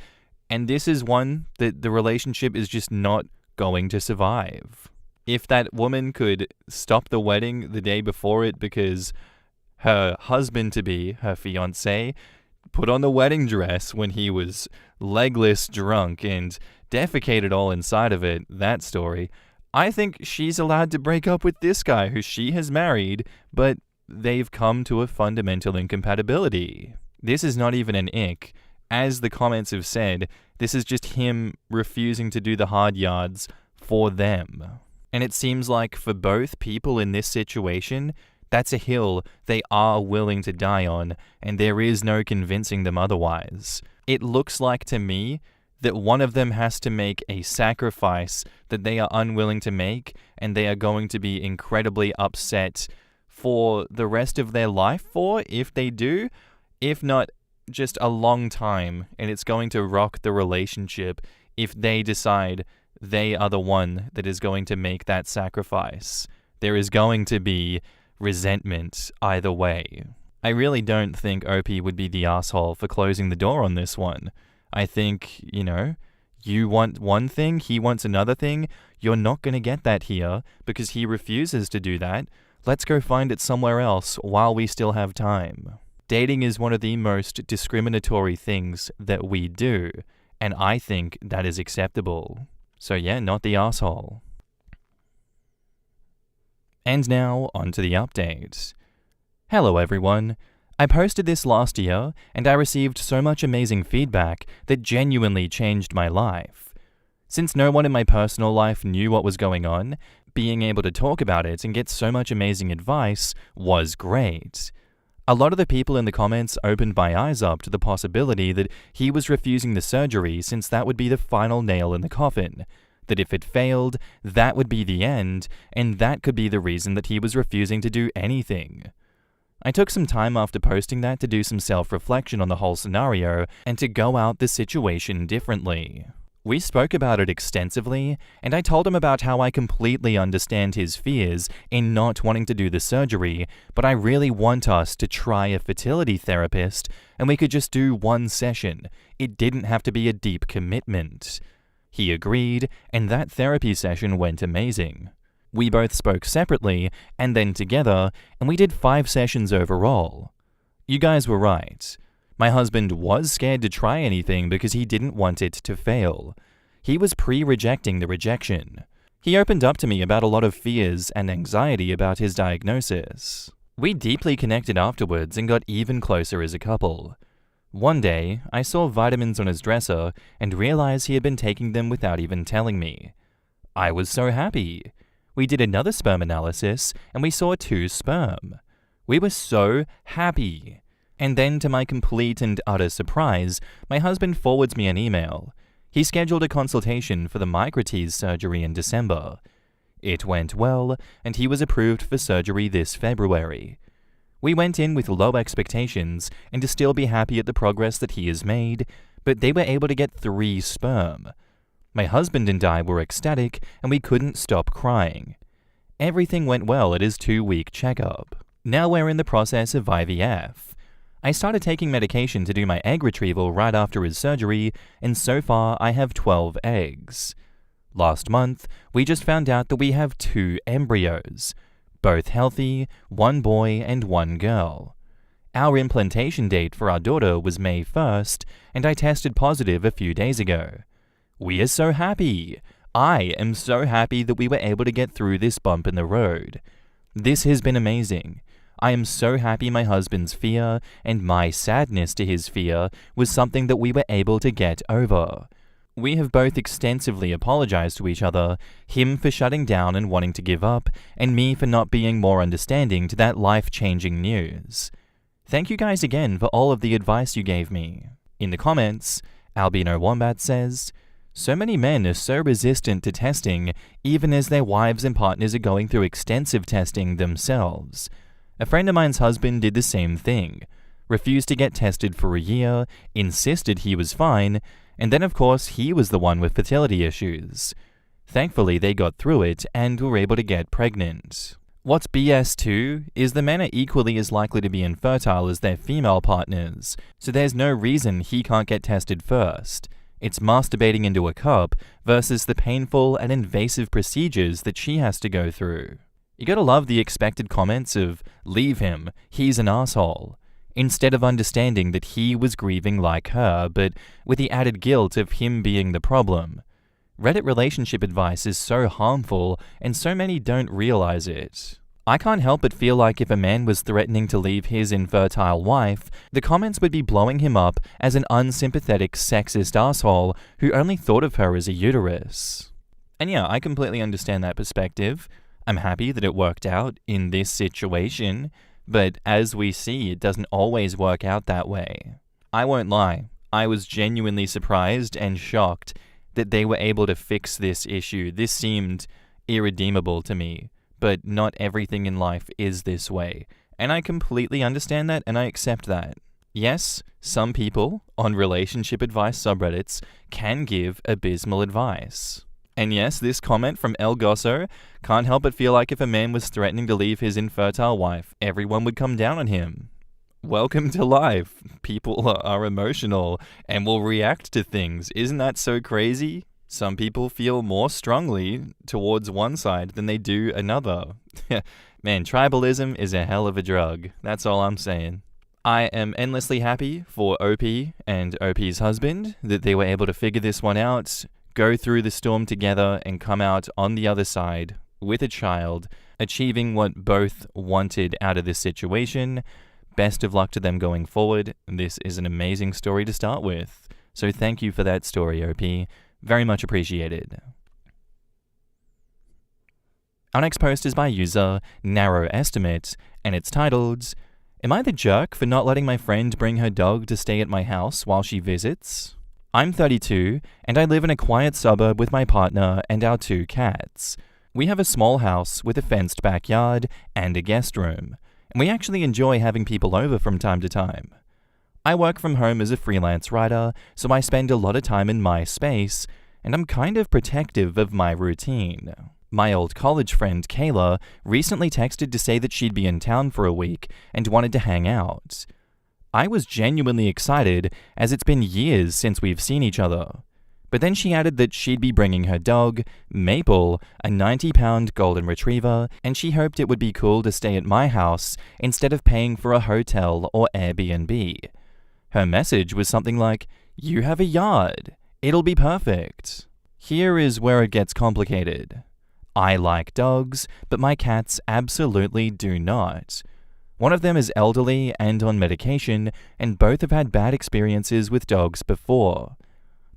and this is one that the relationship is just not going to survive. If that woman could stop the wedding the day before it because her husband-to-be, her fiancé, put on the wedding dress when he was legless drunk and defecated all inside of it, that story, I think she's allowed to break up with this guy who she has married, but they've come to a fundamental incompatibility. This is not even an ick. As the comments have said, this is just him refusing to do the hard yards for them. And it seems like for both people in this situation, that's a hill they are willing to die on, and there is no convincing them otherwise. It looks like to me that one of them has to make a sacrifice that they are unwilling to make, and they are going to be incredibly upset for the rest of their life for if they do, if not just a long time, and it's going to rock the relationship if they decide they are the one that is going to make that sacrifice. There is going to be resentment either way. I really don't think OP would be the asshole for closing the door on this one. I think, you want one thing, he wants another thing. You're not going to get that here because he refuses to do that. Let's go find it somewhere else while we still have time. Dating is one of the most discriminatory things that we do, and I think that is acceptable. So yeah, not the asshole. And now, on to the update. Hello everyone. I posted this last year, and I received so much amazing feedback that genuinely changed my life. Since no one in my personal life knew what was going on, being able to talk about it and get so much amazing advice was great. A lot of the people in the comments opened my eyes up to the possibility that he was refusing the surgery since that would be the final nail in the coffin, that if it failed, that would be the end, and that could be the reason that he was refusing to do anything. I took some time after posting that to do some self-reflection on the whole scenario and to go out the situation differently. We spoke about it extensively, and I told him about how I completely understand his fears in not wanting to do the surgery, but I really want us to try a fertility therapist, and we could just do one session. It didn't have to be a deep commitment. He agreed, and that therapy session went amazing. We both spoke separately, and then together, and we did 5 sessions overall. You guys were right. My husband was scared to try anything because he didn't want it to fail. He was pre-rejecting the rejection. He opened up to me about a lot of fears and anxiety about his diagnosis. We deeply connected afterwards and got even closer as a couple. One day, I saw vitamins on his dresser and realized he had been taking them without even telling me. I was so happy. We did another sperm analysis and we saw 2 sperm. We were so happy. And then, to my complete and utter surprise, my husband forwards me an email. He scheduled a consultation for the microtease surgery in December. It went well, and he was approved for surgery this February. We went in with low expectations and to still be happy at the progress that he has made, but they were able to get 3 sperm. My husband and I were ecstatic, and we couldn't stop crying. Everything went well at his 2-week checkup. Now we're in the process of IVF. I started taking medication to do my egg retrieval right after his surgery, and so far I have 12 eggs. Last month, we just found out that we have 2 embryos, both healthy, 1 boy and 1 girl. Our implantation date for our daughter was May 1st, and I tested positive a few days ago. We are so happy! I am so happy that we were able to get through this bump in the road. This has been amazing. I am so happy my husband's fear and my sadness to his fear was something that we were able to get over. We have both extensively apologized to each other, him for shutting down and wanting to give up, and me for not being more understanding to that life-changing news. Thank you guys again for all of the advice you gave me. In the comments, Albino Wombat says, "So many men are so resistant to testing, even as their wives and partners are going through extensive testing themselves. A friend of mine's husband did the same thing, refused to get tested for a year, insisted he was fine, and then of course he was the one with fertility issues. Thankfully they got through it and were able to get pregnant. What's BS too is the men are equally as likely to be infertile as their female partners, so there's no reason he can't get tested first. It's masturbating into a cup versus the painful and invasive procedures that she has to go through." You gotta love the expected comments of, "Leave him, he's an asshole." instead of understanding that he was grieving like her, but with the added guilt of him being the problem. Reddit relationship advice is so harmful, and so many don't realize it. I can't help but feel like if a man was threatening to leave his infertile wife, the comments would be blowing him up as an unsympathetic, sexist asshole who only thought of her as a uterus. And yeah, I completely understand that perspective. I'm happy that it worked out in this situation, but as we see, it doesn't always work out that way. I won't lie, I was genuinely surprised and shocked that they were able to fix this issue. This seemed irredeemable to me, but not everything in life is this way. And I completely understand that, and I accept that. Yes, some people on relationship advice subreddits can give abysmal advice. And yes, this comment from El Gosso can't help but feel like if a man was threatening to leave his infertile wife, everyone would come down on him. Welcome to life. People are emotional and will react to things. Isn't that so crazy? Some people feel more strongly towards one side than they do another. Man, tribalism is a hell of a drug. That's all I'm saying. I am endlessly happy for OP and OP's husband that they were able to figure this one out, go through the storm together, and come out on the other side with a child, achieving what both wanted out of this situation. Best of luck to them going forward. This is an amazing story to start with. So thank you for that story, OP. Very much appreciated. Our next post is by user Narrow Estimate, and it's titled, "Am I the jerk for not letting my friend bring her dog to stay at my house while she visits? I'm 32, and I live in a quiet suburb with my partner and our 2 cats. We have a small house with a fenced backyard and a guest room, and we actually enjoy having people over from time to time. I work from home as a freelance writer, so I spend a lot of time in my space, and I'm kind of protective of my routine. My old college friend Kayla recently texted to say that she'd be in town for a week and wanted to hang out. I was genuinely excited, as it's been years since we've seen each other. But then she added that she'd be bringing her dog, Maple, a 90-pound golden retriever, and she hoped it would be cool to stay at my house instead of paying for a hotel or Airbnb. Her message was something like, 'You have a yard. It'll be perfect.' Here is where it gets complicated. I like dogs, but my cats absolutely do not. One of them is elderly and on medication, and both have had bad experiences with dogs before.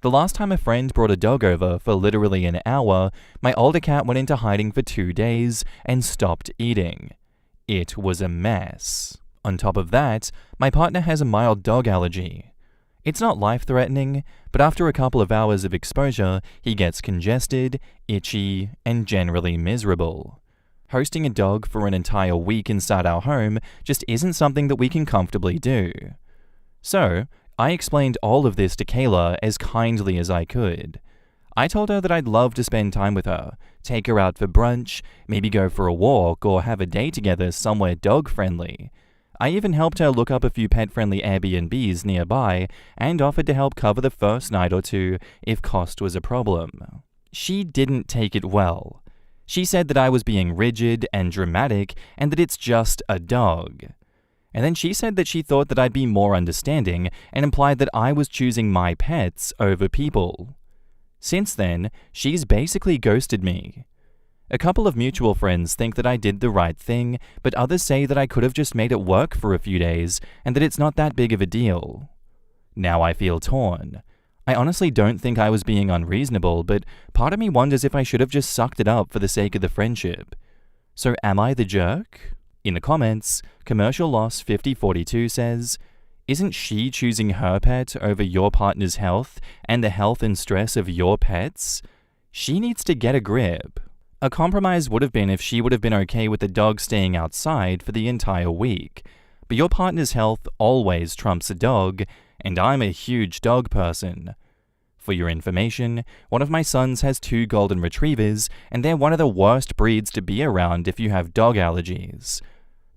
The last time a friend brought a dog over for literally an hour, my older cat went into hiding for 2 days and stopped eating. It was a mess. On top of that, my partner has a mild dog allergy. It's not life-threatening, but after a couple of hours of exposure, he gets congested, itchy, and generally miserable. Hosting a dog for an entire week inside our home just isn't something that we can comfortably do. So, I explained all of this to Kayla as kindly as I could. I told her that I'd love to spend time with her, take her out for brunch, maybe go for a walk or have a day together somewhere dog-friendly. I even helped her look up a few pet-friendly Airbnbs nearby and offered to help cover the first night or 2 if cost was a problem. She didn't take it well. She said that I was being rigid and dramatic and that it's just a dog. And then she said that she thought that I'd be more understanding and implied that I was choosing my pets over people. Since then, she's basically ghosted me. A couple of mutual friends think that I did the right thing, but others say that I could have just made it work for a few days and that it's not that big of a deal. Now I feel torn. I honestly don't think I was being unreasonable, but part of me wonders if I should have just sucked it up for the sake of the friendship. So am I the jerk? In the comments, Commercial Loss 5042 says, "Isn't she choosing her pet over your partner's health and the health and stress of your pets? She needs to get a grip." A compromise would have been if she would have been okay with the dog staying outside for the entire week. But your partner's health always trumps a dog, and I'm a huge dog person. For your information, one of my sons has 2 golden retrievers, and they're one of the worst breeds to be around if you have dog allergies.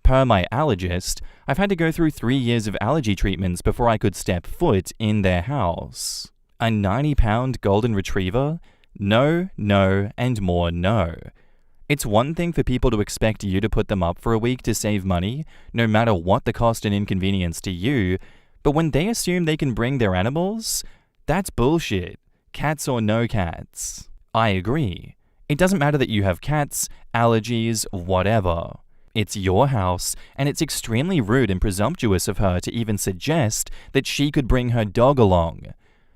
Per my allergist, I've had to go through 3 years of allergy treatments before I could step foot in their house. A 90-pound golden retriever? No, no, and more no. It's one thing for people to expect you to put them up for a week to save money, no matter what the cost and inconvenience to you, but when they assume they can bring their animals, that's bullshit. Cats or no cats. I agree. It doesn't matter that you have cats, allergies, whatever. It's your house, and it's extremely rude and presumptuous of her to even suggest that she could bring her dog along.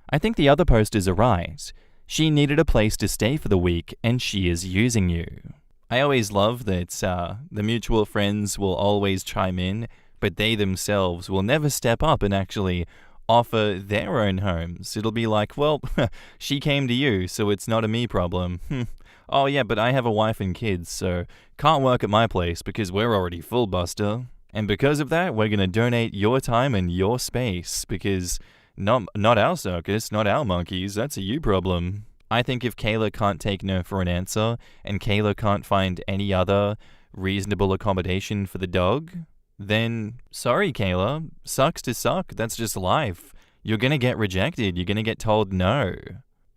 I think the other posters are right. She needed a place to stay for the week, and she is using you. I always love that the mutual friends will always chime in, but they themselves will never step up and actually offer their own homes. It'll be like, well, she came to you, so it's not a me problem. Oh yeah, but I have a wife and kids, so can't work at my place because we're already full, Buster. And because of that, we're going to donate your time and your space because not our circus, not our monkeys, that's a you problem. I think if Kayla can't take no for an answer and Kayla can't find any other reasonable accommodation for the dog, then sorry, Kayla, sucks to suck, that's just life. You're going to get rejected, you're going to get told no.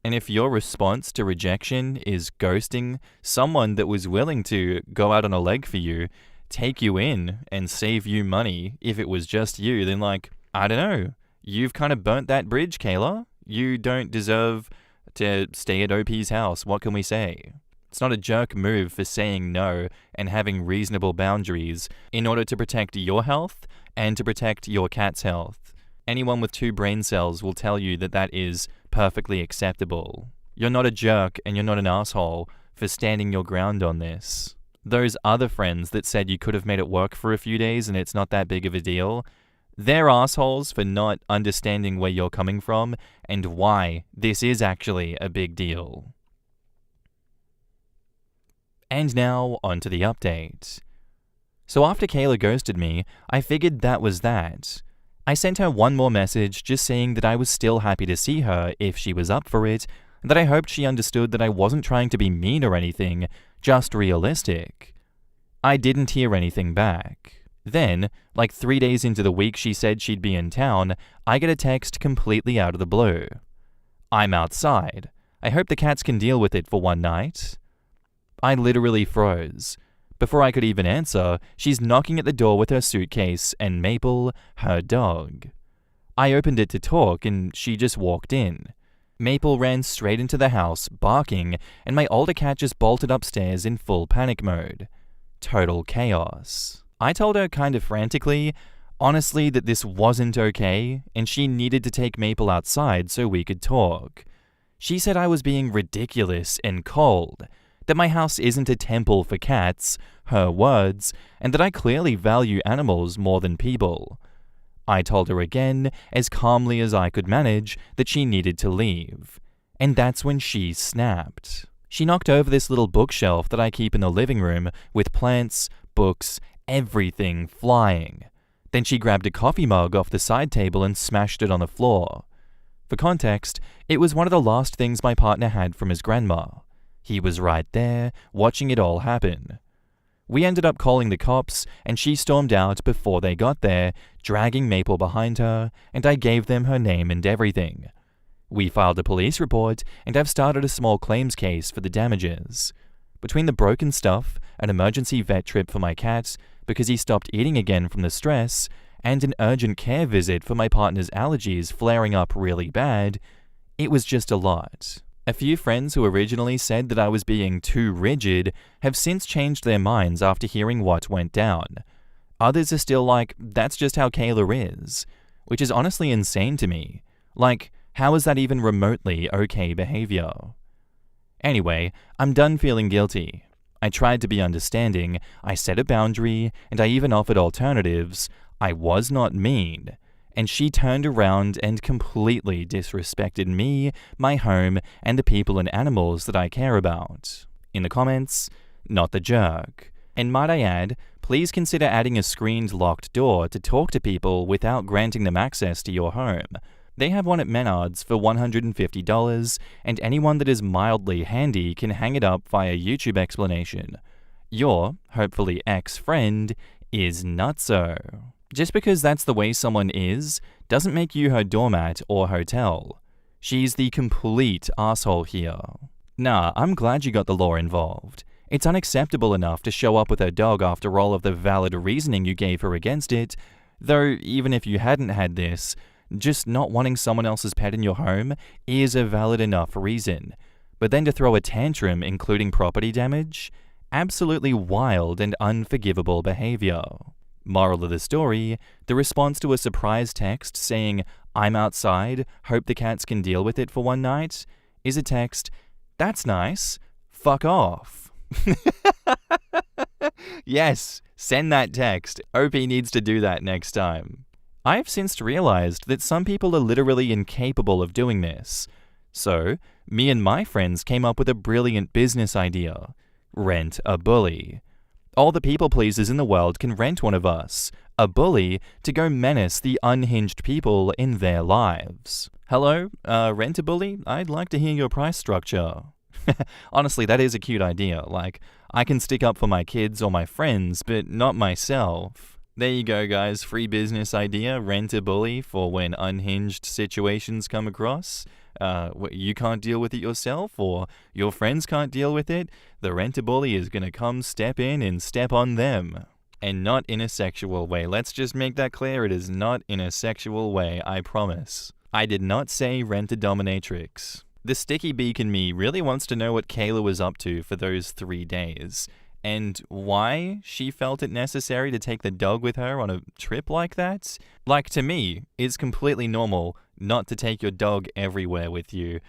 And if your response to rejection is ghosting someone that was willing to go out on a leg for you, take you in, and save you money if it was just you, then I don't know. You've kind of burnt that bridge, Kayla. You don't deserve to stay at OP's house. What can we say? It's not a jerk move for saying no and having reasonable boundaries in order to protect your health and to protect your cat's health. Anyone with 2 brain cells will tell you that that is perfectly acceptable. You're not a jerk and you're not an asshole for standing your ground on this. Those other friends that said you could have made it work for a few days and it's not that big of a deal, they're assholes for not understanding where you're coming from and why this is actually a big deal. And now, onto the update. So after Kayla ghosted me, I figured that was that. I sent her one more message just saying that I was still happy to see her if she was up for it, and that I hoped she understood that I wasn't trying to be mean or anything, just realistic. I didn't hear anything back. Then, 3 days into the week she said she'd be in town, I get a text completely out of the blue. I'm outside. I hope the cats can deal with it for one night. I literally froze. Before I could even answer, she's knocking at the door with her suitcase and Maple, her dog. I opened it to talk and she just walked in. Maple ran straight into the house, barking, and my older cat just bolted upstairs in full panic mode. Total chaos. I told her kind of frantically, honestly, that this wasn't okay, and she needed to take Maple outside so we could talk. She said I was being ridiculous and cold, that my house isn't a temple for cats, her words, and that I clearly value animals more than people. I told her again, as calmly as I could manage, that she needed to leave. And that's when she snapped. She knocked over this little bookshelf that I keep in the living room with plants, books, everything flying. Then she grabbed a coffee mug off the side table and smashed it on the floor. For context, it was one of the last things my partner had from his grandma. He was right there, watching it all happen. We ended up calling the cops, and she stormed out before they got there, dragging Maple behind her, and I gave them her name and everything. We filed a police report, and I've started a small claims case for the damages. Between the broken stuff, an emergency vet trip for my cat, because he stopped eating again from the stress, and an urgent care visit for my partner's allergies flaring up really bad, it was just a lot. A few friends who originally said that I was being too rigid have since changed their minds after hearing what went down. Others are still like, that's just how Kayla is, which is honestly insane to me. How is that even remotely okay behavior? Anyway, I'm done feeling guilty. I tried to be understanding, I set a boundary, and I even offered alternatives. I was not mean. And she turned around and completely disrespected me, my home, and the people and animals that I care about. In the comments, not the jerk. And might I add, please consider adding a screened locked door to talk to people without granting them access to your home. They have one at Menards for $150, and anyone that is mildly handy can hang it up via YouTube explanation. Your, hopefully ex-friend, is nutso. Just because that's the way someone is, doesn't make you her doormat or hotel. She's the complete asshole here. Nah, I'm glad you got the law involved. It's unacceptable enough to show up with her dog after all of the valid reasoning you gave her against it, though even if you hadn't had this, just not wanting someone else's pet in your home is a valid enough reason. But then to throw a tantrum including property damage? Absolutely wild and unforgivable behavior. Moral of the story, the response to a surprise text saying, "I'm outside, hope the cats can deal with it for one night," is a text, "That's nice, fuck off." Yes, send that text. OP needs to do that next time. I have since realized that some people are literally incapable of doing this. So, me and my friends came up with a brilliant business idea. Rent a bully. All the people pleasers in the world can rent one of us, a bully, to go menace the unhinged people in their lives. Hello, rent a bully? I'd like to hear your price structure. Honestly, that is a cute idea. Like, I can stick up for my kids or my friends, but not myself. There you go, guys. Free business idea, rent a bully for when unhinged situations come across. You can't deal with it yourself, or your friends can't deal with it. The rent a bully is gonna come step in and step on them. And not in a sexual way. Let's just make that clear. It is not in a sexual way, I promise. I did not say rent a dominatrix. The sticky beak in me really wants to know what Kayla was up to for those 3 days, and why she felt it necessary to take the dog with her on a trip like that. Like, to me, it's completely normal not to take your dog everywhere with you.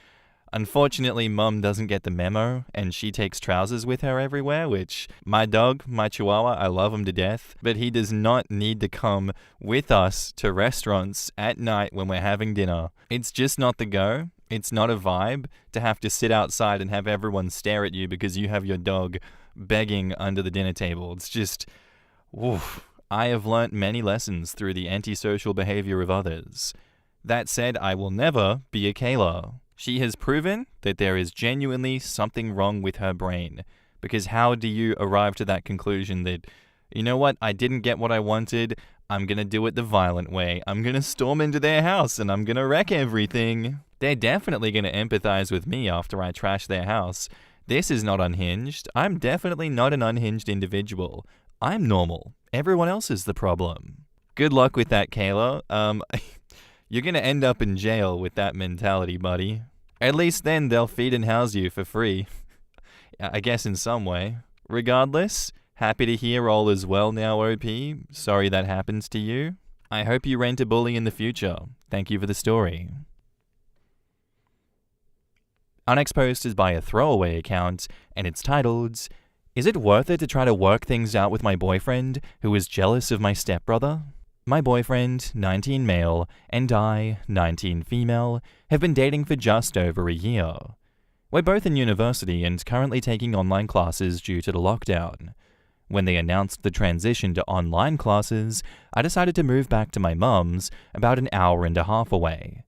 Unfortunately, Mum doesn't get the memo, and she takes trousers with her everywhere, which, my dog, my chihuahua, I love him to death, but he does not need to come with us to restaurants at night when we're having dinner. It's just not the go. It's not a vibe to have to sit outside and have everyone stare at you because you have your dog begging under the dinner table. It's just, oof. I have learnt many lessons through the antisocial behavior of others. That said, I will never be a Kayla. She has proven that there is genuinely something wrong with her brain. Because how do you arrive to that conclusion that, you know what, I didn't get what I wanted, I'm gonna do it the violent way. I'm gonna storm into their house and I'm gonna wreck everything. They're definitely gonna empathize with me after I trash their house. This is not unhinged. I'm definitely not an unhinged individual. I'm normal. Everyone else is the problem. Good luck with that, Kayla. You're gonna end up in jail with that mentality, buddy. At least then they'll feed and house you for free. I guess in some way. Regardless, happy to hear all is well now, OP. Sorry that happens to you. I hope you rent a bully in the future. Thank you for the story. Our next post is by a throwaway account, and it's titled, "Is it worth it to try to work things out with my boyfriend, who is jealous of my stepbrother? My boyfriend, 19 male, and I, 19 female, have been dating for just over a year. We're both in university and currently taking online classes due to the lockdown. When they announced the transition to online classes, I decided to move back to my mum's, about an hour and a half away.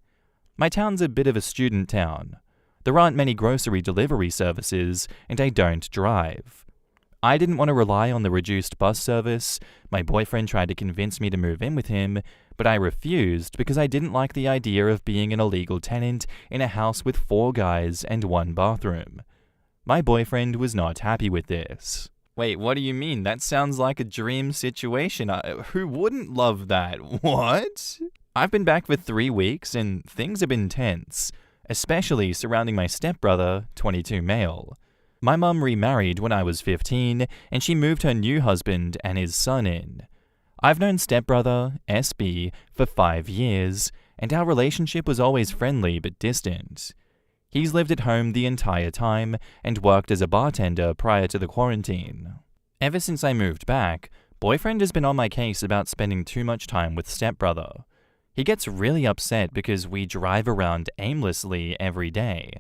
My town's a bit of a student town. There aren't many grocery delivery services, and I don't drive. I didn't want to rely on the reduced bus service. My boyfriend tried to convince me to move in with him, but I refused because I didn't like the idea of being an illegal tenant in a house with 4 guys and 1 bathroom. My boyfriend was not happy with this." Wait, what do you mean? That sounds like a dream situation. Who wouldn't love that? What? I've been back for 3 weeks and things have been tense, especially surrounding my stepbrother, 22 male. My mum remarried when I was 15, and she moved her new husband and his son in. I've known stepbrother, SB, for 5 years, and our relationship was always friendly but distant. He's lived at home the entire time and worked as a bartender prior to the quarantine. Ever since I moved back, boyfriend has been on my case about spending too much time with stepbrother. He gets really upset because we drive around aimlessly every day.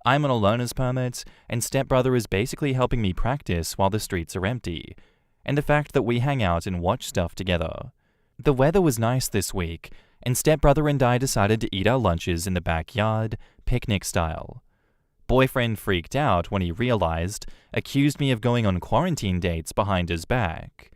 I'm on a learner's permit, and stepbrother is basically helping me practice while the streets are empty, and the fact that we hang out and watch stuff together. The weather was nice this week, and stepbrother and I decided to eat our lunches in the backyard, picnic style. Boyfriend freaked out when he realized, accused me of going on quarantine dates behind his back.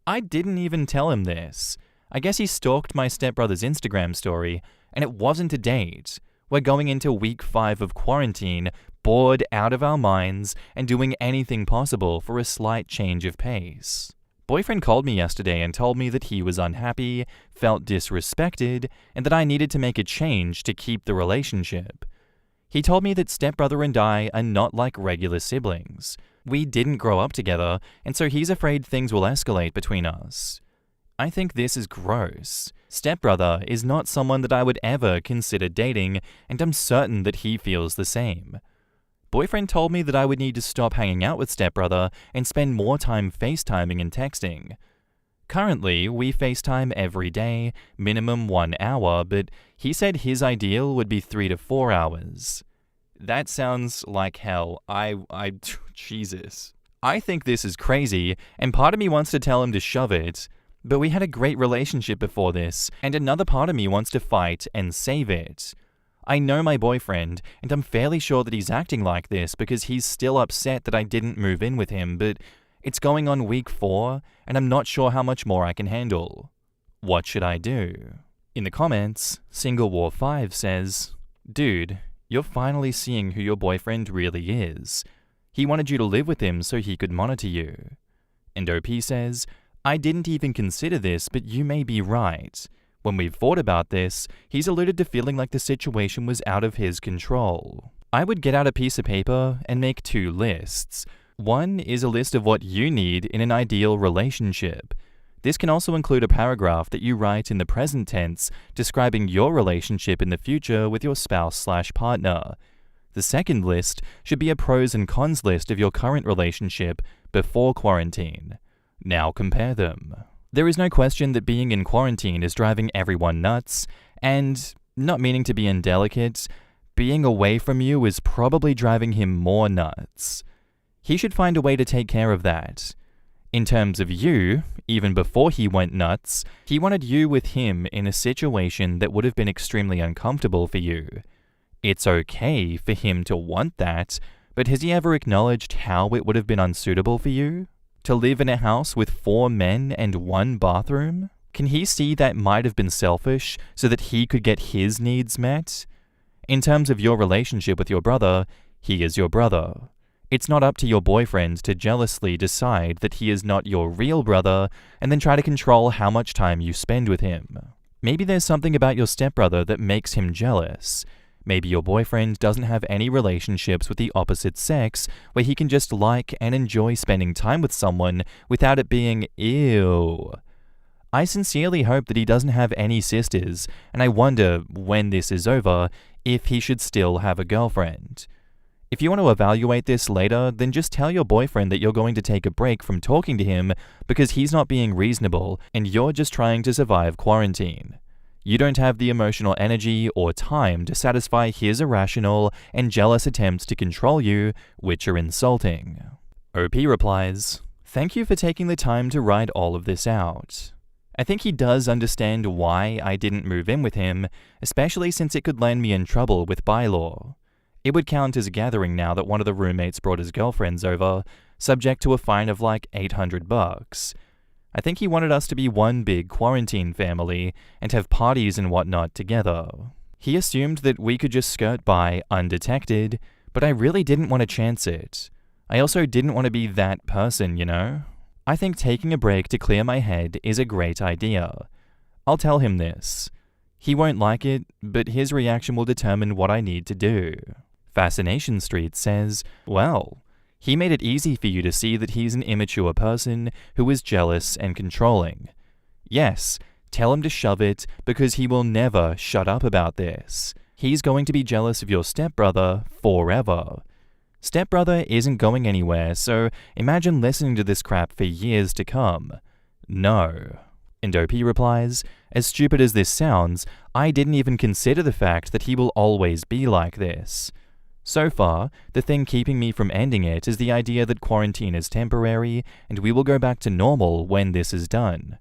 I didn't even tell him this. I guess he stalked my stepbrother's Instagram story, and it wasn't a date. We're going into week 5 of quarantine, bored out of our minds and doing anything possible for a slight change of pace. Boyfriend called me yesterday and told me that he was unhappy, felt disrespected, and that I needed to make a change to keep the relationship. He told me that stepbrother and I are not like regular siblings. We didn't grow up together, and so he's afraid things will escalate between us. I think this is gross. Stepbrother is not someone that I would ever consider dating, and I'm certain that he feels the same. Boyfriend told me that I would need to stop hanging out with stepbrother and spend more time FaceTiming and texting. Currently, we FaceTime every day, minimum 1 hour, but he said his ideal would be 3 to 4 hours. That sounds like hell. Jesus. I think this is crazy, and part of me wants to tell him to shove it, but we had a great relationship before this, and another part of me wants to fight and save it. I know my boyfriend, and I'm fairly sure that he's acting like this because he's still upset that I didn't move in with him, but it's going on week 4, and I'm not sure how much more I can handle. What should I do? In the comments, Single War 5 says, "Dude, you're finally seeing who your boyfriend really is. He wanted you to live with him so he could monitor you." And OP says, "I didn't even consider this, but you may be right. When we've thought about this, he's alluded to feeling like the situation was out of his control." I would get out a piece of paper and make 2 lists. One is a list of what you need in an ideal relationship. This can also include a paragraph that you write in the present tense describing your relationship in the future with your spouse/partner. The second list should be a pros and cons list of your current relationship before quarantine. Now compare them. There is no question that being in quarantine is driving everyone nuts, and, not meaning to be indelicate, being away from you is probably driving him more nuts. He should find a way to take care of that. In terms of you, even before he went nuts, he wanted you with him in a situation that would have been extremely uncomfortable for you. It's okay for him to want that, but has he ever acknowledged how it would have been unsuitable for you? To live in a house with 4 men and 1 bathroom? Can he see that might have been selfish so that he could get his needs met? In terms of your relationship with your brother, he is your brother. It's not up to your boyfriend to jealously decide that he is not your real brother and then try to control how much time you spend with him. Maybe there's something about your stepbrother that makes him jealous. Maybe your boyfriend doesn't have any relationships with the opposite sex where he can just like and enjoy spending time with someone without it being ew. I sincerely hope that he doesn't have any sisters, and I wonder, when this is over, if he should still have a girlfriend. If you want to evaluate this later, then just tell your boyfriend that you're going to take a break from talking to him because he's not being reasonable and you're just trying to survive quarantine. You don't have the emotional energy or time to satisfy his irrational and jealous attempts to control you, which are insulting. OP replies, "Thank you for taking the time to write all of this out. I think he does understand why I didn't move in with him, especially since it could land me in trouble with bylaw. It would count as a gathering now that one of the roommates brought his girlfriends over, subject to a fine of like $800. I think he wanted us to be one big quarantine family and have parties and whatnot together. He assumed that we could just skirt by undetected, but I really didn't want to chance it. I also didn't want to be that person, you know? I think taking a break to clear my head is a great idea. I'll tell him this. He won't like it, but his reaction will determine what I need to do." Fascination Street says, "Well, he made it easy for you to see that he's an immature person who is jealous and controlling. Yes, tell him to shove it because he will never shut up about this. He's going to be jealous of your stepbrother forever. Stepbrother isn't going anywhere, so imagine listening to this crap for years to come. No." And OP replies, "As stupid as this sounds, I didn't even consider the fact that he will always be like this. So far, the thing keeping me from ending it is the idea that quarantine is temporary and we will go back to normal when this is done.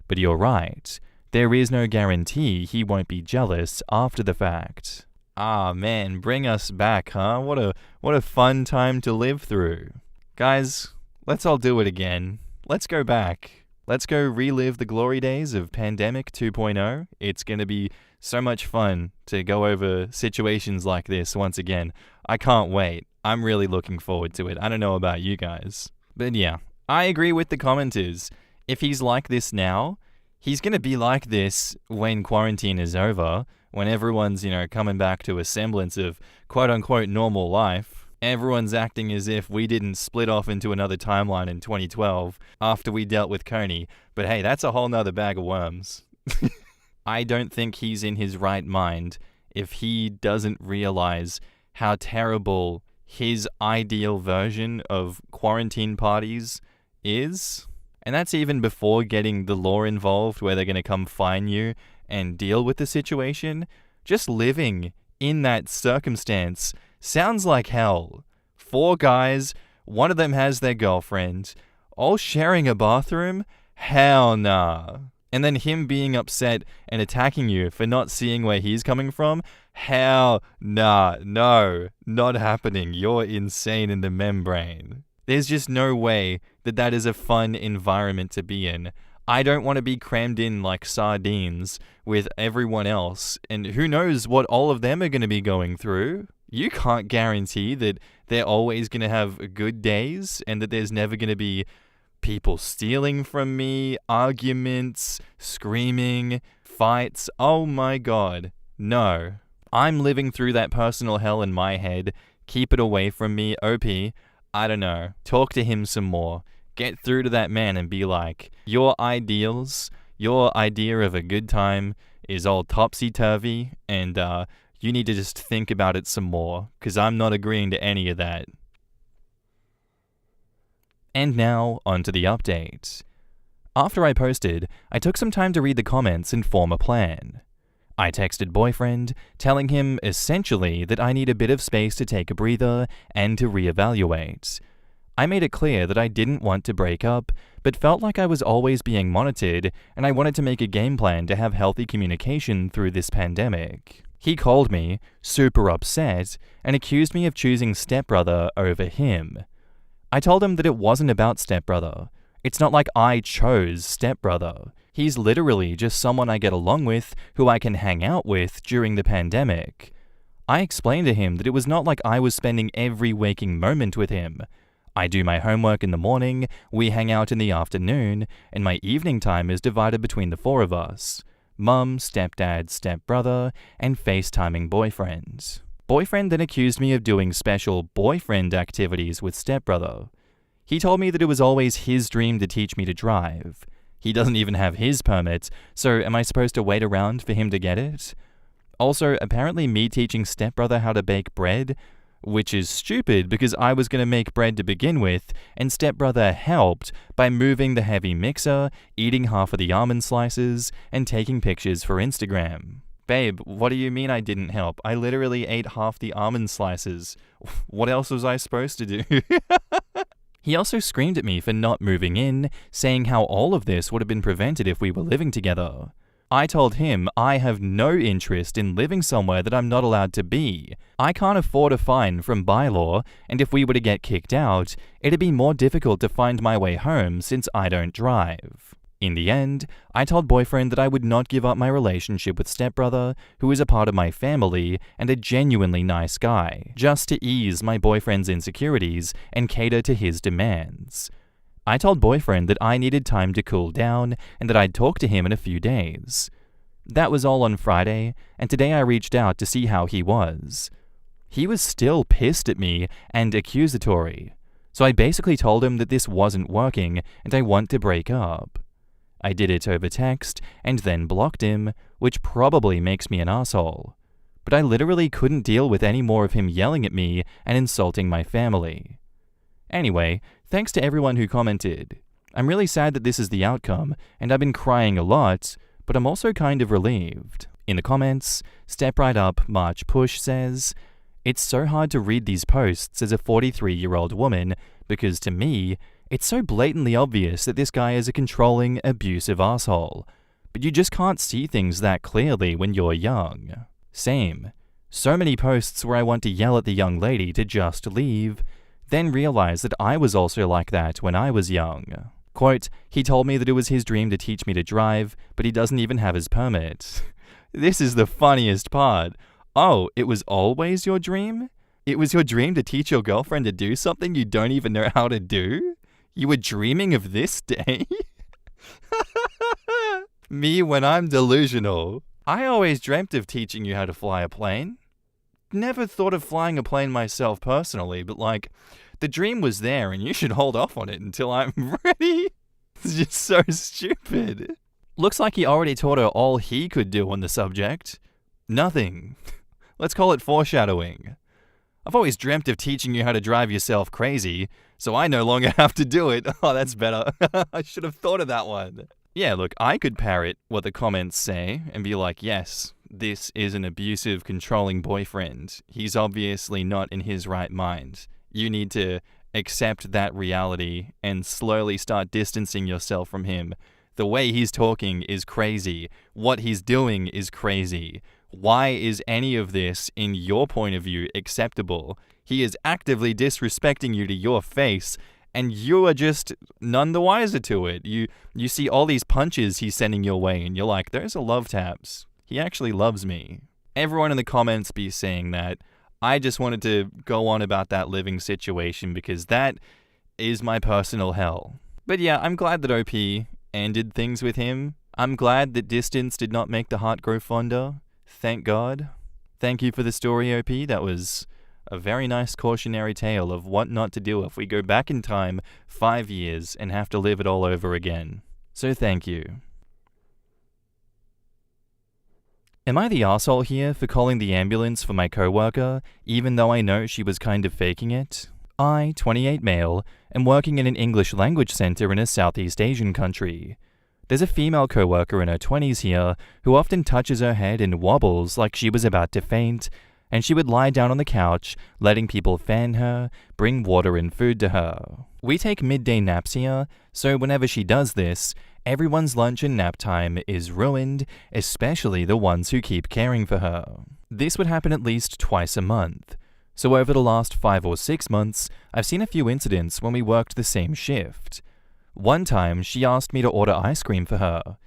But you're right, there is no guarantee he won't be jealous after the fact." Ah man, bring us back, huh? What a fun time to live through. Guys, let's all do it again. Let's go back. Let's go relive the glory days of Pandemic 2.0. It's going to be so much fun to go over situations like this once again. I can't wait. I'm really looking forward to it. I don't know about you guys. But yeah, I agree with the commenters. If he's like this now, he's going to be like this when quarantine is over, when everyone's, coming back to a semblance of quote-unquote normal life. Everyone's acting as if we didn't split off into another timeline in 2012 after we dealt with Coney. But hey, that's a whole nother bag of worms. I don't think he's in his right mind if he doesn't realize how terrible his ideal version of quarantine parties is. And that's even before getting the law involved where they're going to come fine you and deal with the situation. Just living in that circumstance sounds like hell. 4 guys, one of them has their girlfriend, all sharing a bathroom? Hell nah. And then him being upset and attacking you for not seeing where he's coming from? Hell nah, no, not happening. You're insane in the membrane. There's just no way that is a fun environment to be in. I don't want to be crammed in like sardines with everyone else, and who knows what all of them are going to be going through. You can't guarantee that they're always going to have good days and that there's never going to be people stealing from me, arguments, screaming, fights. Oh my god, no. I'm living through that personal hell in my head. Keep it away from me. OP, I don't know. Talk to him some more. Get through to that man and be like, your ideals, your idea of a good time is all topsy-turvy, and you need to just think about it some more, because I'm not agreeing to any of that. And now, onto the update. After I posted, I took some time to read the comments and form a plan. I texted boyfriend, telling him essentially that I need a bit of space to take a breather and to reevaluate. I made it clear that I didn't want to break up, but felt like I was always being monitored, and I wanted to make a game plan to have healthy communication through this pandemic. He called me, super upset, and accused me of choosing stepbrother over him. I told him that it wasn't about stepbrother. It's not like I chose stepbrother. He's literally just someone I get along with, who I can hang out with during the pandemic. I explained to him that it was not like I was spending every waking moment with him. I do my homework in the morning, we hang out in the afternoon, and my evening time is divided between the 4 of us. Mum, stepdad, stepbrother, and FaceTiming boyfriend. Boyfriend then accused me of doing special boyfriend activities with stepbrother. He told me that it was always his dream to teach me to drive. He doesn't even have his permit, so am I supposed to wait around for him to get it? Also, apparently me teaching stepbrother how to bake bread, which is stupid because I was going to make bread to begin with, and stepbrother helped by moving the heavy mixer, eating half of the almond slices, and taking pictures for Instagram. Babe, what do you mean I didn't help? I literally ate half the almond slices. What else was I supposed to do? He also screamed at me for not moving in, saying how all of this would have been prevented if we were living together. I told him I have no interest in living somewhere that I'm not allowed to be. I can't afford a fine from bylaw, and if we were to get kicked out, it'd be more difficult to find my way home since I don't drive. In the end, I told boyfriend that I would not give up my relationship with stepbrother, who is a part of my family and a genuinely nice guy, just to ease my boyfriend's insecurities and cater to his demands. I told boyfriend that I needed time to cool down and that I'd talk to him in a few days. That was all on Friday, and today I reached out to see how he was. He was still pissed at me and accusatory, so I basically told him that this wasn't working and I want to break up. I did it over text and then blocked him, which probably makes me an asshole. But I literally couldn't deal with any more of him yelling at me and insulting my family. Anyway, thanks to everyone who commented. I'm really sad that this is the outcome, and I've been crying a lot, but I'm also kind of relieved. In the comments, Step Right Up March Push says, "It's so hard to read these posts as a 43-year-old woman because to me, it's so blatantly obvious that this guy is a controlling, abusive asshole. But you just can't see things that clearly when you're young. Same. So many posts where I want to yell at the young lady to just leave, then realize that I was also like that when I was young. Quote, he told me that it was his dream to teach me to drive, but he doesn't even have his permit. This is the funniest part. Oh, it was always your dream? It was your dream to teach your girlfriend to do something you don't even know how to do? You were dreaming of this day? Me when I'm delusional. I always dreamt of teaching you how to fly a plane. Never thought of flying a plane myself personally, but like, the dream was there and you should hold off on it until I'm ready. It's just so stupid. Looks like he already taught her all he could do on the subject. Nothing. Let's call it foreshadowing. I've always dreamt of teaching you how to drive yourself crazy, so I no longer have to do it. Oh, that's better. I should have thought of that one. Yeah, look, I could parrot what the comments say and be like, yes, this is an abusive, controlling boyfriend. He's obviously not in his right mind. You need to accept that reality and slowly start distancing yourself from him. The way he's talking is crazy. What he's doing is crazy. Why is any of this, in your point of view, acceptable? He is actively disrespecting you to your face, and you are just none the wiser to it. You see all these punches he's sending your way, and you're like, those are love taps. He actually loves me. Everyone in the comments be saying that. I just wanted to go on about that living situation because that is my personal hell. But yeah, I'm glad that OP ended things with him. I'm glad that distance did not make the heart grow fonder. Thank God. Thank you for the story, OP. That was a very nice cautionary tale of what not to do if we go back in time 5 years and have to live it all over again. So thank you. Am I the arsehole here for calling the ambulance for my coworker, even though I know she was kind of faking it? I, 28 male, am working in an English language center in a Southeast Asian country. There's a female coworker in her 20s here who often touches her head and wobbles like she was about to faint, and she would lie down on the couch, letting people fan her, bring water and food to her. We take midday naps here, so whenever she does this, everyone's lunch and nap time is ruined, especially the ones who keep caring for her. This would happen at least twice a month. So over the last 5 or 6 months, I've seen a few incidents when we worked the same shift. One time, she asked me to order ice cream for her.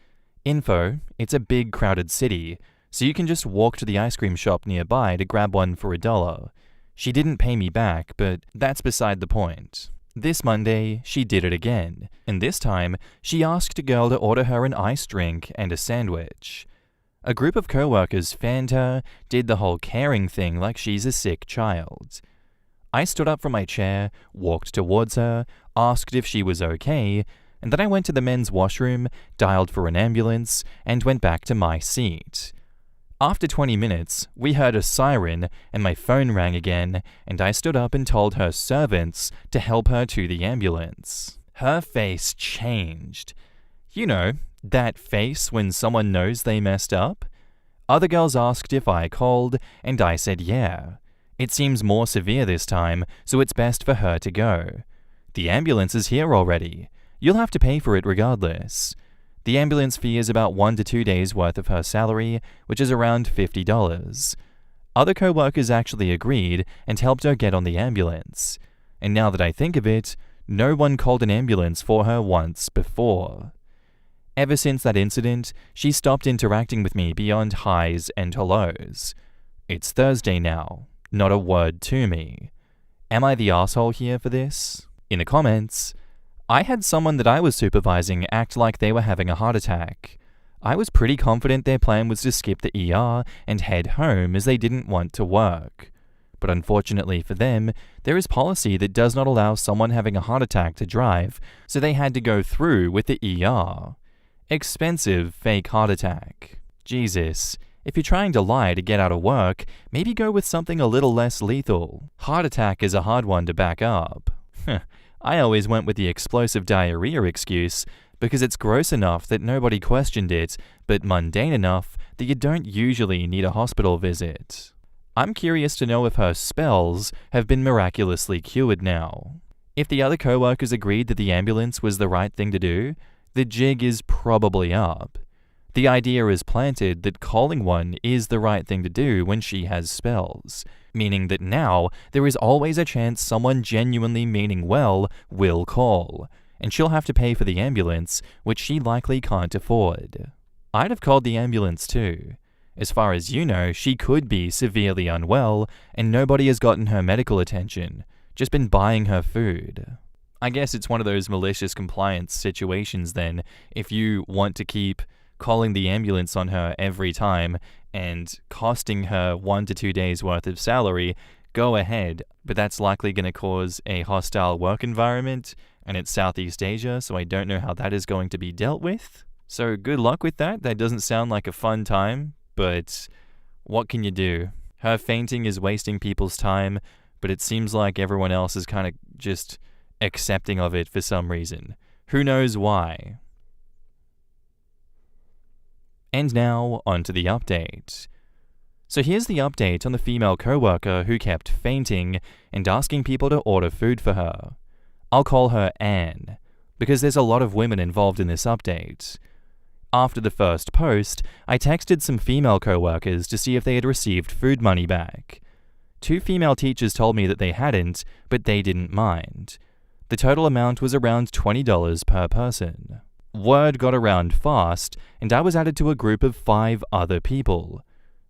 Info, it's a big crowded city, so you can just walk to the ice cream shop nearby to grab one for $1. She didn't pay me back, but that's beside the point. This Monday, she did it again, and this time, she asked a girl to order her an iced drink and a sandwich. A group of co-workers fanned her, did the whole caring thing like she's a sick child. I stood up from my chair, walked towards her, asked if she was okay, and then I went to the men's washroom, dialed for an ambulance, and went back to my seat. After 20 minutes, we heard a siren, and my phone rang again, and I stood up and told her servants to help her to the ambulance. Her face changed. You know, that face when someone knows they messed up? Other girls asked if I called, and I said yeah. It seems more severe this time, so it's best for her to go. The ambulance is here already. You'll have to pay for it regardless. The ambulance fee is about 1 to 2 days worth of her salary, which is around $50. Other co-workers actually agreed and helped her get on the ambulance. And now that I think of it, no one called an ambulance for her once before. Ever since that incident, she stopped interacting with me beyond highs and hellos. It's Thursday now. Not a word to me. Am I the arsehole here for this? In the comments, I had someone that I was supervising act like they were having a heart attack. I was pretty confident their plan was to skip the ER and head home as they didn't want to work. But unfortunately for them, there is policy that does not allow someone having a heart attack to drive, so they had to go through with the ER. Expensive fake heart attack. Jesus. If you're trying to lie to get out of work, maybe go with something a little less lethal. Heart attack is a hard one to back up. I always went with the explosive diarrhea excuse because it's gross enough that nobody questioned it, but mundane enough that you don't usually need a hospital visit. I'm curious to know if her spells have been miraculously cured now. If the other co-workers agreed that the ambulance was the right thing to do, the jig is probably up. The idea is planted that calling one is the right thing to do when she has spells, meaning that now there is always a chance someone genuinely meaning well will call, and she'll have to pay for the ambulance, which she likely can't afford. I'd have called the ambulance too. As far as you know, she could be severely unwell, and nobody has gotten her medical attention, just been buying her food. I guess it's one of those malicious compliance situations then, if you want to keep calling the ambulance on her every time and costing her 1 to 2 days worth of salary, go ahead, but that's likely going to cause a hostile work environment, and it's Southeast Asia, so I don't know how that is going to be dealt with. So good luck with that. That doesn't sound like a fun time, but what can you do? Her fainting is wasting people's time, but it seems like everyone else is kind of just accepting of it for some reason. Who knows why? And now, on to the update. So here's the update on the female coworker who kept fainting and asking people to order food for her. I'll call her Anne, because there's a lot of women involved in this update. After the first post, I texted some female coworkers to see if they had received food money back. 2 female teachers told me that they hadn't, but they didn't mind. The total amount was around $20 per person. Word got around fast, and I was added to a group of 5 other people.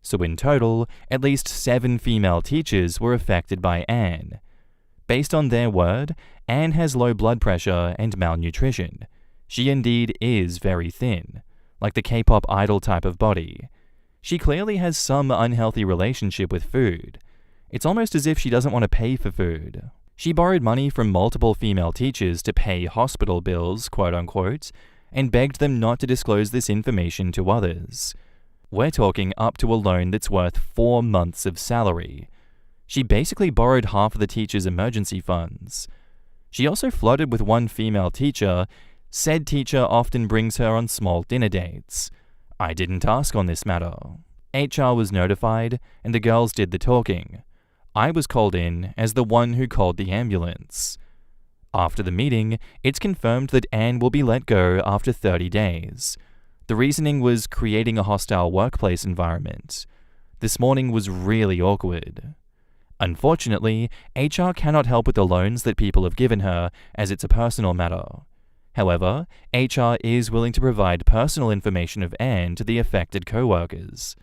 So in total, at least 7 female teachers were affected by Anne. Based on their word, Anne has low blood pressure and malnutrition. She indeed is very thin, like the K-pop idol type of body. She clearly has some unhealthy relationship with food. It's almost as if she doesn't want to pay for food. She borrowed money from multiple female teachers to pay hospital bills, quote-unquote, and begged them not to disclose this information to others. We're talking up to a loan that's worth 4 months of salary. She basically borrowed half of the teacher's emergency funds. She also flirted with one female teacher. Said teacher often brings her on small dinner dates. I didn't ask on this matter. HR was notified, and the girls did the talking. I was called in as the one who called the ambulance. After the meeting, it's confirmed that Anne will be let go after 30 days. The reasoning was creating a hostile workplace environment. This morning was really awkward. Unfortunately, HR cannot help with the loans that people have given her, as it's a personal matter. However, HR is willing to provide personal information of Anne to the affected co-workers.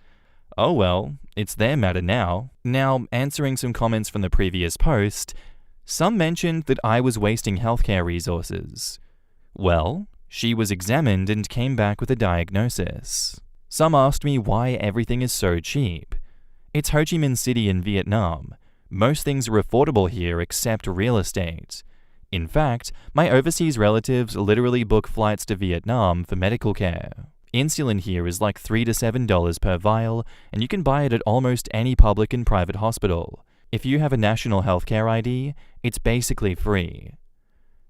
Oh well, it's their matter now. Now, answering some comments from the previous post, some mentioned that I was wasting healthcare resources. Well, she was examined and came back with a diagnosis. Some asked me why everything is so cheap. It's Ho Chi Minh City in Vietnam. Most things are affordable here except real estate. In fact, my overseas relatives literally book flights to Vietnam for medical care. Insulin here is like $3 to $7 per vial, and you can buy it at almost any public and private hospital. If you have a national healthcare ID, it's basically free.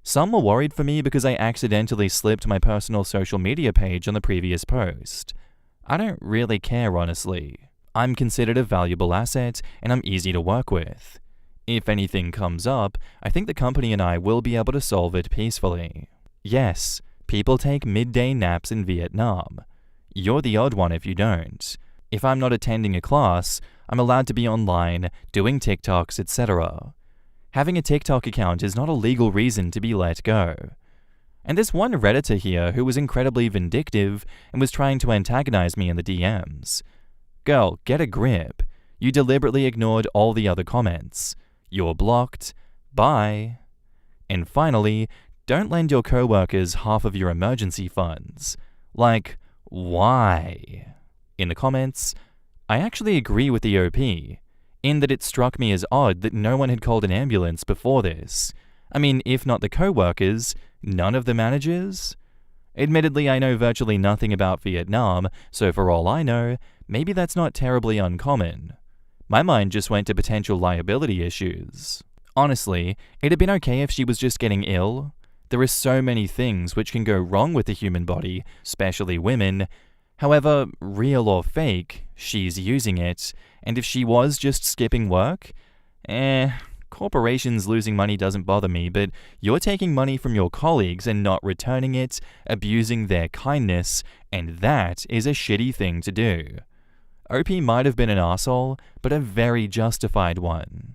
Some were worried for me because I accidentally slipped my personal social media page on the previous post. I don't really care, honestly. I'm considered a valuable asset, and I'm easy to work with. If anything comes up, I think the company and I will be able to solve it peacefully. Yes, people take midday naps in Vietnam. You're the odd one if you don't. If I'm not attending a class, I'm allowed to be online, doing TikToks, etc. Having a TikTok account is not a legal reason to be let go. And there's one Redditor here who was incredibly vindictive and was trying to antagonize me in the DMs. Girl, get a grip. You deliberately ignored all the other comments. You're blocked. Bye. And finally, don't lend your coworkers half of your emergency funds. Like, why? In the comments, I actually agree with the OP, in that it struck me as odd that no one had called an ambulance before this. I mean, if not the co-workers, none of the managers? Admittedly, I know virtually nothing about Vietnam, so for all I know, maybe that's not terribly uncommon. My mind just went to potential liability issues. Honestly, it'd have been okay if she was just getting ill. There are so many things which can go wrong with the human body, especially women. However, real or fake, she's using it, and if she was just skipping work, corporations losing money doesn't bother me, but you're taking money from your colleagues and not returning it, abusing their kindness, and that is a shitty thing to do. OP might have been an arsehole, but a very justified one.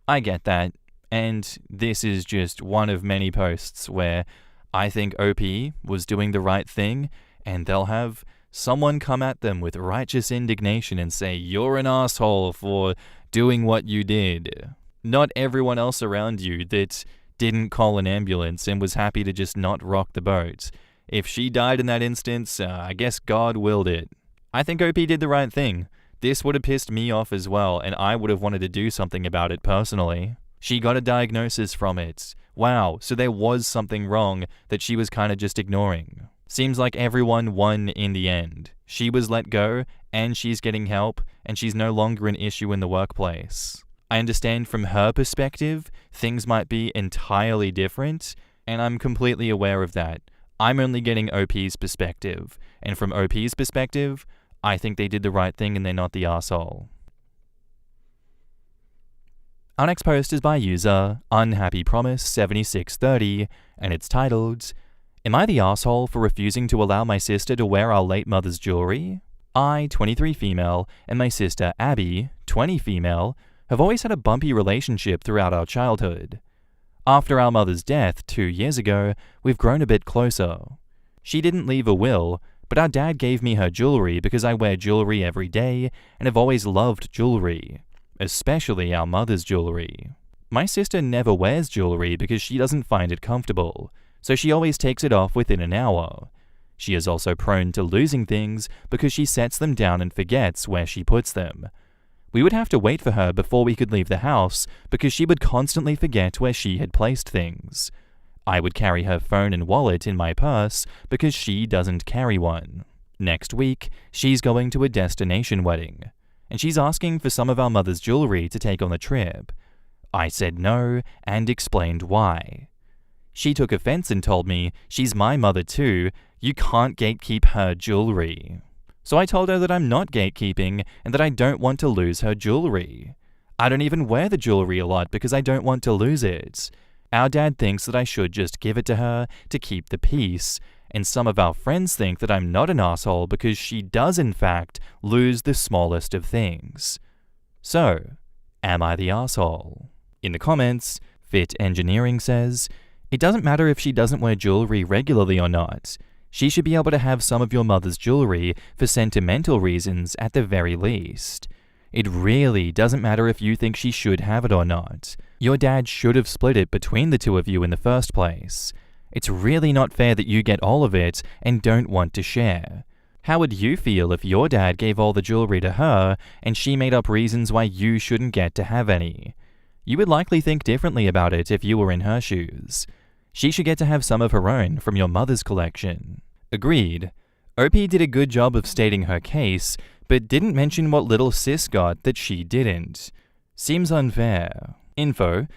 I get that, and this is just one of many posts where I think OP was doing the right thing, and they'll have someone come at them with righteous indignation and say, "You're an asshole for doing what you did." Not everyone else around you that didn't call an ambulance and was happy to just not rock the boat. If she died in that instance, I guess God willed it. I think OP did the right thing. This would have pissed me off as well, and I would have wanted to do something about it personally. She got a diagnosis from it. Wow, so there was something wrong that she was kind of just ignoring. Seems like everyone won in the end. She was let go, and she's getting help, and she's no longer an issue in the workplace. I understand from her perspective, things might be entirely different, and I'm completely aware of that. I'm only getting OP's perspective, and from OP's perspective, I think they did the right thing and they're not the arsehole. Our next post is by user UnhappyPromise7630, and it's titled, "Am I the arsehole for refusing to allow my sister to wear our late mother's jewelry? I, 23 female, and my sister Abby, 20 female, have always had a bumpy relationship throughout our childhood. After our mother's death 2 years ago, we've grown a bit closer. She didn't leave a will, but our dad gave me her jewelry because I wear jewelry every day and have always loved jewelry, especially our mother's jewelry. My sister never wears jewelry because she doesn't find it comfortable, so she always takes it off within an hour. She is also prone to losing things because she sets them down and forgets where she puts them. We would have to wait for her before we could leave the house because she would constantly forget where she had placed things. I would carry her phone and wallet in my purse because she doesn't carry one. Next week, she's going to a destination wedding, and she's asking for some of our mother's jewelry to take on the trip. I said no and explained why. She took offense and told me she's my mother too, you can't gatekeep her jewelry. So I told her that I'm not gatekeeping and that I don't want to lose her jewelry. I don't even wear the jewelry a lot because I don't want to lose it. Our dad thinks that I should just give it to her to keep the peace, and some of our friends think that I'm not an asshole because she does in fact lose the smallest of things. So, am I the asshole? In the comments, Fit Engineering says, "It doesn't matter if she doesn't wear jewelry regularly or not. She should be able to have some of your mother's jewelry for sentimental reasons at the very least. It really doesn't matter if you think she should have it or not. Your dad should have split it between the two of you in the first place. It's really not fair that you get all of it and don't want to share. How would you feel if your dad gave all the jewelry to her and she made up reasons why you shouldn't get to have any? You would likely think differently about it if you were in her shoes. She should get to have some of her own from your mother's collection." Agreed. OP did a good job of stating her case, but didn't mention what little sis got that she didn't. Seems unfair. Info.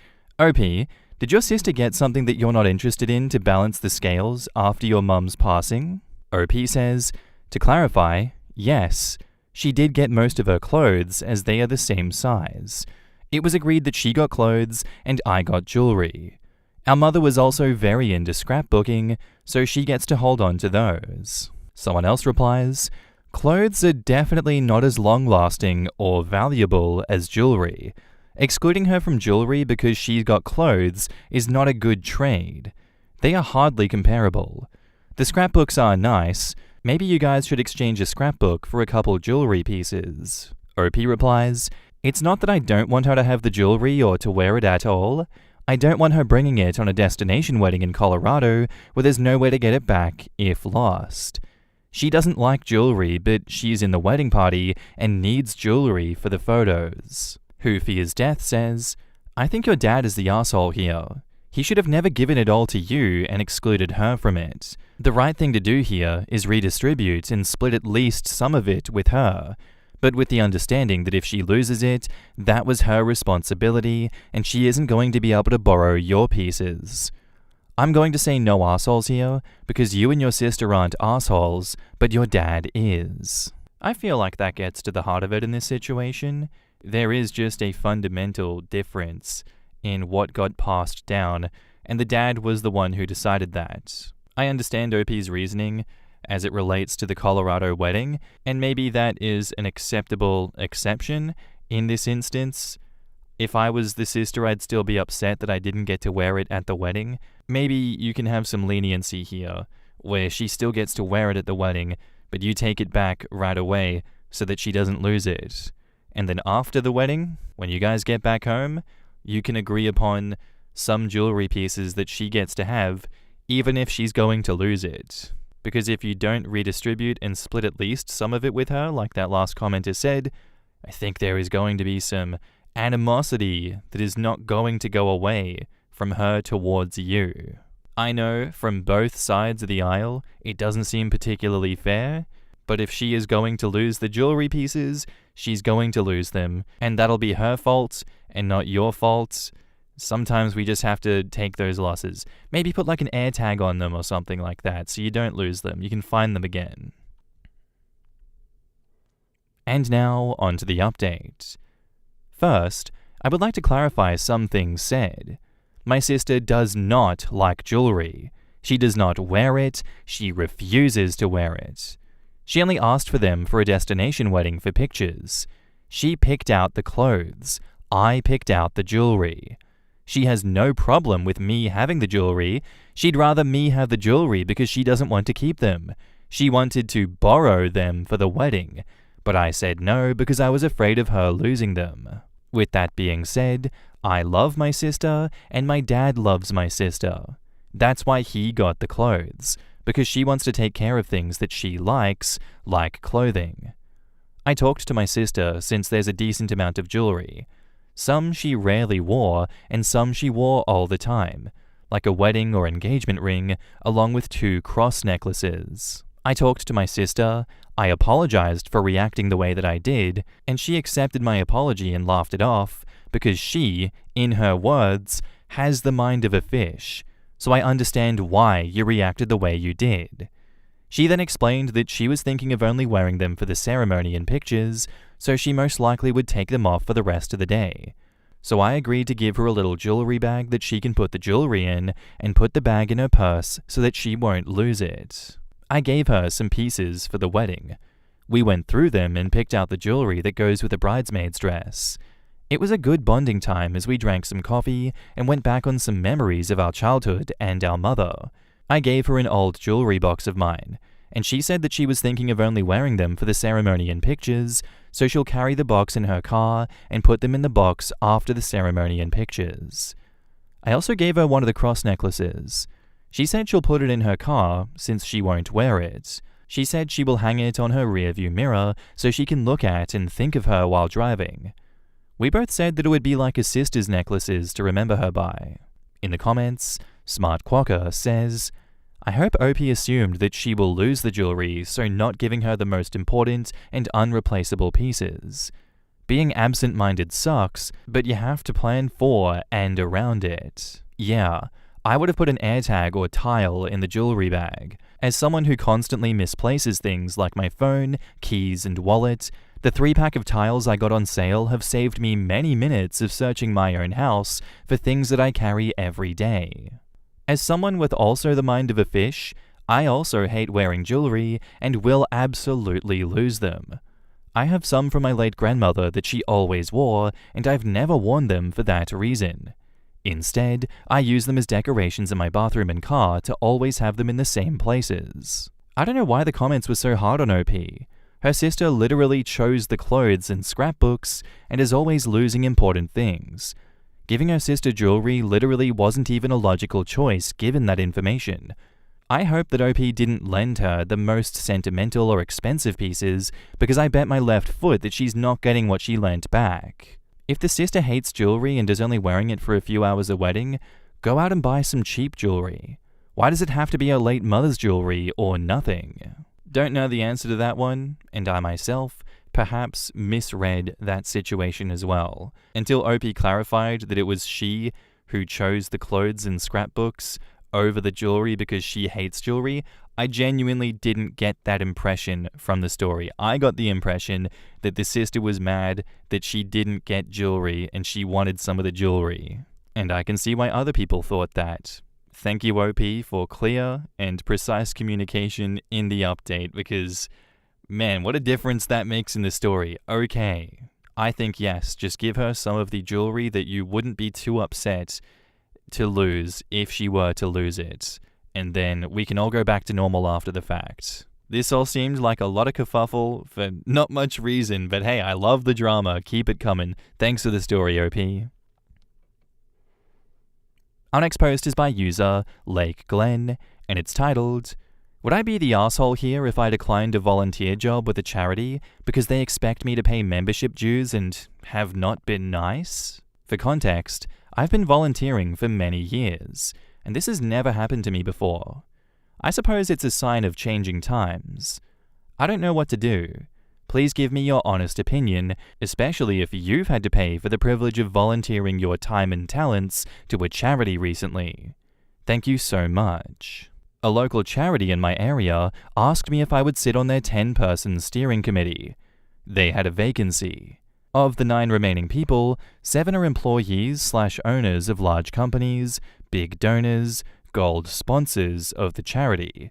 OP, did your sister get something that you're not interested in to balance the scales after your mum's passing? OP says, to clarify, yes, she did get most of her clothes as they are the same size. It was agreed that she got clothes and I got jewelry. Our mother was also very into scrapbooking, so she gets to hold on to those. Someone else replies, clothes are definitely not as long-lasting or valuable as jewelry. Excluding her from jewelry because she's got clothes is not a good trade. They are hardly comparable. The scrapbooks are nice. Maybe you guys should exchange a scrapbook for a couple jewelry pieces. OP replies, it's not that I don't want her to have the jewelry or to wear it at all. I don't want her bringing it on a destination wedding in Colorado where there's nowhere to get it back if lost. She doesn't like jewelry, but she's in the wedding party and needs jewelry for the photos. Who Fears Death says, I think your dad is the asshole here. He should have never given it all to you and excluded her from it. The right thing to do here is redistribute and split at least some of it with her, but with the understanding that if she loses it, that was her responsibility and she isn't going to be able to borrow your pieces. I'm going to say no assholes here because you and your sister aren't assholes, but your dad is. I feel like that gets to the heart of it in this situation. There is just a fundamental difference in what got passed down, and the dad was the one who decided that. I understand OP's reasoning as it relates to the Colorado wedding, and maybe that is an acceptable exception in this instance. If I was the sister, I'd still be upset that I didn't get to wear it at the wedding. Maybe you can have some leniency here, where she still gets to wear it at the wedding, but you take it back right away so that she doesn't lose it. And then after the wedding, when you guys get back home, you can agree upon some jewelry pieces that she gets to have, even if she's going to lose it. Because if you don't redistribute and split at least some of it with her, like that last commenter said, I think there is going to be some animosity that is not going to go away from her towards you. I know from both sides of the aisle, it doesn't seem particularly fair, but if she is going to lose the jewelry pieces, she's going to lose them, and that'll be her fault and not your fault. Sometimes we just have to take those losses. Maybe put like an air tag on them or something like that so you don't lose them. You can find them again. And now, on to the update. First, I would like to clarify some things said. My sister does not like jewelry. She does not wear it. She refuses to wear it. She only asked for them for a destination wedding for pictures. She picked out the clothes. I picked out the jewelry. She has no problem with me having the jewelry. She'd rather me have the jewelry because she doesn't want to keep them. She wanted to borrow them for the wedding, but I said no because I was afraid of her losing them. With that being said, I love my sister and my dad loves my sister. That's why he got the clothes, because she wants to take care of things that she likes, like clothing. I talked to my sister since there's a decent amount of jewelry. Some she rarely wore, and some she wore all the time, like a wedding or engagement ring, along with 2 cross necklaces. I talked to my sister, I apologized for reacting the way that I did, and she accepted my apology and laughed it off, because she, in her words, has the mind of a fish, so I understand why you reacted the way you did. She then explained that she was thinking of only wearing them for the ceremony and pictures, so she most likely would take them off for the rest of the day. So I agreed to give her a little jewelry bag that she can put the jewelry in, and put the bag in her purse so that she won't lose it. I gave her some pieces for the wedding. We went through them and picked out the jewelry that goes with the bridesmaid's dress. It was a good bonding time as we drank some coffee and went back on some memories of our childhood and our mother. I gave her an old jewelry box of mine, and she said that she was thinking of only wearing them for the ceremony and pictures, so she'll carry the box in her car and put them in the box after the ceremony and pictures. I also gave her one of the cross necklaces. She said she'll put it in her car since she won't wear it. She said she will hang it on her rearview mirror so she can look at and think of her while driving. We both said that it would be like a sister's necklace is to remember her by. In the comments, Smart Quokka says, I hope OP assumed that she will lose the jewelry, so not giving her the most important and unreplaceable pieces. Being absent-minded sucks, but you have to plan for and around it. Yeah, I would have put an AirTag or tile in the jewelry bag. As someone who constantly misplaces things like my phone, keys, and wallet, the 3-pack of tiles I got on sale have saved me many minutes of searching my own house for things that I carry every day. As someone with also the mind of a fish, I also hate wearing jewelry and will absolutely lose them. I have some from my late grandmother that she always wore, and I've never worn them for that reason. Instead, I use them as decorations in my bathroom and car to always have them in the same places. I don't know why the comments were so hard on OP. Her sister literally chose the clothes and scrapbooks and is always losing important things. Giving her sister jewelry literally wasn't even a logical choice given that information. I hope that OP didn't lend her the most sentimental or expensive pieces because I bet my left foot that she's not getting what she lent back. If the sister hates jewelry and is only wearing it for a few hours a wedding, go out and buy some cheap jewelry. Why does it have to be her late mother's jewelry or nothing? Don't know the answer to that one, and I myself perhaps misread that situation as well, until OP clarified that it was she who chose the clothes and scrapbooks over the jewelry because she hates jewelry. I genuinely didn't get that impression from the story. I got the impression that the sister was mad that she didn't get jewelry and she wanted some of the jewelry. And I can see why other people thought that. Thank you, OP, for clear and precise communication in the update because, man, what a difference that makes in the story. Okay, I think yes, just give her some of the jewelry that you wouldn't be too upset to lose if she were to lose it. And then we can all go back to normal after the fact. This all seemed like a lot of kerfuffle for not much reason, but hey, I love the drama. Keep it coming. Thanks for the story, OP. Our next post is by user Lake Glenn, and it's titled, "Would I be the asshole here if I declined a volunteer job with a charity because they expect me to pay membership dues and have not been nice?" For context, I've been volunteering for many years, and this has never happened to me before. I suppose it's a sign of changing times. I don't know what to do. Please give me your honest opinion, especially if you've had to pay for the privilege of volunteering your time and talents to a charity recently. Thank you so much. A local charity in my area asked me if I would sit on their 10-person steering committee. They had a vacancy. Of the 9 remaining people, 7 are employees/owners of large companies, big donors, gold sponsors of the charity.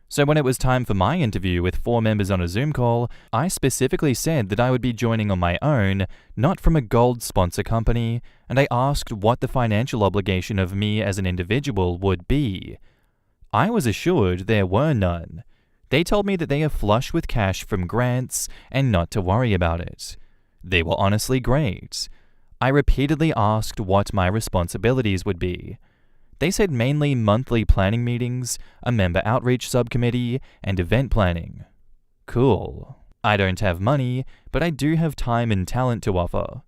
So when it was time for my interview with 4 members on a Zoom call, I specifically said that I would be joining on my own, not from a gold sponsor company, and I asked what the financial obligation of me as an individual would be. I was assured there were none. They told me that they are flush with cash from grants and not to worry about it. They were honestly great. I repeatedly asked what my responsibilities would be. They said mainly monthly planning meetings, a member outreach subcommittee, and event planning. Cool. I don't have money, but I do have time and talent to offer.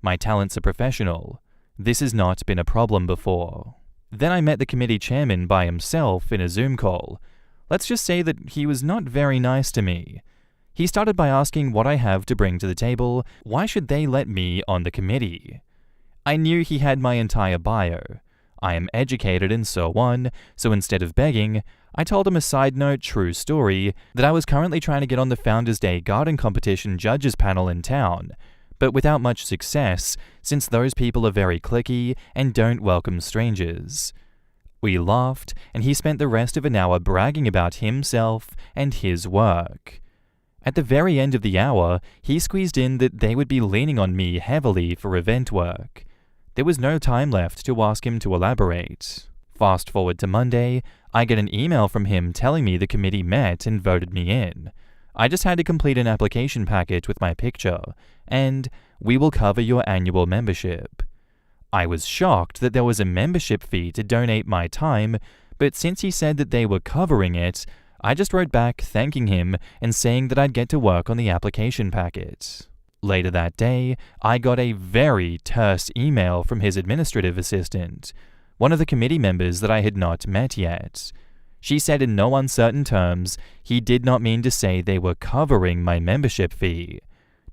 My talents are professional. This has not been a problem before. Then I met the committee chairman by himself in a Zoom call. Let's just say that he was not very nice to me. He started by asking what I have to bring to the table. Why should they let me on the committee? I knew he had my entire bio. I am educated and so on, so instead of begging, I told him a side note true story that I was currently trying to get on the Founders Day garden competition judges panel in town, but without much success since those people are very cliquey and don't welcome strangers. We laughed, and he spent the rest of an hour bragging about himself and his work. At the very end of the hour, he squeezed in that they would be leaning on me heavily for event work. There was no time left to ask him to elaborate. Fast forward to Monday, I get an email from him telling me the committee met and voted me in. I just had to complete an application packet with my picture, and we will cover your annual membership. I was shocked that there was a membership fee to donate my time, but since he said that they were covering it, I just wrote back thanking him and saying that I'd get to work on the application packet. Later that day, I got a very terse email from his administrative assistant, one of the committee members that I had not met yet. She said in no uncertain terms he did not mean to say they were covering my membership fee.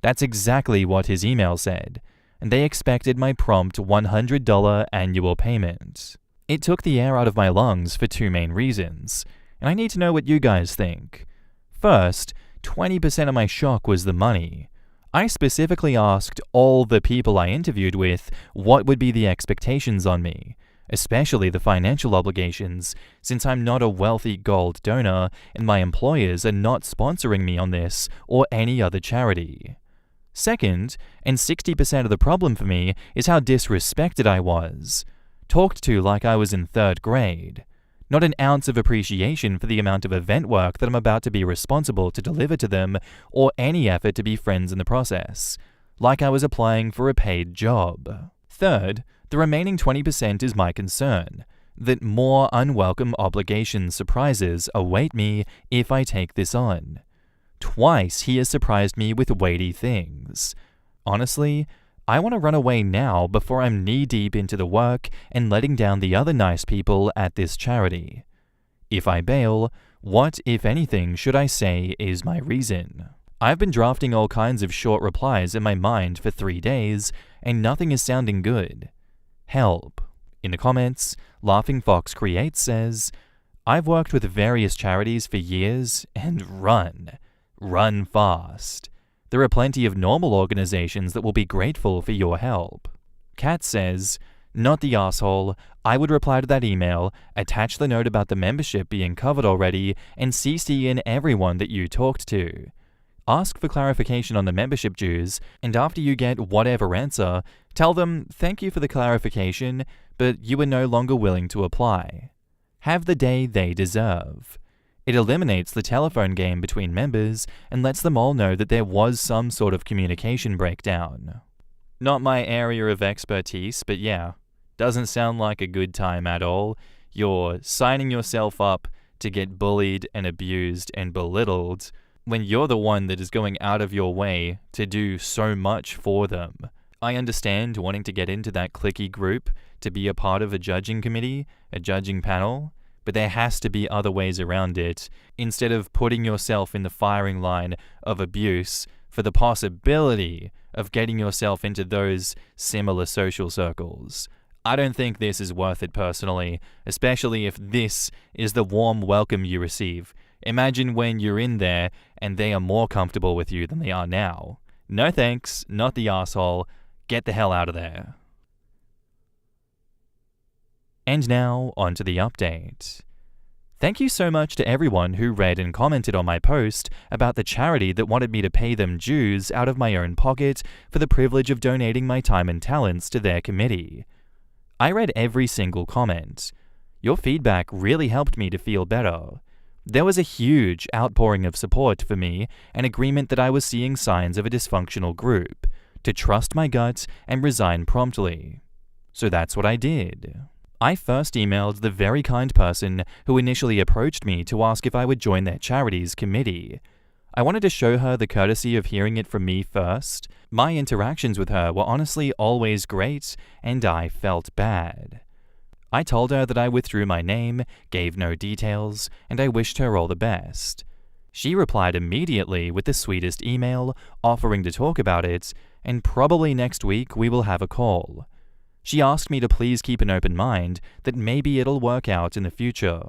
That's exactly what his email said, and they expected my prompt $100 annual payment. It took the air out of my lungs for 2 main reasons, and I need to know what you guys think. First, 20% of my shock was the money. I specifically asked all the people I interviewed with what would be the expectations on me, especially the financial obligations, since I'm not a wealthy gold donor and my employers are not sponsoring me on this or any other charity. Second, and 60% of the problem for me, is how disrespected I was. Talked to like I was in 3rd grade. Not an ounce of appreciation for the amount of event work that I'm about to be responsible to deliver to them, or any effort to be friends in the process. Like I was applying for a paid job. Third, the remaining 20% is my concern, that more unwelcome obligation surprises await me if I take this on. Twice he has surprised me with weighty things. Honestly, I want to run away now before I'm knee-deep into the work and letting down the other nice people at this charity. If I bail, what, if anything, should I say is my reason? I've been drafting all kinds of short replies in my mind for 3 days, and nothing is sounding good. Help. In the comments, Laughing Fox Creates says, I've worked with various charities for years, and run fast. There are plenty of normal organizations that will be grateful for your help. Kat says, not the asshole, I would reply to that email, attach the note about the membership being covered already, and CC in everyone that you talked to. Ask for clarification on the membership dues, and after you get whatever answer, tell them thank you for the clarification, but you are no longer willing to apply. Have the day they deserve. It eliminates the telephone game between members and lets them all know that there was some sort of communication breakdown. Not my area of expertise, but yeah, doesn't sound like a good time at all. You're signing yourself up to get bullied and abused and belittled when you're the one that is going out of your way to do so much for them. I understand wanting to get into that cliquey group, to be a part of a judging committee, a judging panel, but there has to be other ways around it, instead of putting yourself in the firing line of abuse for the possibility of getting yourself into those similar social circles. I don't think this is worth it personally, especially if this is the warm welcome you receive. Imagine when you're in there and they are more comfortable with you than they are now. No thanks, not the asshole. Get the hell out of there. And now, on to the update. Thank you so much to everyone who read and commented on my post about the charity that wanted me to pay them dues out of my own pocket for the privilege of donating my time and talents to their committee. I read every single comment. Your feedback really helped me to feel better. There was a huge outpouring of support for me and agreement that I was seeing signs of a dysfunctional group, to trust my gut and resign promptly. So that's what I did. I first emailed the very kind person who initially approached me to ask if I would join their charity's committee. I wanted to show her the courtesy of hearing it from me first. My interactions with her were honestly always great, and I felt bad. I told her that I withdrew my name, gave no details, and I wished her all the best. She replied immediately with the sweetest email, offering to talk about it, and probably next week we will have a call. She asked me to please keep an open mind, that maybe it'll work out in the future.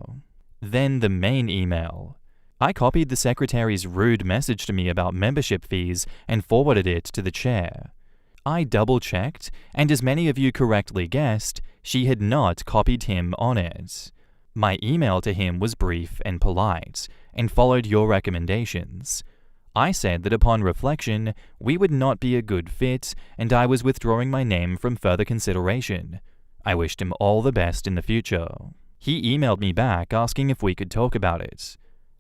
Then the main email. I copied the secretary's rude message to me about membership fees and forwarded it to the chair. I double-checked, and as many of you correctly guessed, she had not copied him on it. My email to him was brief and polite, and followed your recommendations. I said that upon reflection, we would not be a good fit, and I was withdrawing my name from further consideration. I wished him all the best in the future. He emailed me back asking if we could talk about it.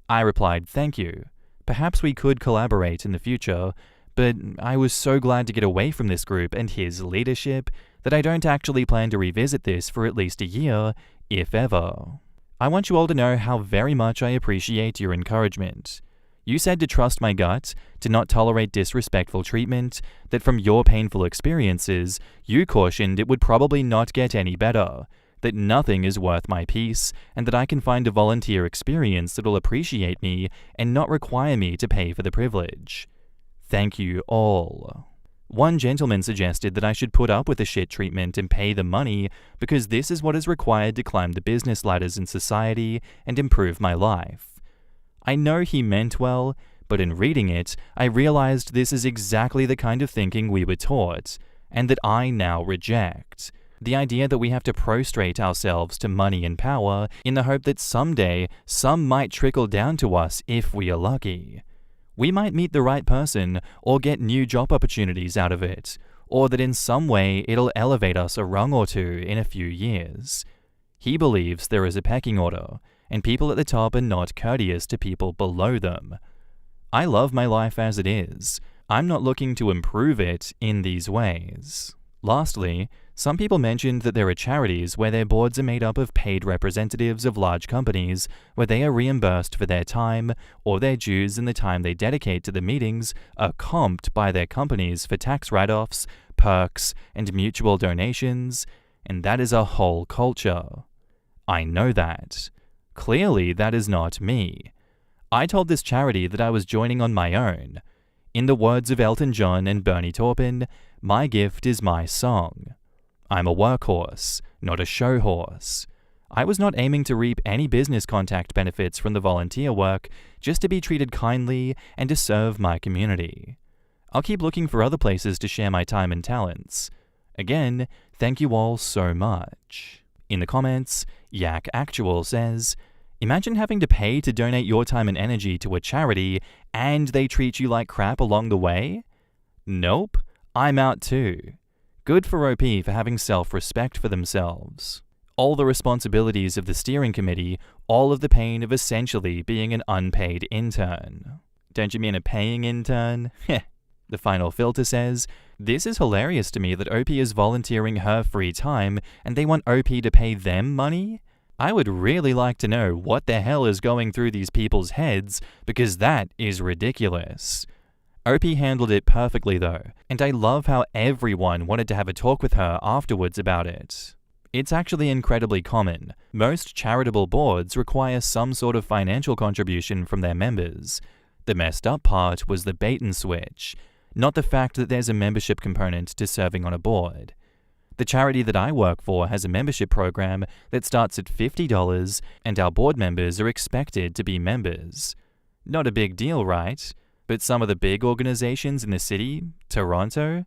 I replied, thank you. Perhaps we could collaborate in the future, but I was so glad to get away from this group and his leadership that I don't actually plan to revisit this for at least a year, if ever. I want you all to know how very much I appreciate your encouragement. You said to trust my gut, to not tolerate disrespectful treatment, that from your painful experiences, you cautioned it would probably not get any better, that nothing is worth my peace, and that I can find a volunteer experience that will appreciate me and not require me to pay for the privilege. Thank you all. One gentleman suggested that I should put up with the shit treatment and pay the money because this is what is required to climb the business ladders in society and improve my life. I know he meant well, but in reading it, I realized this is exactly the kind of thinking we were taught, and that I now reject. The idea that we have to prostrate ourselves to money and power in the hope that someday some might trickle down to us if we are lucky. We might meet the right person or get new job opportunities out of it, or that in some way it'll elevate us a rung or two in a few years. He believes there is a pecking order, and people at the top are not courteous to people below them. I love my life as it is. I'm not looking to improve it in these ways. Lastly, some people mentioned that there are charities where their boards are made up of paid representatives of large companies where they are reimbursed for their time, or their dues and the time they dedicate to the meetings are comped by their companies for tax write-offs, perks, and mutual donations, and that is a whole culture. I know that. Clearly, that is not me. I told this charity that I was joining on my own. In the words of Elton John and Bernie Taupin, my gift is my song. I'm a workhorse, not a show horse. I was not aiming to reap any business contact benefits from the volunteer work, just to be treated kindly and to serve my community. I'll keep looking for other places to share my time and talents. Again, thank you all so much. In the comments, Yak Actual says, imagine having to pay to donate your time and energy to a charity and they treat you like crap along the way? Nope, I'm out too. Good for OP for having self-respect for themselves. all the responsibilities of the steering committee, all of the pain of essentially being an unpaid intern. Don't you mean a paying intern? Heh. The final filter says, "This is hilarious to me that OP is volunteering her free time and they want OP to pay them money? I would really like to know what the hell is going through these people's heads, because that is ridiculous." OP handled it perfectly though, and I love how everyone wanted to have a talk with her afterwards about it. It's actually incredibly common. Most charitable boards require some sort of financial contribution from their members. The messed up part was the bait and switch, not the fact that there's a membership component to serving on a board. The charity that I work for has a membership program that starts at $50, and our board members are expected to be members. Not a big deal, right? But some of the big organizations in the city, Toronto,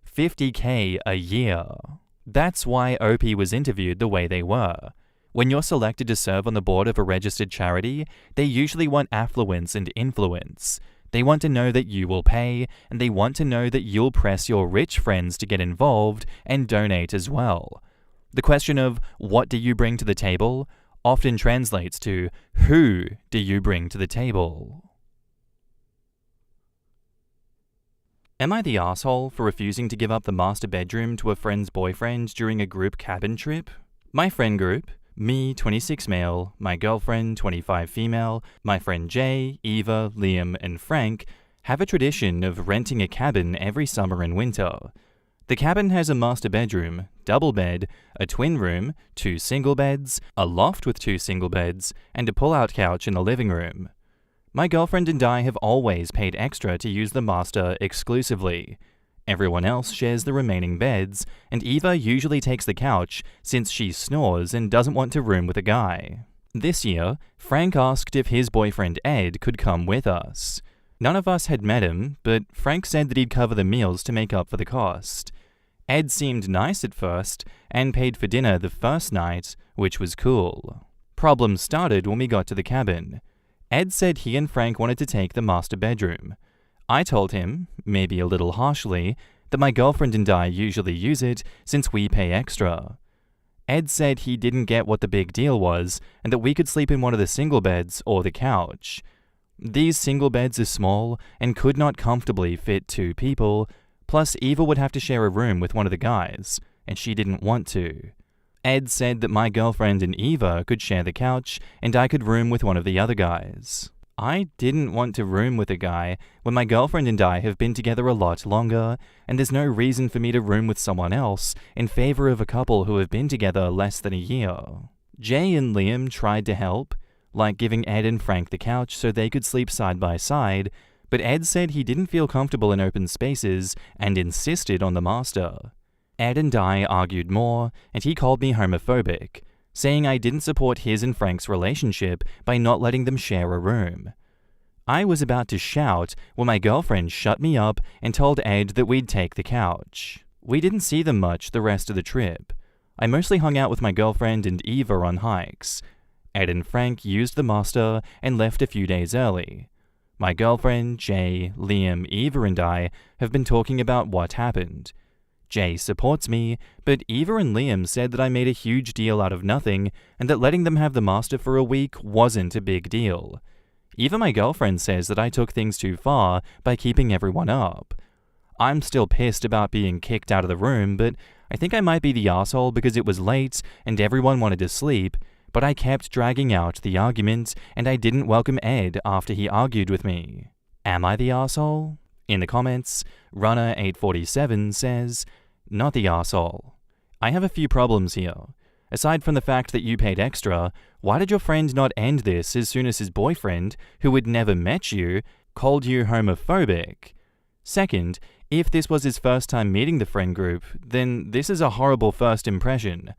$50K a year. That's why OP was interviewed the way they were. When you're selected to serve on the board of a registered charity, they usually want affluence and influence. They want to know that you will pay, and they want to know that you'll press your rich friends to get involved and donate as well. The question of "what do you bring to the table?" often translates to "who do you bring to the table?" Am I the asshole for refusing to give up the master bedroom to a friend's boyfriend during a group cabin trip? My friend group, me, 26 male, my girlfriend, 25 female, my friend Jay, Eva, Liam, and Frank, have a tradition of renting a cabin every summer and winter. The cabin has a master bedroom, double bed, a twin room, 2 single beds, a loft with 2 single beds, and a pull-out couch in the living room. My girlfriend and I have always paid extra to use the master exclusively. Everyone else shares the remaining beds, and Eva usually takes the couch since she snores and doesn't want to room with a guy. This year, Frank asked if his boyfriend Ed could come with us. None of us had met him, but Frank said that he'd cover the meals to make up for the cost. Ed seemed nice at first and paid for dinner the first night, which was cool. Problems started when we got to the cabin. Ed said he and Frank wanted to take the master bedroom. I told him, maybe a little harshly, that my girlfriend and I usually use it since we pay extra. Ed said he didn't get what the big deal was and that we could sleep in one of the single beds or the couch. These single beds are small and could not comfortably fit 2 people, plus Eva would have to share a room with one of the guys, and she didn't want to. Ed said that my girlfriend and Eva could share the couch and I could room with one of the other guys. I didn't want to room with a guy when my girlfriend and I have been together a lot longer, and there's no reason for me to room with someone else in favor of a couple who have been together less than a year. Jay and Liam tried to help, like giving Ed and Frank the couch so they could sleep side by side, but Ed said he didn't feel comfortable in open spaces and insisted on the master. Ed and I argued more, and he called me homophobic, saying I didn't support his and Frank's relationship by not letting them share a room. I was about to shout when my girlfriend shut me up and told Ed that we'd take the couch. We didn't see them much the rest of the trip. I mostly hung out with my girlfriend and Eva on hikes. Ed and Frank used the master and left a few days early. My girlfriend, Jay, Liam, Eva, and I have been talking about what happened. Jay supports me, but Eva and Liam said that I made a huge deal out of nothing and that letting them have the master for a week wasn't a big deal. Eva, my girlfriend, says that I took things too far by keeping everyone up. I'm still pissed about being kicked out of the room, but I think I might be the asshole because it was late and everyone wanted to sleep, but I kept dragging out the argument and I didn't welcome Ed after he argued with me. Am I the asshole? In the comments, Runner847 says, "Not the arsehole. I have a few problems here. Aside from the fact that you paid extra, why did your friend not end this as soon as his boyfriend, who had never met you, called you homophobic? Second, if this was his first time meeting the friend group, then this is a horrible first impression.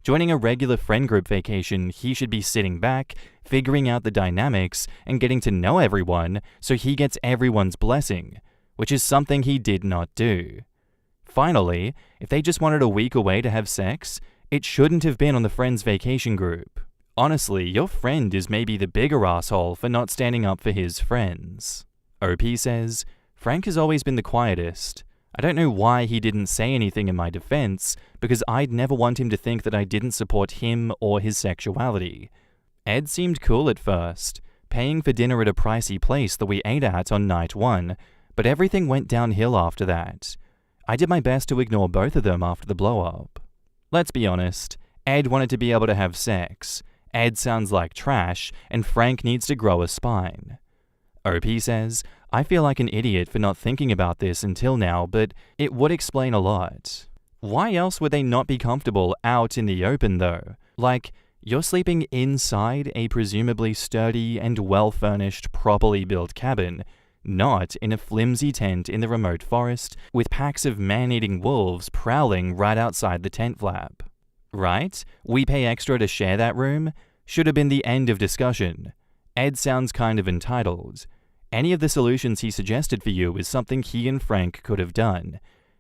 Joining a regular friend group vacation, he should be sitting back, figuring out the dynamics, and getting to know everyone so he gets everyone's blessing, which is something he did not do. Finally, if they just wanted a week away to have sex, it shouldn't have been on the friend's vacation group. Honestly, your friend is maybe the bigger asshole for not standing up for his friends." OP says, "Frank has always been the quietest. I don't know why he didn't say anything in my defense, because I'd never want him to think that I didn't support him or his sexuality. Ed seemed cool at first, paying for dinner at a pricey place that we ate at on night 1, but everything went downhill after that. I did my best to ignore both of them after the blow-up. Let's be honest, Ed wanted to be able to have sex, Ed sounds like trash, and Frank needs to grow a spine. OP says, I feel like an idiot for not thinking about this until now, but it would explain a lot. Why else would they not be comfortable out in the open though? Like, you're sleeping inside a presumably sturdy and well-furnished, properly built cabin, not in a flimsy tent in the remote forest with packs of man-eating wolves prowling right outside the tent flap. Right? We pay extra to share that room? Should have been the end of discussion. Ed sounds kind of entitled. Any of the solutions he suggested for you is something he and Frank could have done.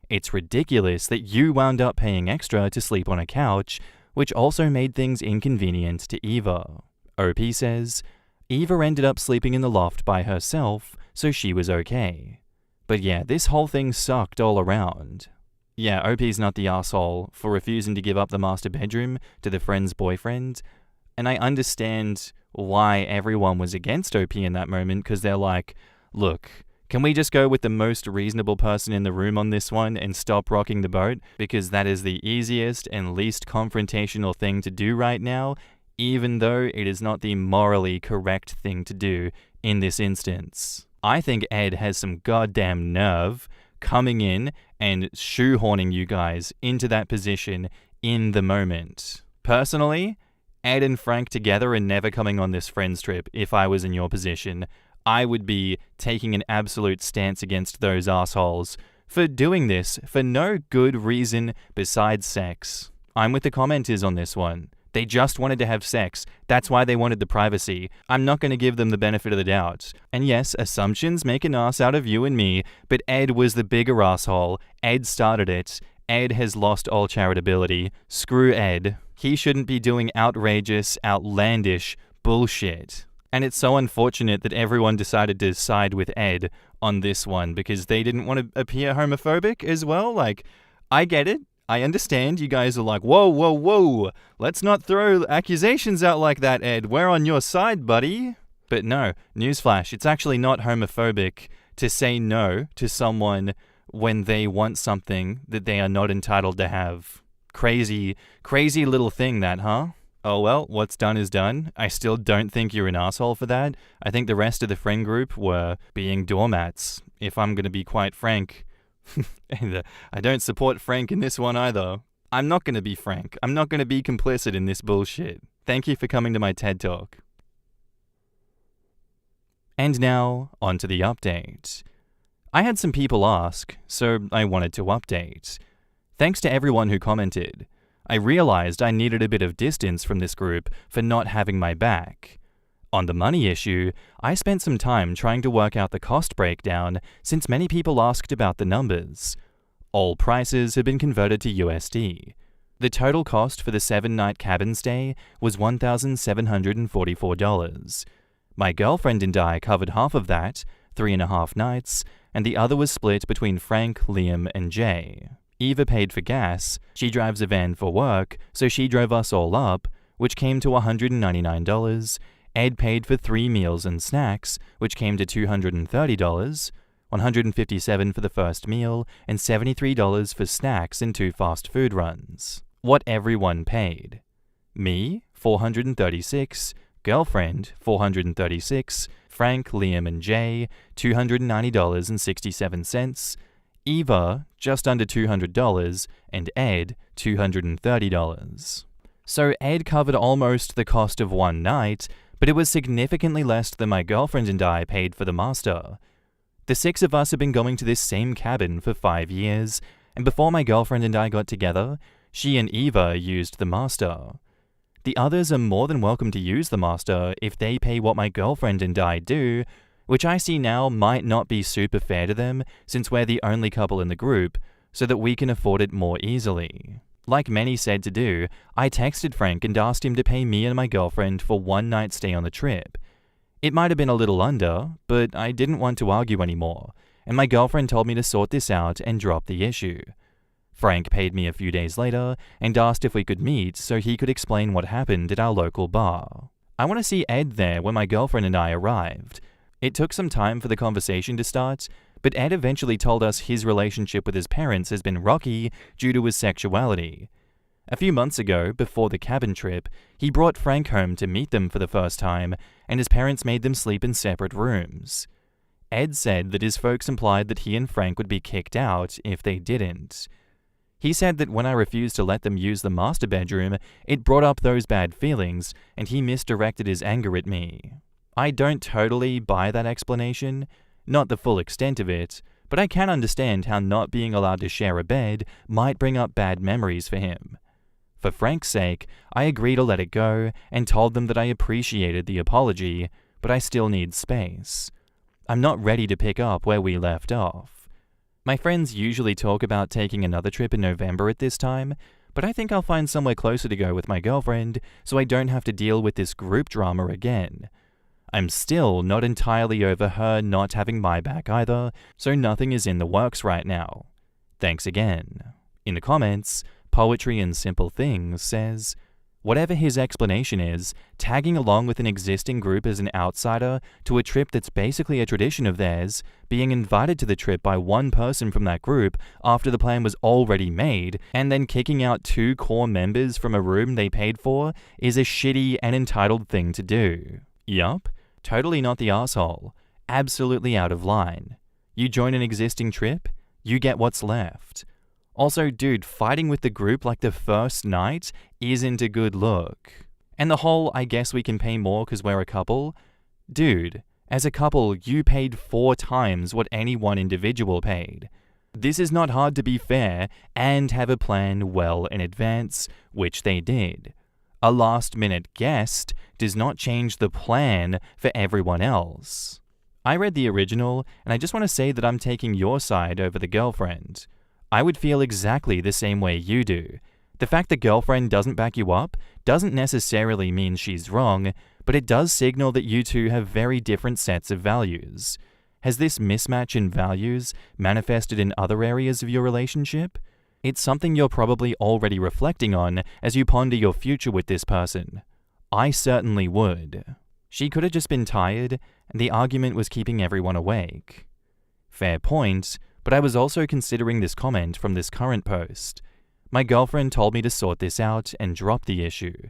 It's ridiculous that you wound up paying extra to sleep on a couch, which also made things inconvenient to Eva. OP says, Eva ended up sleeping in the loft by herself, so she was okay. But yeah, this whole thing sucked all around. Yeah, OP's not the asshole for refusing to give up the master bedroom to the friend's boyfriend, and I understand why everyone was against OP in that moment, because they're like, look, can we just go with the most reasonable person in the room on this one and stop rocking the boat? Because that is the easiest and least confrontational thing to do right now, even though it is not the morally correct thing to do in this instance. I think Ed has some goddamn nerve coming in and shoehorning you guys into that position in the moment. Personally, Ed and Frank together and never coming on this friends trip, if I was in your position, I would be taking an absolute stance against those assholes for doing this for no good reason besides sex. I'm with the commenters on this one. They just wanted to have sex. That's why they wanted the privacy. I'm not going to give them the benefit of the doubt. And yes, assumptions make an ass out of you and me, but Ed was the bigger asshole. Ed started it. Ed has lost all charitability. Screw Ed. He shouldn't be doing outrageous, outlandish bullshit. And it's so unfortunate that everyone decided to side with Ed on this one because they didn't want to appear homophobic as well. Like, I get it. I understand you guys are like, whoa, whoa, whoa. Let's not throw accusations out like that, Ed. We're on your side, buddy. But no, newsflash, it's actually not homophobic to say no to someone when they want something that they are not entitled to have. Crazy, crazy little thing that, huh? Oh well, what's done is done. I still don't think you're an asshole for that. I think the rest of the friend group were being doormats, if I'm going to be quite frank. And I don't support Frank in this one either. I'm not going to be Frank. I'm not going to be complicit in this bullshit. Thank you for coming to my TED Talk. And now, on to the update. I had some people ask, so I wanted to update. Thanks to everyone who commented. I realized I needed a bit of distance from this group for not having my back. On the money issue, I spent some time trying to work out the cost breakdown since many people asked about the numbers. All prices have been converted to USD. The total cost for the 7-night cabin stay was $1,744. My girlfriend and I covered half of that, 3.5 nights, and the other was split between Frank, Liam, and Jay. Eva paid for gas, she drives a van for work, so she drove us all up, which came to $199. Ed paid for 3 meals and snacks, which came to $230, $157 for the first meal, and $73 for snacks and 2 fast food runs. What everyone paid. Me, $436, girlfriend, $436, Frank, Liam, and Jay, $290.67, Eva, just under $200, and Ed, $230. So Ed covered almost the cost of one night, but it was significantly less than my girlfriend and I paid for the master. The 6 of us have been going to this same cabin for 5 years, and before my girlfriend and I got together, she and Eva used the master. The others are more than welcome to use the master if they pay what my girlfriend and I do, which I see now might not be super fair to them since we're the only couple in the group, so that we can afford it more easily. Like many said to do, I texted Frank and asked him to pay me and my girlfriend for 1 night stay on the trip. It might have been a little under, but I didn't want to argue anymore, and my girlfriend told me to sort this out and drop the issue. Frank paid me a few days later and asked if we could meet so he could explain what happened at our local bar. I want to see Ed there when my girlfriend and I arrived. It took some time for the conversation to start, but Ed eventually told us his relationship with his parents has been rocky due to his sexuality. A few months ago, before the cabin trip, he brought Frank home to meet them for the first time, and his parents made them sleep in separate rooms. Ed said that his folks implied that he and Frank would be kicked out if they didn't. He said that when I refused to let them use the master bedroom, it brought up those bad feelings, and he misdirected his anger at me. I don't totally buy that explanation, not the full extent of it, but I can understand how not being allowed to share a bed might bring up bad memories for him. For Frank's sake, I agreed to let it go and told them that I appreciated the apology, but I still need space. I'm not ready to pick up where we left off. My friends usually talk about taking another trip in November at this time, but I think I'll find somewhere closer to go with my girlfriend so I don't have to deal with this group drama again. I'm still not entirely over her not having my back either, so nothing is in the works right now. Thanks again. In the comments, Poetry and Simple Things says, whatever his explanation is, tagging along with an existing group as an outsider to a trip that's basically a tradition of theirs, being invited to the trip by one person from that group after the plan was already made, and then kicking out 2 core members from a room they paid for is a shitty and entitled thing to do. Yup, totally not the asshole. Absolutely out of line. You join an existing trip, you get what's left. Also, dude, fighting with the group like the first night isn't a good look. And the whole, I guess we can pay more because we're a couple. Dude, as a couple, you paid 4 times what any one individual paid. This is not hard to be fair and have a plan well in advance, which they did. A last-minute guest does not change the plan for everyone else. I read the original, and I just want to say that I'm taking your side over the girlfriend. I would feel exactly the same way you do. The fact the girlfriend doesn't back you up doesn't necessarily mean she's wrong, but it does signal that you two have very different sets of values. Has this mismatch in values manifested in other areas of your relationship? It's something you're probably already reflecting on as you ponder your future with this person. I certainly would. She could have just been tired, and the argument was keeping everyone awake. Fair point, but I was also considering this comment from this current post. My girlfriend told me to sort this out and drop the issue.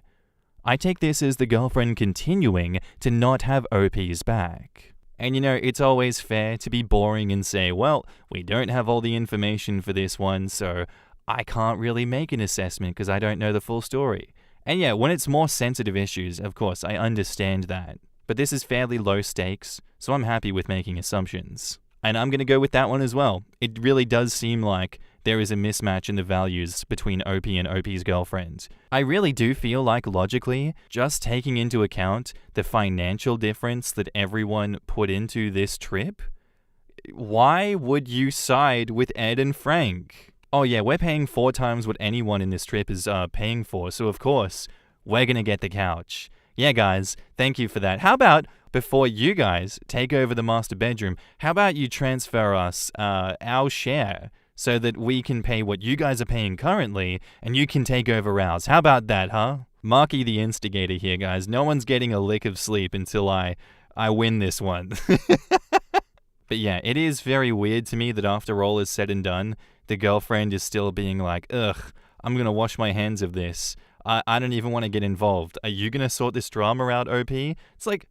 I take this as the girlfriend continuing to not have OP's back. And it's always fair to be boring and say, well, we don't have all the information for this one, so I can't really make an assessment because I don't know the full story. And yeah, when it's more sensitive issues, of course, I understand that. But this is fairly low stakes, so I'm happy with making assumptions. And I'm going to go with that one as well. It really does seem like there is a mismatch in the values between OP and OP's girlfriend. I really do feel like logically, just taking into account the financial difference that everyone put into this trip, why would you side with Ed and Frank? Oh yeah, we're paying 4 times what anyone in this trip is paying for, so of course, we're going to get the couch. Yeah, guys, thank you for that. How about, before you guys take over the master bedroom, how about you transfer us our share so that we can pay what you guys are paying currently and you can take over ours? How about that, huh? Marky the instigator here, guys. No one's getting a lick of sleep until I win this one. But yeah, it is very weird to me that after all is said and done, the girlfriend is still being like, ugh, I'm going to wash my hands of this. I don't even want to get involved. Are you going to sort this drama out, OP? It's like,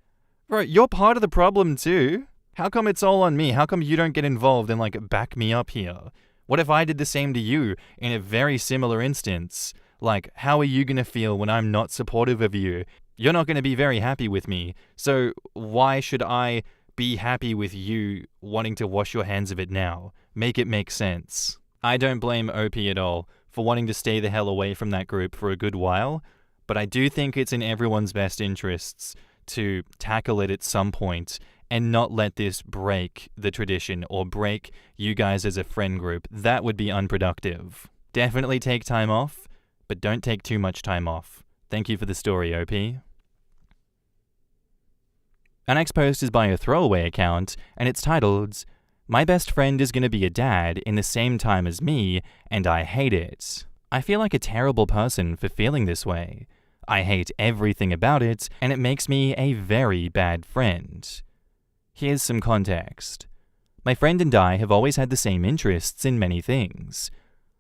bro, you're part of the problem too. How come it's all on me? How come you don't get involved and back me up here? What if I did the same to you in a very similar instance? How are you going to feel when I'm not supportive of you? You're not going to be very happy with me. So why should I be happy with you wanting to wash your hands of it now? Make it make sense. I don't blame OP at all for wanting to stay the hell away from that group for a good while, but I do think it's in everyone's best interests to tackle it at some point and not let this break the tradition or break you guys as a friend group. That would be unproductive. Definitely take time off, but don't take too much time off. Thank you for the story, OP. Our next post is by a throwaway account, and it's titled, My best friend is going to be a dad in the same time as me, and I hate it. I feel like a terrible person for feeling this way. I hate everything about it, and it makes me a very bad friend. Here's some context. My friend and I have always had the same interests in many things.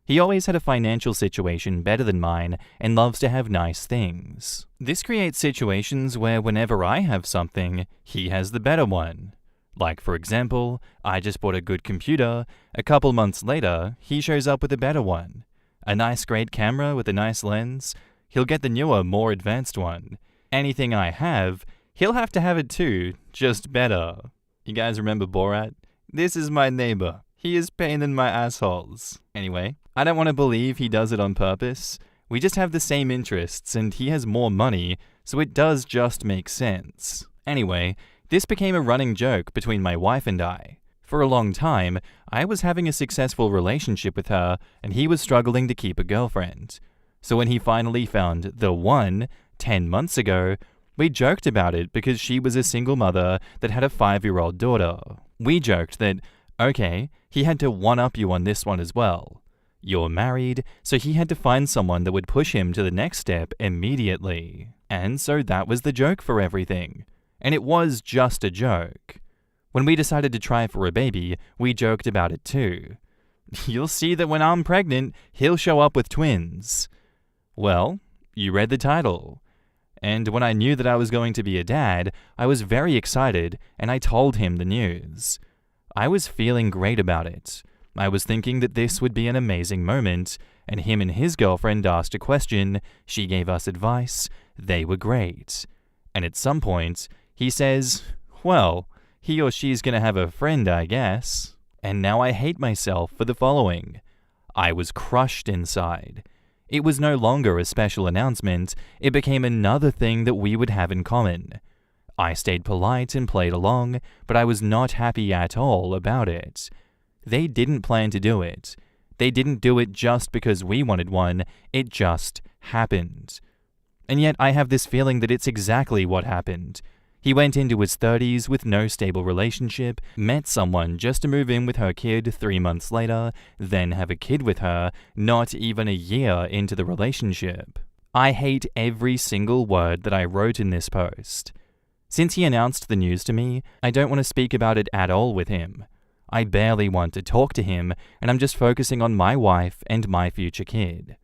He always had a financial situation better than mine and loves to have nice things. This creates situations where whenever I have something, he has the better one. Like, for example, I just bought a good computer. A couple months later, he shows up with a better one. A nice great camera with a nice lens. He'll get the newer, more advanced one. Anything I have, he'll have to have it too, just better. You guys remember Borat? This is my neighbor. He is pain in my assholes. Anyway, I don't want to believe he does it on purpose. We just have the same interests and he has more money, so it does just make sense. Anyway, this became a running joke between my wife and I. For a long time, I was having a successful relationship with her and he was struggling to keep a girlfriend. So when he finally found the one 10 months ago, we joked about it because she was a single mother that had a 5-year-old daughter. We joked that, okay, he had to one-up you on this one as well. You're married, so he had to find someone that would push him to the next step immediately. And so that was the joke for everything. And it was just a joke. When we decided to try for a baby, we joked about it too. You'll see that when I'm pregnant, he'll show up with twins. Well, you read the title. And when I knew that I was going to be a dad, I was very excited and I told him the news. I was feeling great about it. I was thinking that this would be an amazing moment, and him and his girlfriend asked a question, she gave us advice, they were great. And at some point, he says, well, he or she's gonna have a friend, I guess. And now I hate myself for the following. I was crushed inside. It was no longer a special announcement, it became another thing that we would have in common. I stayed polite and played along, but I was not happy at all about it. They didn't plan to do it. They didn't do it just because we wanted one, it just happened. And yet I have this feeling that it's exactly what happened. He went into his 30s with no stable relationship, met someone just to move in with her kid 3 months later, then have a kid with her, not even a year into the relationship. I hate every single word that I wrote in this post. Since he announced the news to me, I don't want to speak about it at all with him. I barely want to talk to him, and I'm just focusing on my wife and my future kid.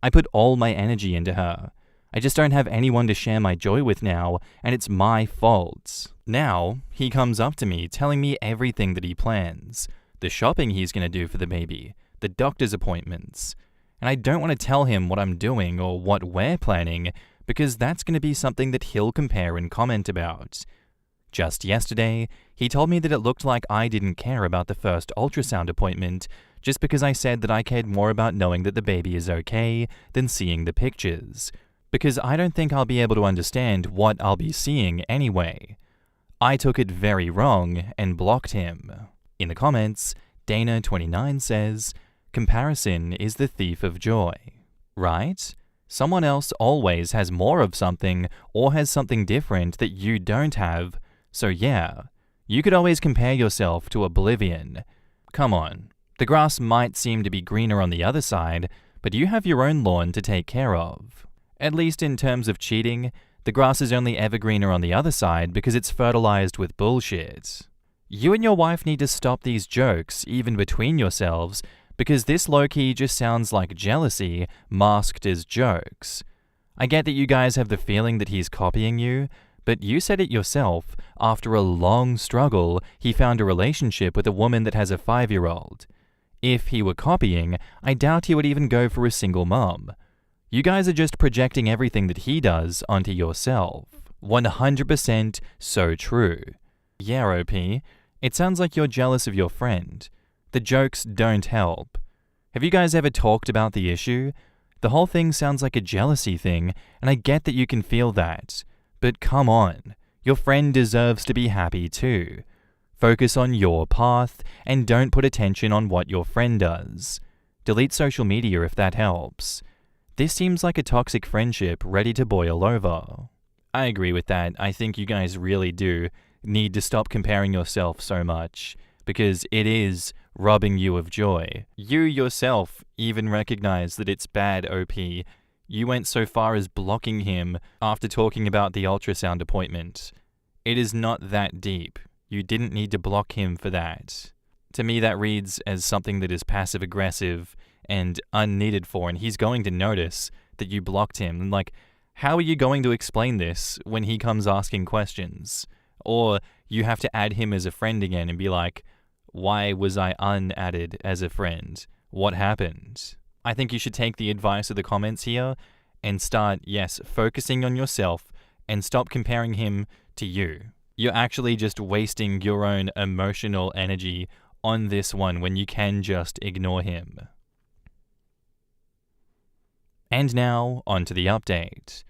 I put all my energy into her. I just don't have anyone to share my joy with now, and it's my fault. Now, he comes up to me telling me everything that he plans, the shopping he's going to do for the baby, the doctor's appointments. And I don't want to tell him what I'm doing or what we're planning, because that's going to be something that he'll compare and comment about. Just yesterday, he told me that it looked like I didn't care about the first ultrasound appointment just because I said that I cared more about knowing that the baby is okay than seeing the pictures, because I don't think I'll be able to understand what I'll be seeing anyway. I took it very wrong and blocked him. In the comments, Dana29 says, comparison is the thief of joy. Right? Someone else always has more of something or has something different that you don't have, so yeah, you could always compare yourself to oblivion. Come on, the grass might seem to be greener on the other side, but you have your own lawn to take care of. At least in terms of cheating, the grass is only ever greener on the other side because it's fertilized with bullshit. You and your wife need to stop these jokes, even between yourselves, because this low-key just sounds like jealousy masked as jokes. I get that you guys have the feeling that he's copying you, but you said it yourself, after a long struggle, he found a relationship with a woman that has a 5-year-old. If he were copying, I doubt he would even go for a single mom. You guys are just projecting everything that he does onto yourself. 100% so true. Yeah, OP, it sounds like you're jealous of your friend. The jokes don't help. Have you guys ever talked about the issue? The whole thing sounds like a jealousy thing, and I get that you can feel that. But come on, your friend deserves to be happy too. Focus on your path, and don't put attention on what your friend does. Delete social media if that helps. This seems like a toxic friendship ready to boil over. I agree with that. I think you guys really do need to stop comparing yourself so much. because it is robbing you of joy. You yourself even recognize that it's bad, OP. You went so far as blocking him after talking about the ultrasound appointment. It is not that deep. You didn't need to block him for that. To me, that reads as something that is passive-aggressive and unneeded for, and he's going to notice that you blocked him. And like, how are you going to explain this when he comes asking questions? Or you have to add him as a friend again and be like, why was I unadded as a friend? What happened? I think you should take the advice of the comments here and start, yes, focusing on yourself and stop comparing him to you. You're actually just wasting your own emotional energy on this one when you can just ignore him. And now, on to the update.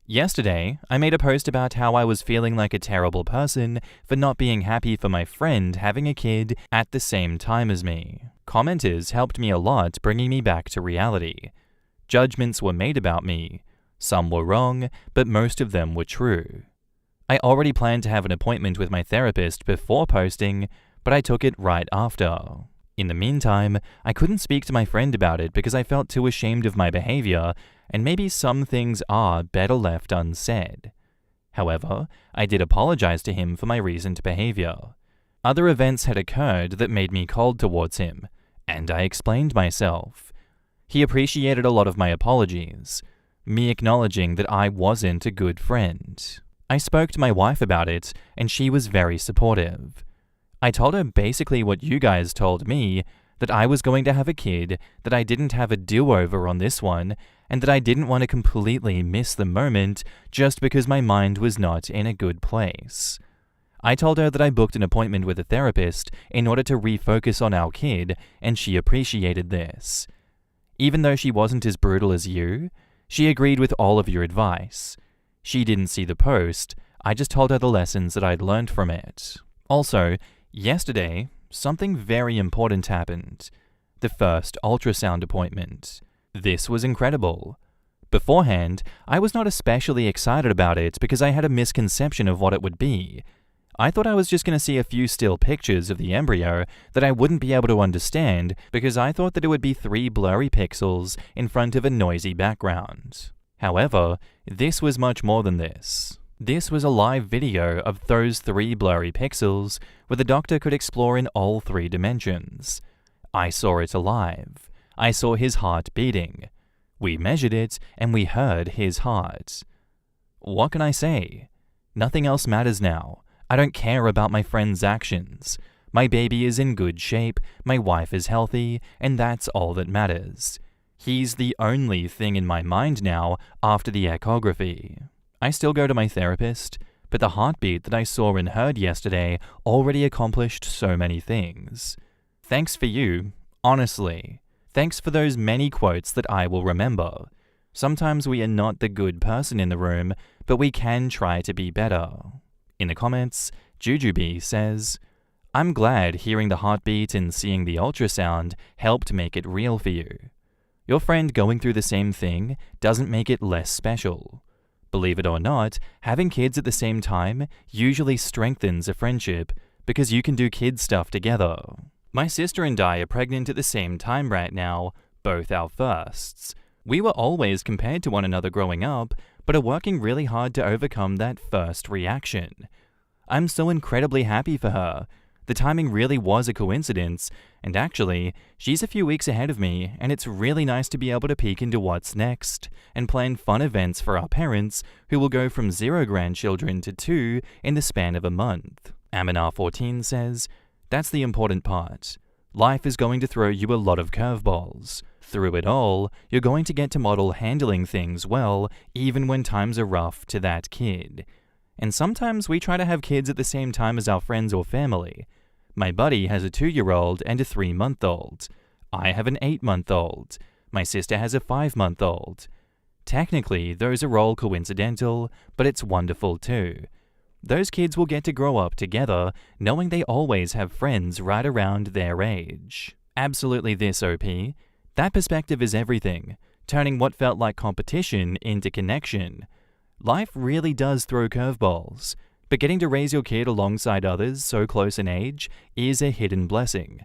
Yesterday, I made a post about how I was feeling like a terrible person for not being happy for my friend having a kid at the same time as me. Commenters helped me a lot, bringing me back to reality. Judgments were made about me. Some were wrong, but most of them were true. I already planned to have an appointment with my therapist before posting, but I took it right after. In the meantime, I couldn't speak to my friend about it because I felt too ashamed of my behavior, and maybe some things are better left unsaid. However, I did apologize to him for my recent behavior. Other events had occurred that made me cold towards him, and I explained myself. He appreciated a lot of my apologies, me acknowledging that I wasn't a good friend. I spoke to my wife about it, and she was very supportive. I told her basically what you guys told me, that I was going to have a kid, that I didn't have a do-over on this one, and that I didn't want to completely miss the moment just because my mind was not in a good place. I told her that I booked an appointment with a therapist in order to refocus on our kid, and she appreciated this. Even though she wasn't as brutal as you, she agreed with all of your advice. She didn't see the post, I just told her the lessons that I'd learned from it. Also, yesterday, something very important happened. The first ultrasound appointment. This was incredible. Beforehand, I was not especially excited about it because I had a misconception of what it would be. I thought I was just going to see a few still pictures of the embryo that I wouldn't be able to understand because I thought that it would be 3 blurry pixels in front of a noisy background. However, this was much more than this. This was a live video of those 3 blurry pixels where the doctor could explore in all 3 dimensions. I saw it alive. I saw his heart beating. We measured it and we heard his heart. What can I say? Nothing else matters now. I don't care about my friend's actions. My baby is in good shape, my wife is healthy, and that's all that matters. He's the only thing in my mind now after the echography. I still go to my therapist, but the heartbeat that I saw and heard yesterday already accomplished so many things. Thanks for you, honestly. Thanks for those many quotes that I will remember. Sometimes we are not the good person in the room, but we can try to be better. In the comments, Jujubee says, I'm glad hearing the heartbeat and seeing the ultrasound helped make it real for you. Your friend going through the same thing doesn't make it less special. Believe it or not, having kids at the same time usually strengthens a friendship because you can do kid stuff together. My sister and I are pregnant at the same time right now, both our firsts. We were always compared to one another growing up, but are working really hard to overcome that first reaction. I'm so incredibly happy for her. The timing really was a coincidence, and actually, she's a few weeks ahead of me, and it's really nice to be able to peek into what's next, and plan fun events for our parents, who will go from 0 grandchildren to 2 in the span of a month. Aminar14 says, that's the important part. Life is going to throw you a lot of curveballs. Through it all, you're going to get to model handling things well, even when times are rough to that kid. And sometimes we try to have kids at the same time as our friends or family. My buddy has a 2-year-old and a 3-month-old. I have an 8-month-old. My sister has a 5-month-old. Technically, those are all coincidental, but it's wonderful too. Those kids will get to grow up together, knowing they always have friends right around their age. Absolutely this, OP. That perspective is everything, turning what felt like competition into connection. Life really does throw curveballs. But getting to raise your kid alongside others so close in age is a hidden blessing.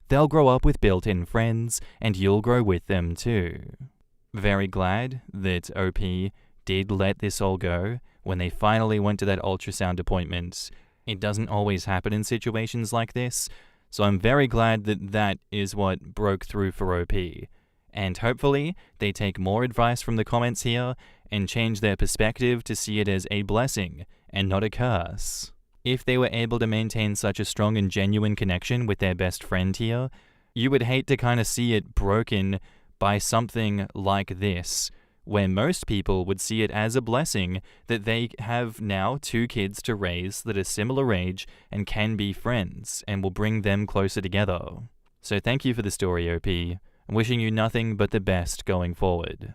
They'll grow up with built-in friends, and you'll grow with them too. Very glad that OP did let this all go when they finally went to that ultrasound appointment. It doesn't always happen in situations like this, so I'm very glad that that is what broke through for OP. And hopefully, they take more advice from the comments here and change their perspective to see it as a blessing and not a curse. If they were able to maintain such a strong and genuine connection with their best friend here, you would hate to kind of see it broken by something like this, where most people would see it as a blessing that they have now 2 kids to raise that are similar age and can be friends and will bring them closer together. So thank you for the story, OP. I'm wishing you nothing but the best going forward.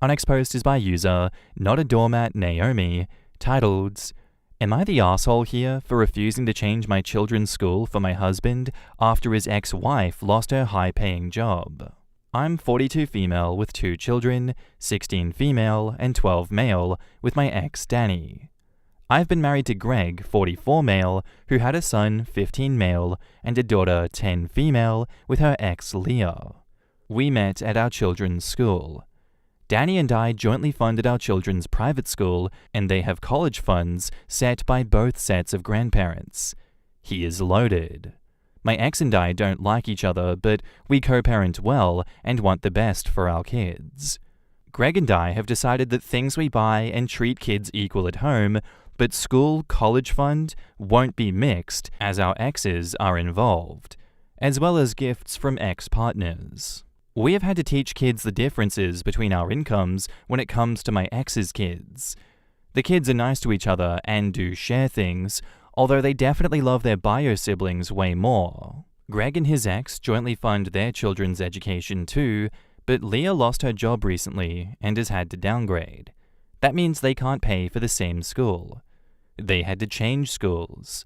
Our next post is by user Not a Doormat Naomi, titled, "Am I the asshole here for refusing to change my children's school for my husband after his ex-wife lost her high-paying job? I'm 42 female with 2 children, 16 female and 12 male, with my ex Danny. I've been married to Greg, 44 male, who had a son, 15 male, and a daughter, 10 female, with her ex Leah. We met at our children's school. Danny and I jointly funded our children's private school, and they have college funds set by both sets of grandparents. He is loaded. My ex and I don't like each other, but we co-parent well and want the best for our kids. Greg and I have decided that things we buy and treat kids equal at home, but school college fund won't be mixed as our exes are involved, as well as gifts from ex-partners. We have had to teach kids the differences between our incomes when it comes to my ex's kids. The kids are nice to each other and do share things, although they definitely love their bio siblings way more. Greg and his ex jointly fund their children's education too, but Leah lost her job recently and has had to downgrade. That means they can't pay for the same school. They had to change schools.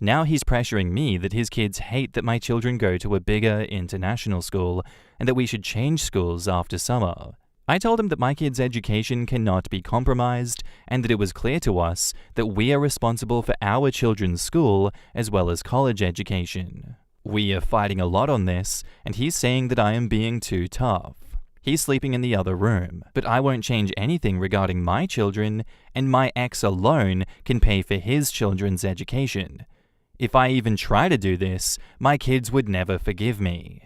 Now he's pressuring me that his kids hate that my children go to a bigger international school and that we should change schools after summer. I told him that my kids' education cannot be compromised and that it was clear to us that we are responsible for our children's school as well as college education. We are fighting a lot on this, and he's saying that I am being too tough. He's sleeping in the other room, but I won't change anything regarding my children, and my ex alone can pay for his children's education. If I even try to do this, my kids would never forgive me.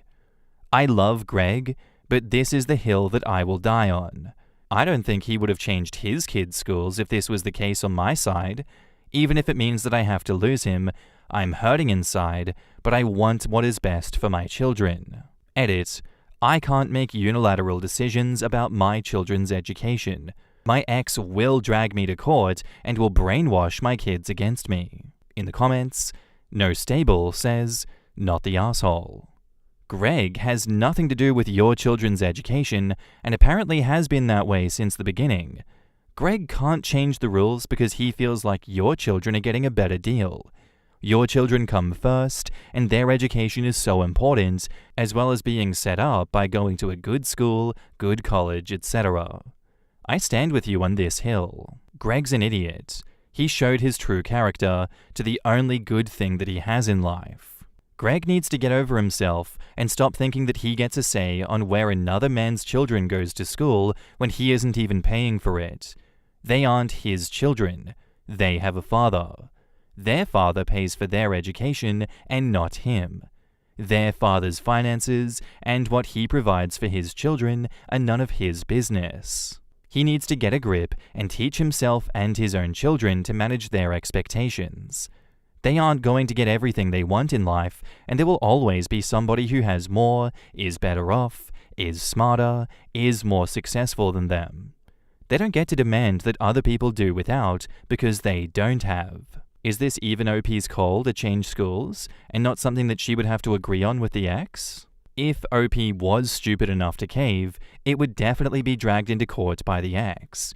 I love Greg, but this is the hill that I will die on. I don't think he would have changed his kids' schools if this was the case on my side. Even if it means that I have to lose him, I'm hurting inside, but I want what is best for my children. Edit. I can't make unilateral decisions about my children's education. My ex will drag me to court and will brainwash my kids against me. In the comments, No Stable says, not the asshole. Greg has nothing to do with your children's education and apparently has been that way since the beginning. Greg can't change the rules because he feels like your children are getting a better deal. Your children come first, and their education is so important, as well as being set up by going to a good school, good college, etc. I stand with you on this hill. Greg's an idiot. He showed his true character to the only good thing that he has in life. Greg needs to get over himself and stop thinking that he gets a say on where another man's children goes to school when he isn't even paying for it. They aren't his children. They have a father. Their father pays for their education and not him. Their father's finances and what he provides for his children are none of his business. He needs to get a grip and teach himself and his own children to manage their expectations. They aren't going to get everything they want in life, and there will always be somebody who has more, is better off, is smarter, is more successful than them. They don't get to demand that other people do without because they don't have. Is this even OP's call to change schools, and not something that she would have to agree on with the ex? If OP was stupid enough to cave, it would definitely be dragged into court by the ex.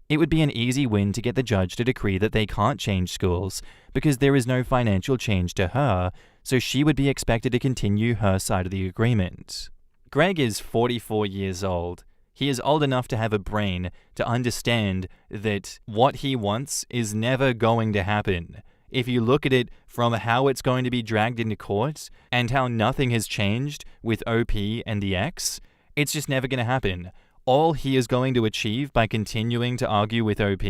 It would be an easy win to get the judge to decree that they can't change schools because there is no financial change to her, so she would be expected to continue her side of the agreement. Greg is 44 years old. He is old enough to have a brain to understand that what he wants is never going to happen. If you look at it from how it's going to be dragged into court and how nothing has changed with OP and the ex, it's just never going to happen. All he is going to achieve by continuing to argue with OP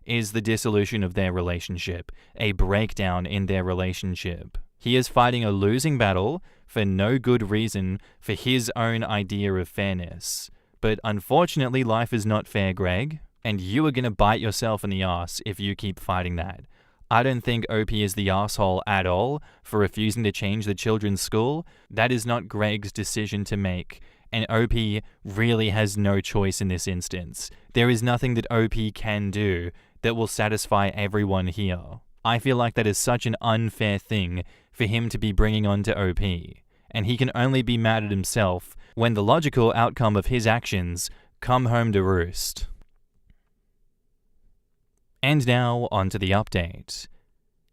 is the dissolution of their relationship, a breakdown in their relationship. He is fighting a losing battle for no good reason for his own idea of fairness. But unfortunately, life is not fair, Greg, and you are going to bite yourself in the ass if you keep fighting that. I don't think OP is the asshole at all for refusing to change the children's school. That is not Greg's decision to make, and OP really has no choice in this instance. There is nothing that OP can do that will satisfy everyone here. I feel like that is such an unfair thing for him to be bringing on to OP, and he can only be mad at himself when the logical outcome of his actions come home to roost. And now, on to the update.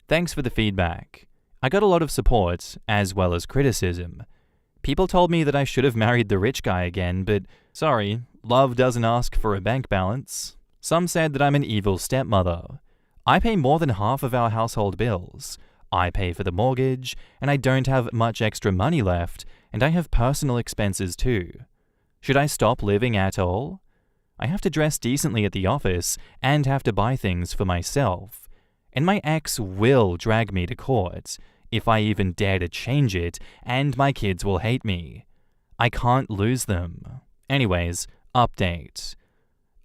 Thanks for the feedback. I got a lot of support, as well as criticism. People told me that I should have married the rich guy again, but sorry, love doesn't ask for a bank balance. Some said that I'm an evil stepmother. I pay more than half of our household bills. I pay for the mortgage, and I don't have much extra money left, and I have personal expenses too. Should I stop living at all? I have to dress decently at the office and have to buy things for myself. And my ex will drag me to court if I even dare to change it, and my kids will hate me. I can't lose them. Anyways, update.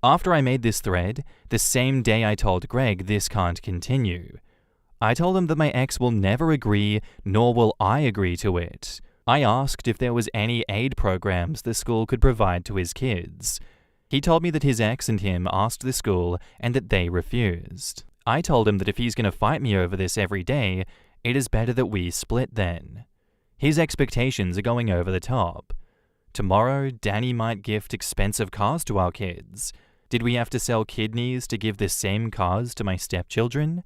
After I made this thread, the same day I told Greg this can't continue. I told him that my ex will never agree, nor will I agree to it. I asked if there was any aid programs the school could provide to his kids. He told me that his ex and him asked the school and that they refused. I told him that if he's going to fight me over this every day, it is better that we split then. His expectations are going over the top. Tomorrow, Danny might gift expensive cars to our kids. Did we have to sell kidneys to give the same cars to my stepchildren?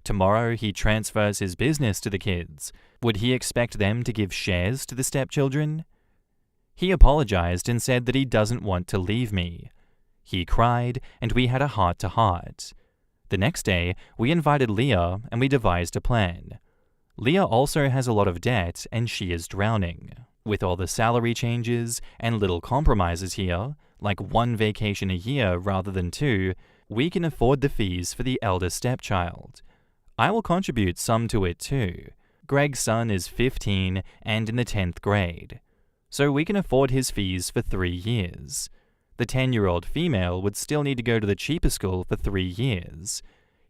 Tomorrow, he transfers his business to the kids. Would he expect them to give shares to the stepchildren? He apologized and said that he doesn't want to leave me. He cried, and we had a heart-to-heart. The next day, we invited Leah, and we devised a plan. Leah also has a lot of debt, and she is drowning. With all the salary changes and little compromises here, like 1 vacation a year rather than 2, we can afford the fees for the elder stepchild. I will contribute some to it too. Greg's son is 15 and in the 10th grade. So we can afford his fees for 3 years. The 10-year-old female would still need to go to the cheaper school for 3 years.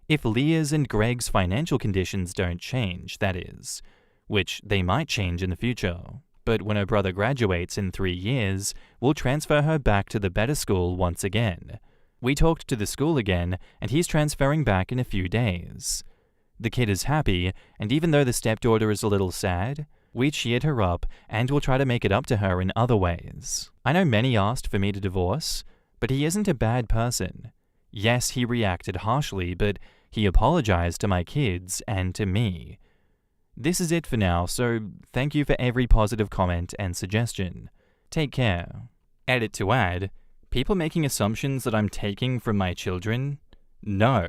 If Leah's and Greg's financial conditions don't change, that is, which they might change in the future. But when her brother graduates in 3 years, we'll transfer her back to the better school once again. We talked to the school again, and he's transferring back in a few days. The kid is happy, and even though the stepdaughter is a little sad, we cheered her up and will try to make it up to her in other ways. I know many asked for me to divorce, but he isn't a bad person. Yes, he reacted harshly, but he apologized to my kids and to me. This is it for now, so thank you for every positive comment and suggestion. Take care. Edit to add, people making assumptions that I'm taking from my children? No.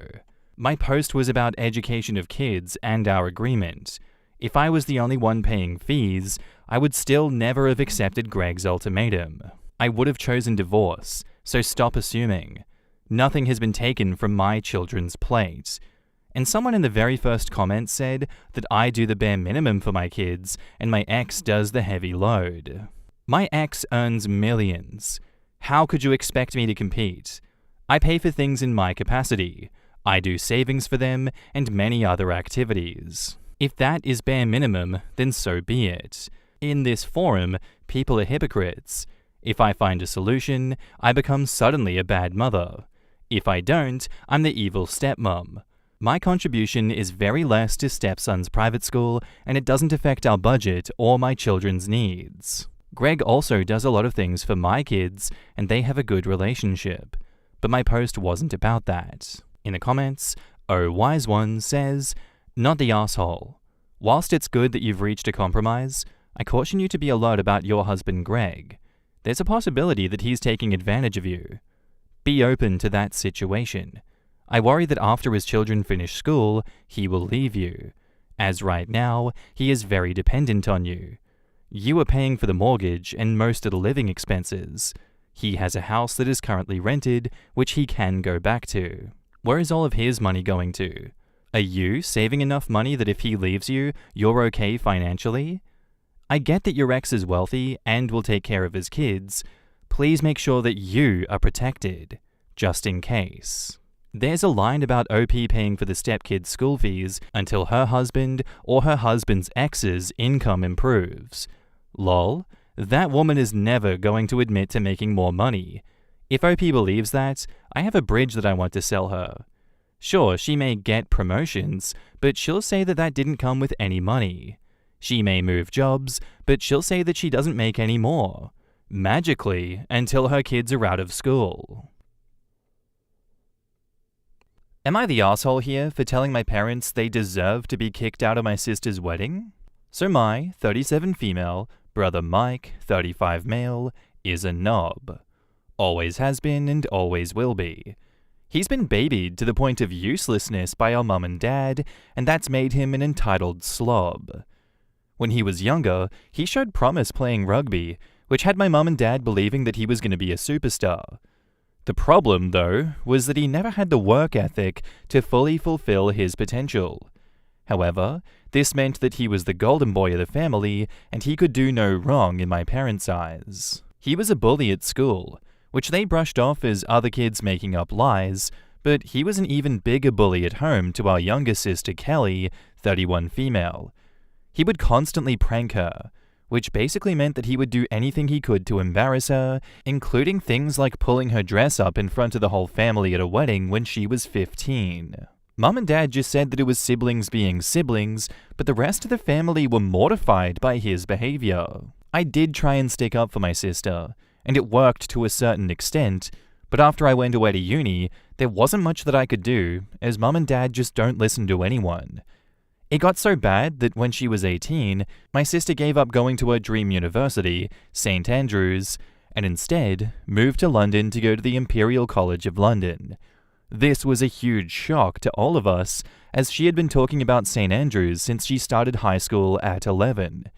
My post was about education of kids and our agreement. If I was the only one paying fees, I would still never have accepted Greg's ultimatum. I would have chosen divorce, so stop assuming. Nothing has been taken from my children's plate. And someone in the very first comment said that I do the bare minimum for my kids and my ex does the heavy load. My ex earns millions. How could you expect me to compete? I pay for things in my capacity. I do savings for them and many other activities. If that is bare minimum, then so be it. In this forum, people are hypocrites. If I find a solution, I become suddenly a bad mother. If I don't, I'm the evil stepmom. My contribution is very less to stepson's private school, and it doesn't affect our budget or my children's needs. Greg also does a lot of things for my kids, and they have a good relationship. But my post wasn't about that. In the comments, Oh Wise One says, "Not the asshole. Whilst it's good that you've reached a compromise, I caution you to be alert about your husband Greg. there's a possibility that he's taking advantage of you. Be open to that situation. I worry that after his children finish school, he will leave you, as right now, he is very dependent on you. You are paying for the mortgage and most of the living expenses. He has a house that is currently rented, which he can go back to. Where is all of his money going to? Are you saving enough money that if he leaves you, you're okay financially? I get that your ex is wealthy and will take care of his kids. Please make sure that you are protected, just in case. There's a line about OP paying for the stepkid's school fees until her husband or her husband's ex's income improves. Lol, that woman is never going to admit to making more money. If OP believes that, I have a bridge that I want to sell her. Sure, she may get promotions, but she'll say that that didn't come with any money. She may move jobs, but she'll say that she doesn't make any more. Magically, until her kids are out of school. Am I the asshole here for telling my parents they deserve to be kicked out of my sister's wedding? So my 37 female, brother Mike, 35 male, is a knob. Always has been and always will be. He's been babied to the point of uselessness by our mum and dad, and that's made him an entitled slob. When he was younger, he showed promise playing rugby, which had my mum and dad believing that he was going to be a superstar. The problem, though, was that he never had the work ethic to fully fulfill his potential. However, this meant that he was the golden boy of the family, and he could do no wrong in my parents' eyes. He was a bully at school, which they brushed off as other kids making up lies, but he was an even bigger bully at home to our younger sister Kelly, 31 female. He would constantly prank her, which basically meant that he would do anything he could to embarrass her, including things like pulling her dress up in front of the whole family at a wedding when she was 15. Mum and Dad just said that it was siblings being siblings, but the rest of the family were mortified by his behavior. I did try and stick up for my sister, and it worked to a certain extent, but after I went away to uni, there wasn't much that I could do, as Mum and Dad just don't listen to anyone. It got so bad that when she was 18, my sister gave up going to her dream university, St. Andrews, and instead moved to London to go to the Imperial College of London. This was a huge shock to all of us, as she had been talking about St. Andrews since she started high school at 11.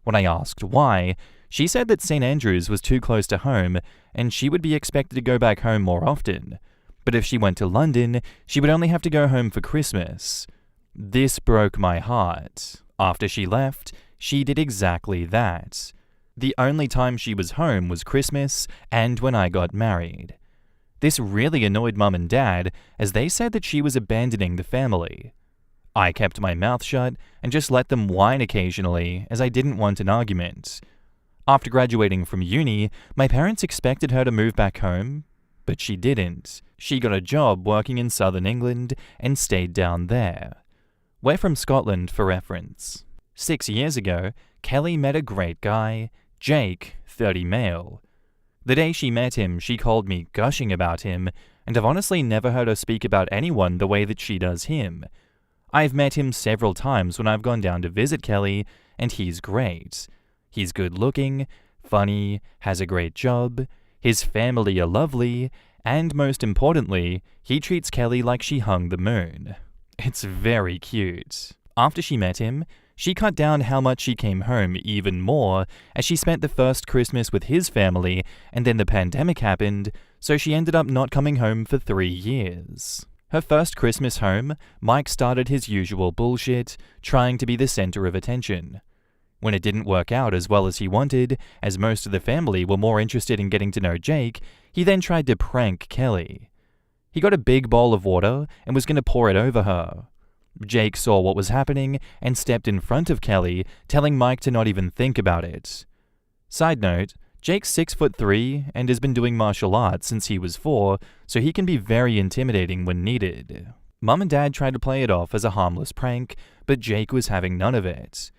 When I asked why, she said that St. Andrews was too close to home and she would be expected to go back home more often. But if she went to London, she would only have to go home for Christmas. This broke my heart. After she left, she did exactly that. The only time she was home was Christmas and when I got married. This really annoyed Mum and Dad, as they said that she was abandoning the family. I kept my mouth shut and just let them whine occasionally, as I didn't want an argument. After graduating from uni, my parents expected her to move back home, but she didn't. She got a job working in southern England and stayed down there. We're from Scotland for reference. 6 years ago, Kelly met a great guy, Jake, 30 male. The day she met him, she called me gushing about him, and I've honestly never heard her speak about anyone the way that she does him. I've met him several times when I've gone down to visit Kelly, and he's great. He's good looking, funny, has a great job, his family are lovely, and most importantly, he treats Kelly like she hung the moon. It's very cute. After she met him, she cut down how much she came home even more, as she spent the first Christmas with his family, and then the pandemic happened, so she ended up not coming home for 3 years. Her first Christmas home, Mike started his usual bullshit, trying to be the center of attention. When it didn't work out as well as he wanted, as most of the family were more interested in getting to know Jake, he then tried to prank Kelly. He got a big bowl of water and was going to pour it over her. Jake saw what was happening and stepped in front of Kelly, telling Mike to not even think about it. Side note, Jake's 6'3" and has been doing martial arts since he was 4, so he can be very intimidating when needed. Mum and Dad tried to play it off as a harmless prank, but Jake was having none of it.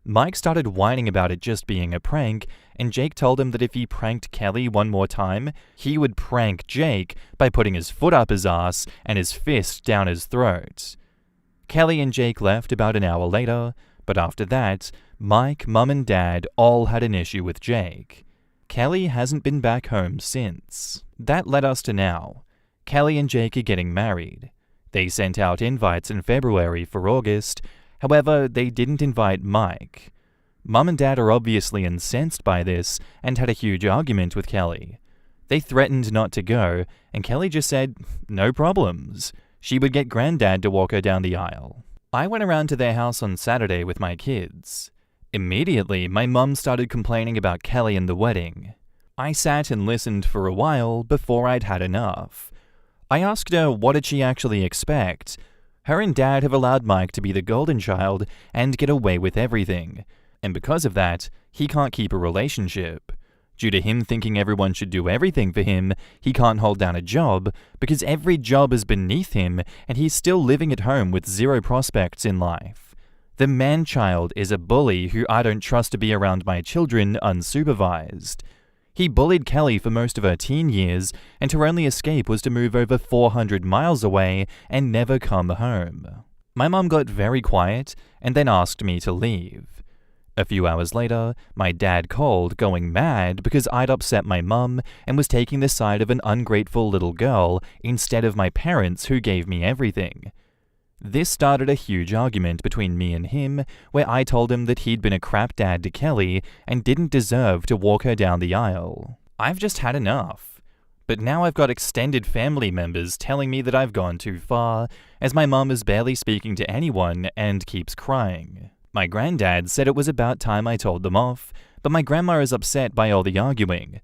Mike started whining about it just being a prank, and Jake told him that if he pranked Kelly one more time, he would prank Jake by putting his foot up his ass and his fist down his throat. Kelly and Jake left about an hour later, but after that, Mike, Mum and Dad all had an issue with Jake. Kelly hasn't been back home since. That led us to now. Kelly and Jake are getting married. They sent out invites in February for August, however, they didn't invite Mike. Mum and Dad are obviously incensed by this and had a huge argument with Kelly. They threatened not to go, and Kelly just said, no problems. She would get Granddad to walk her down the aisle. I went around to their house on Saturday with my kids. Immediately, my mum started complaining about Kelly and the wedding. I sat and listened for a while before I'd had enough. I asked her what did she actually expect. Her and Dad have allowed Mike to be the golden child and get away with everything. And because of that, he can't keep a relationship. Due to him thinking everyone should do everything for him, he can't hold down a job because every job is beneath him and he's still living at home with zero prospects in life. The man-child is a bully who I don't trust to be around my children unsupervised. He bullied Kelly for most of her teen years, and her only escape was to move over 400 miles away and never come home. My mum got very quiet and then asked me to leave. A few hours later, my dad called, going mad because I'd upset my mum and was taking the side of an ungrateful little girl instead of my parents who gave me everything. This started a huge argument between me and him, where I told him that he'd been a crap dad to Kelly and didn't deserve to walk her down the aisle. I've just had enough. But now I've got extended family members telling me that I've gone too far, as my mum is barely speaking to anyone and keeps crying. My granddad said it was about time I told them off, but my grandma is upset by all the arguing.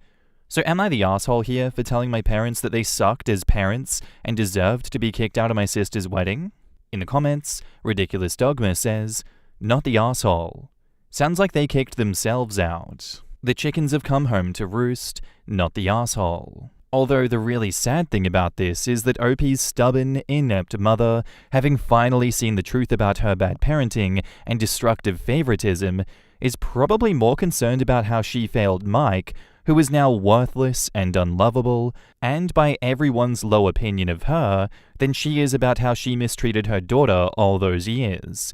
So am I the asshole here for telling my parents that they sucked as parents and deserved to be kicked out of my sister's wedding? In the comments, Ridiculous Dogma says, not the asshole. Sounds like they kicked themselves out. The chickens have come home to roost, not the asshole. Although the really sad thing about this is that OP's stubborn, inept mother, having finally seen the truth about her bad parenting and destructive favoritism, is probably more concerned about how she failed Mike, who is now worthless and unlovable, and by everyone's low opinion of her, than she is about how she mistreated her daughter all those years.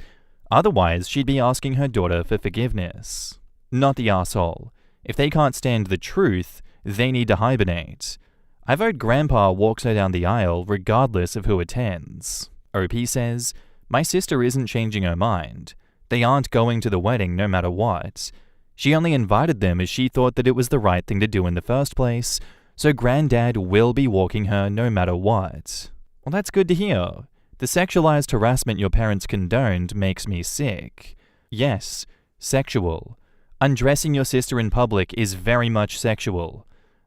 Otherwise, she'd be asking her daughter for forgiveness. Not the asshole. If they can't stand the truth, they need to hibernate. I vote Grandpa walks her down the aisle regardless of who attends. OP says, my sister isn't changing her mind. They aren't going to the wedding no matter what. She only invited them as she thought that it was the right thing to do in the first place, so Granddad will be walking her no matter what. Well, that's good to hear. The sexualized harassment your parents condoned makes me sick. Yes, sexual. Undressing your sister in public is very much sexual.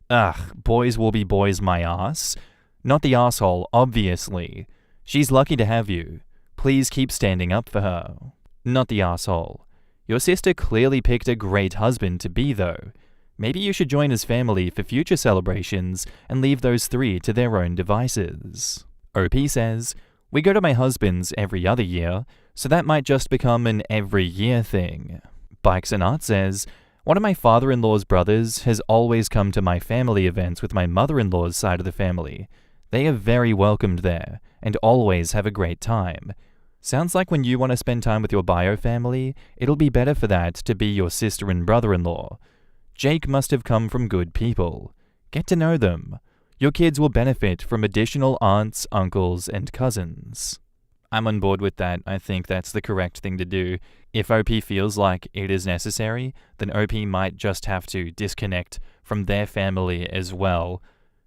Ugh, boys will be boys, my ass. Not the asshole, obviously. She's lucky to have you. Please keep standing up for her. Not the asshole. Your sister clearly picked a great husband to be, though. Maybe you should join his family for future celebrations and leave those three to their own devices. OP says, we go to my husband's every other year, so that might just become an every year thing. Bikes and Art says, one of my father-in-law's brothers has always come to my family events with my mother-in-law's side of the family. They are very welcomed there, and always have a great time. Sounds like when you want to spend time with your bio family, it'll be better for that to be your sister and brother-in-law. Jake must have come from good people. Get to know them. Your kids will benefit from additional aunts, uncles, and cousins. I'm on board with that. I think that's the correct thing to do. If OP feels like it is necessary, then OP might just have to disconnect from their family as well.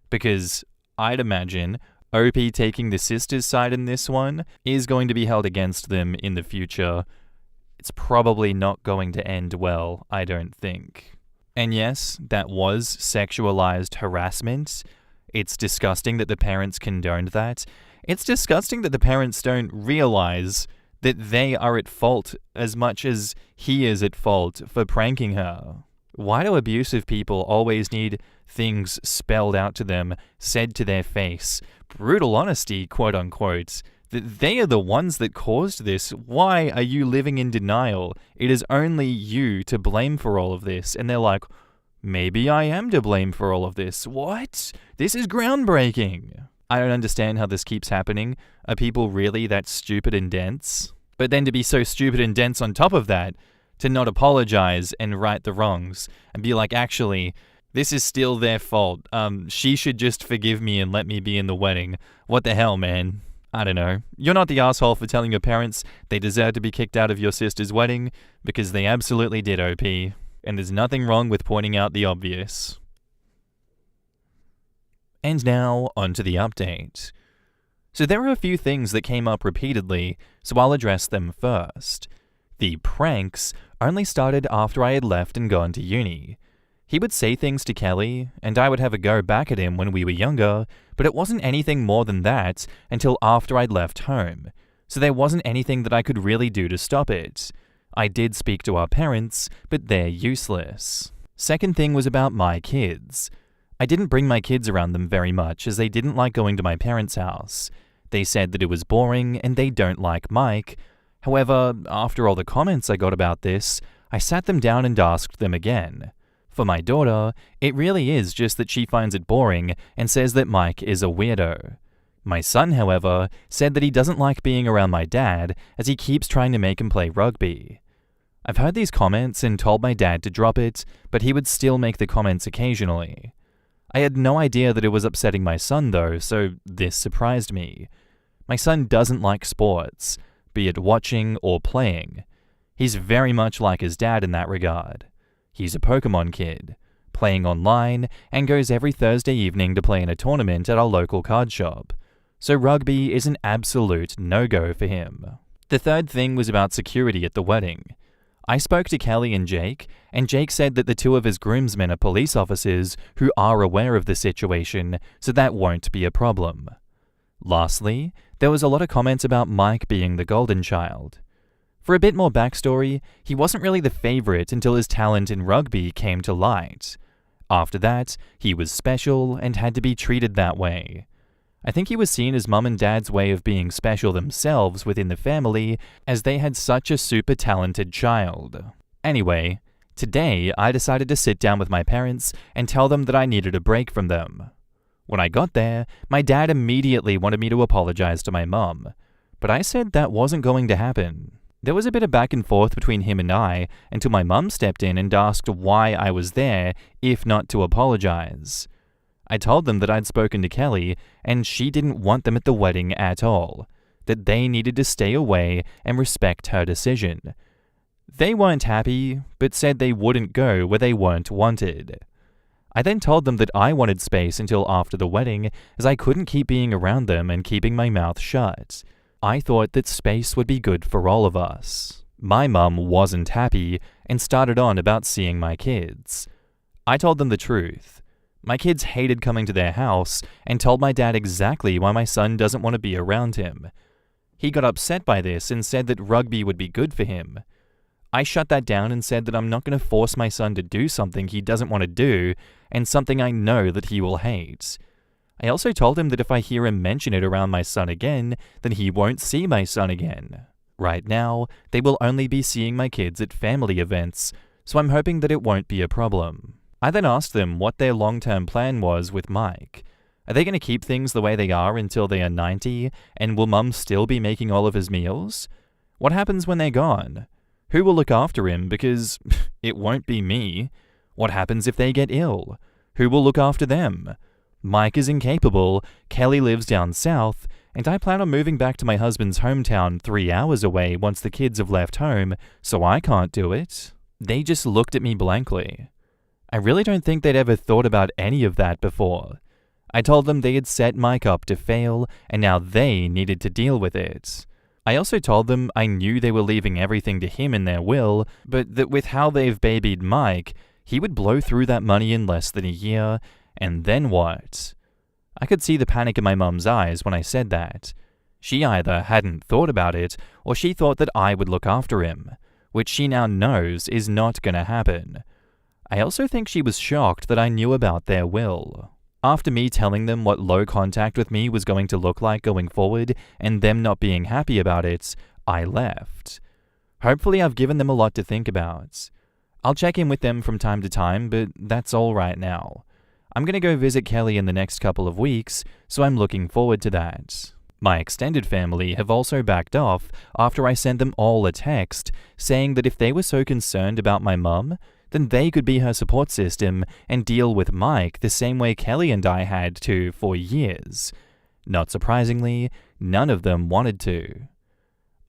Because I'd imagine OP taking the sister's side in this one is going to be held against them in the future. It's probably not going to end well, I don't think. And yes, that was sexualized harassment. It's disgusting that the parents condoned that. It's disgusting that the parents don't realize that they are at fault as much as he is at fault for pranking her. Why do abusive people always need things spelled out to them, said to their face? Brutal honesty, quote unquote. That they are the ones that caused this. Why are you living in denial? It is only you to blame for all of this. And they're like, maybe I am to blame for all of this. What? This is groundbreaking. I don't understand how this keeps happening. Are people really that stupid and dense? But then to be so stupid and dense on top of that, to not apologize and right the wrongs, and be like, actually, This is still their fault. She should just forgive me and let me be in the wedding. What the hell, man? I don't know. You're not the asshole for telling your parents they deserve to be kicked out of your sister's wedding, because they absolutely did, OP. And there's nothing wrong with pointing out the obvious. And now, on to the update. So there are a few things that came up repeatedly, so I'll address them first. The pranks only started after I had left and gone to uni. He would say things to Kelly, and I would have a go back at him when we were younger, but it wasn't anything more than that until after I'd left home, so there wasn't anything that I could really do to stop it. I did speak to our parents, but they're useless. Second thing was about my kids. I didn't bring my kids around them very much as they didn't like going to my parents' house. They said that it was boring and they don't like Mike. However, after all the comments I got about this, I sat them down and asked them again. For my daughter, it really is just that she finds it boring and says that Mike is a weirdo. My son, however, said that he doesn't like being around my dad as he keeps trying to make him play rugby. I've heard these comments and told my dad to drop it, but he would still make the comments occasionally. I had no idea that it was upsetting my son though, so this surprised me. My son doesn't like sports, be it watching or playing. He's very much like his dad in that regard. He's a Pokemon kid, playing online, and goes every Thursday evening to play in a tournament at our local card shop. So rugby is an absolute no-go for him. The third thing was about security at the wedding. I spoke to Kelly and Jake said that the two of his groomsmen are police officers who are aware of the situation, so that won't be a problem. Lastly, there was a lot of comments about Mike being the golden child. For a bit more backstory, he wasn't really the favorite until his talent in rugby came to light. After that, he was special and had to be treated that way. I think he was seen as mum and dad's way of being special themselves within the family, as they had such a super talented child. Anyway, today I decided to sit down with my parents and tell them that I needed a break from them. When I got there, my dad immediately wanted me to apologize to my mum, but I said that wasn't going to happen. There was a bit of back and forth between him and I until my mum stepped in and asked why I was there, if not to apologize. I told them that I'd spoken to Kelly and she didn't want them at the wedding at all, that they needed to stay away and respect her decision. They weren't happy, but said they wouldn't go where they weren't wanted. I then told them that I wanted space until after the wedding, as I couldn't keep being around them and keeping my mouth shut. I thought that space would be good for all of us. My mum wasn't happy and started on about seeing my kids. I told them the truth. My kids hated coming to their house and told my dad exactly why my son doesn't want to be around him. He got upset by this and said that rugby would be good for him. I shut that down and said that I'm not going to force my son to do something he doesn't want to do and something I know that he will hate. I also told him that if I hear him mention it around my son again, then he won't see my son again. Right now, they will only be seeing my kids at family events, so I'm hoping that it won't be a problem. I then asked them what their long-term plan was with Mike. Are they going to keep things the way they are until they are 90, and will Mum still be making all of his meals? What happens when they're gone? Who will look after him, because it won't be me? What happens if they get ill? Who will look after them? Mike is incapable, Kelly lives down south, and I plan on moving back to my husband's hometown 3 hours away once the kids have left home, so I can't do it. They just looked at me blankly. I really don't think they'd ever thought about any of that before. I told them they had set Mike up to fail, and now they needed to deal with it. I also told them I knew they were leaving everything to him in their will, but that with how they've babied Mike, he would blow through that money in less than a year. And then what? I could see the panic in my mum's eyes when I said that. She either hadn't thought about it, or she thought that I would look after him, which she now knows is not gonna happen. I also think she was shocked that I knew about their will. After me telling them what low contact with me was going to look like going forward, and them not being happy about it, I left. Hopefully I've given them a lot to think about. I'll check in with them from time to time, but that's all right now. I'm going to go visit Kelly in the next couple of weeks, so I'm looking forward to that. My extended family have also backed off after I sent them all a text saying that if they were so concerned about my mum, then they could be her support system and deal with Mike the same way Kelly and I had to for years. Not surprisingly, none of them wanted to.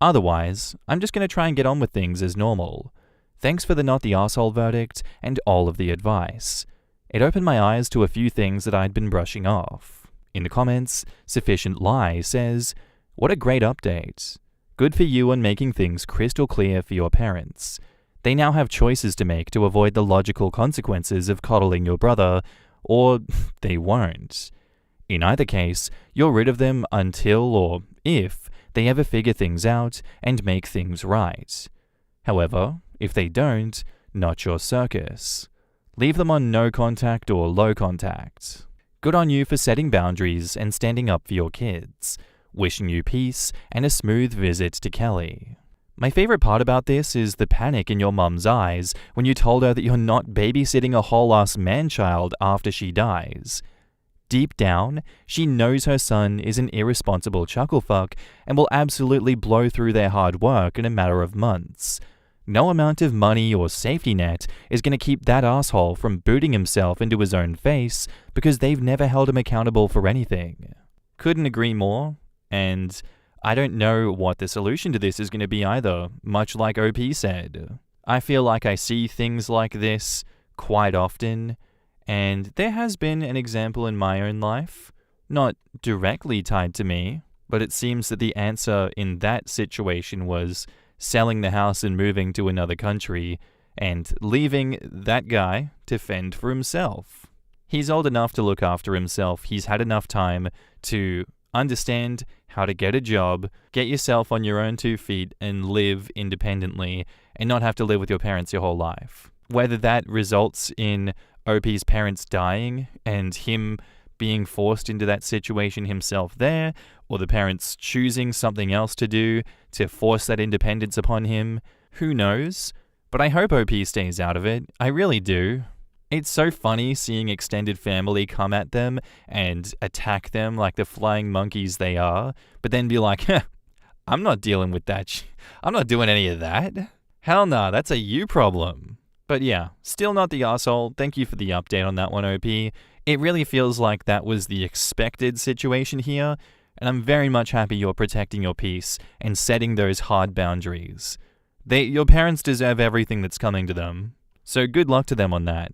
Otherwise, I'm just going to try and get on with things as normal. Thanks for the not the arsehole verdict and all of the advice. It opened my eyes to a few things that I'd been brushing off. In the comments, Sufficient Lie says, "What a great update. Good for you on making things crystal clear for your parents. They now have choices to make to avoid the logical consequences of coddling your brother, or they won't. In either case, you're rid of them until or if they ever figure things out and make things right. However, if they don't, not your circus. Leave them on no contact or low contact. Good on you for setting boundaries and standing up for your kids. Wishing you peace and a smooth visit to Kelly." My favorite part about this is the panic in your mum's eyes when you told her that you're not babysitting a whole-ass man-child after she dies. Deep down, she knows her son is an irresponsible chucklefuck and will absolutely blow through their hard work in a matter of months. No amount of money or safety net is going to keep that asshole from booting himself into his own face because they've never held him accountable for anything. Couldn't agree more, and I don't know what the solution to this is going to be either, much like OP said. I feel like I see things like this quite often, and there has been an example in my own life, not directly tied to me, but it seems that the answer in that situation was selling the house and moving to another country, and leaving that guy to fend for himself. He's old enough to look after himself, he's had enough time to understand how to get a job, get yourself on your own 2 feet, and live independently, and not have to live with your parents your whole life. Whether that results in OP's parents dying and him being forced into that situation himself there, or the parents choosing something else to do to force that independence upon him, who knows? But I hope OP stays out of it. I really do. It's so funny seeing extended family come at them and attack them like the flying monkeys they are, but then be like, I'm not dealing with that. I'm not doing any of that. Hell nah, that's a you problem. But yeah, still not the arsehole. Thank you for the update on that one, OP. It really feels like that was the expected situation here, and I'm very much happy you're protecting your peace and setting those hard boundaries. Your parents deserve everything that's coming to them, so good luck to them on that.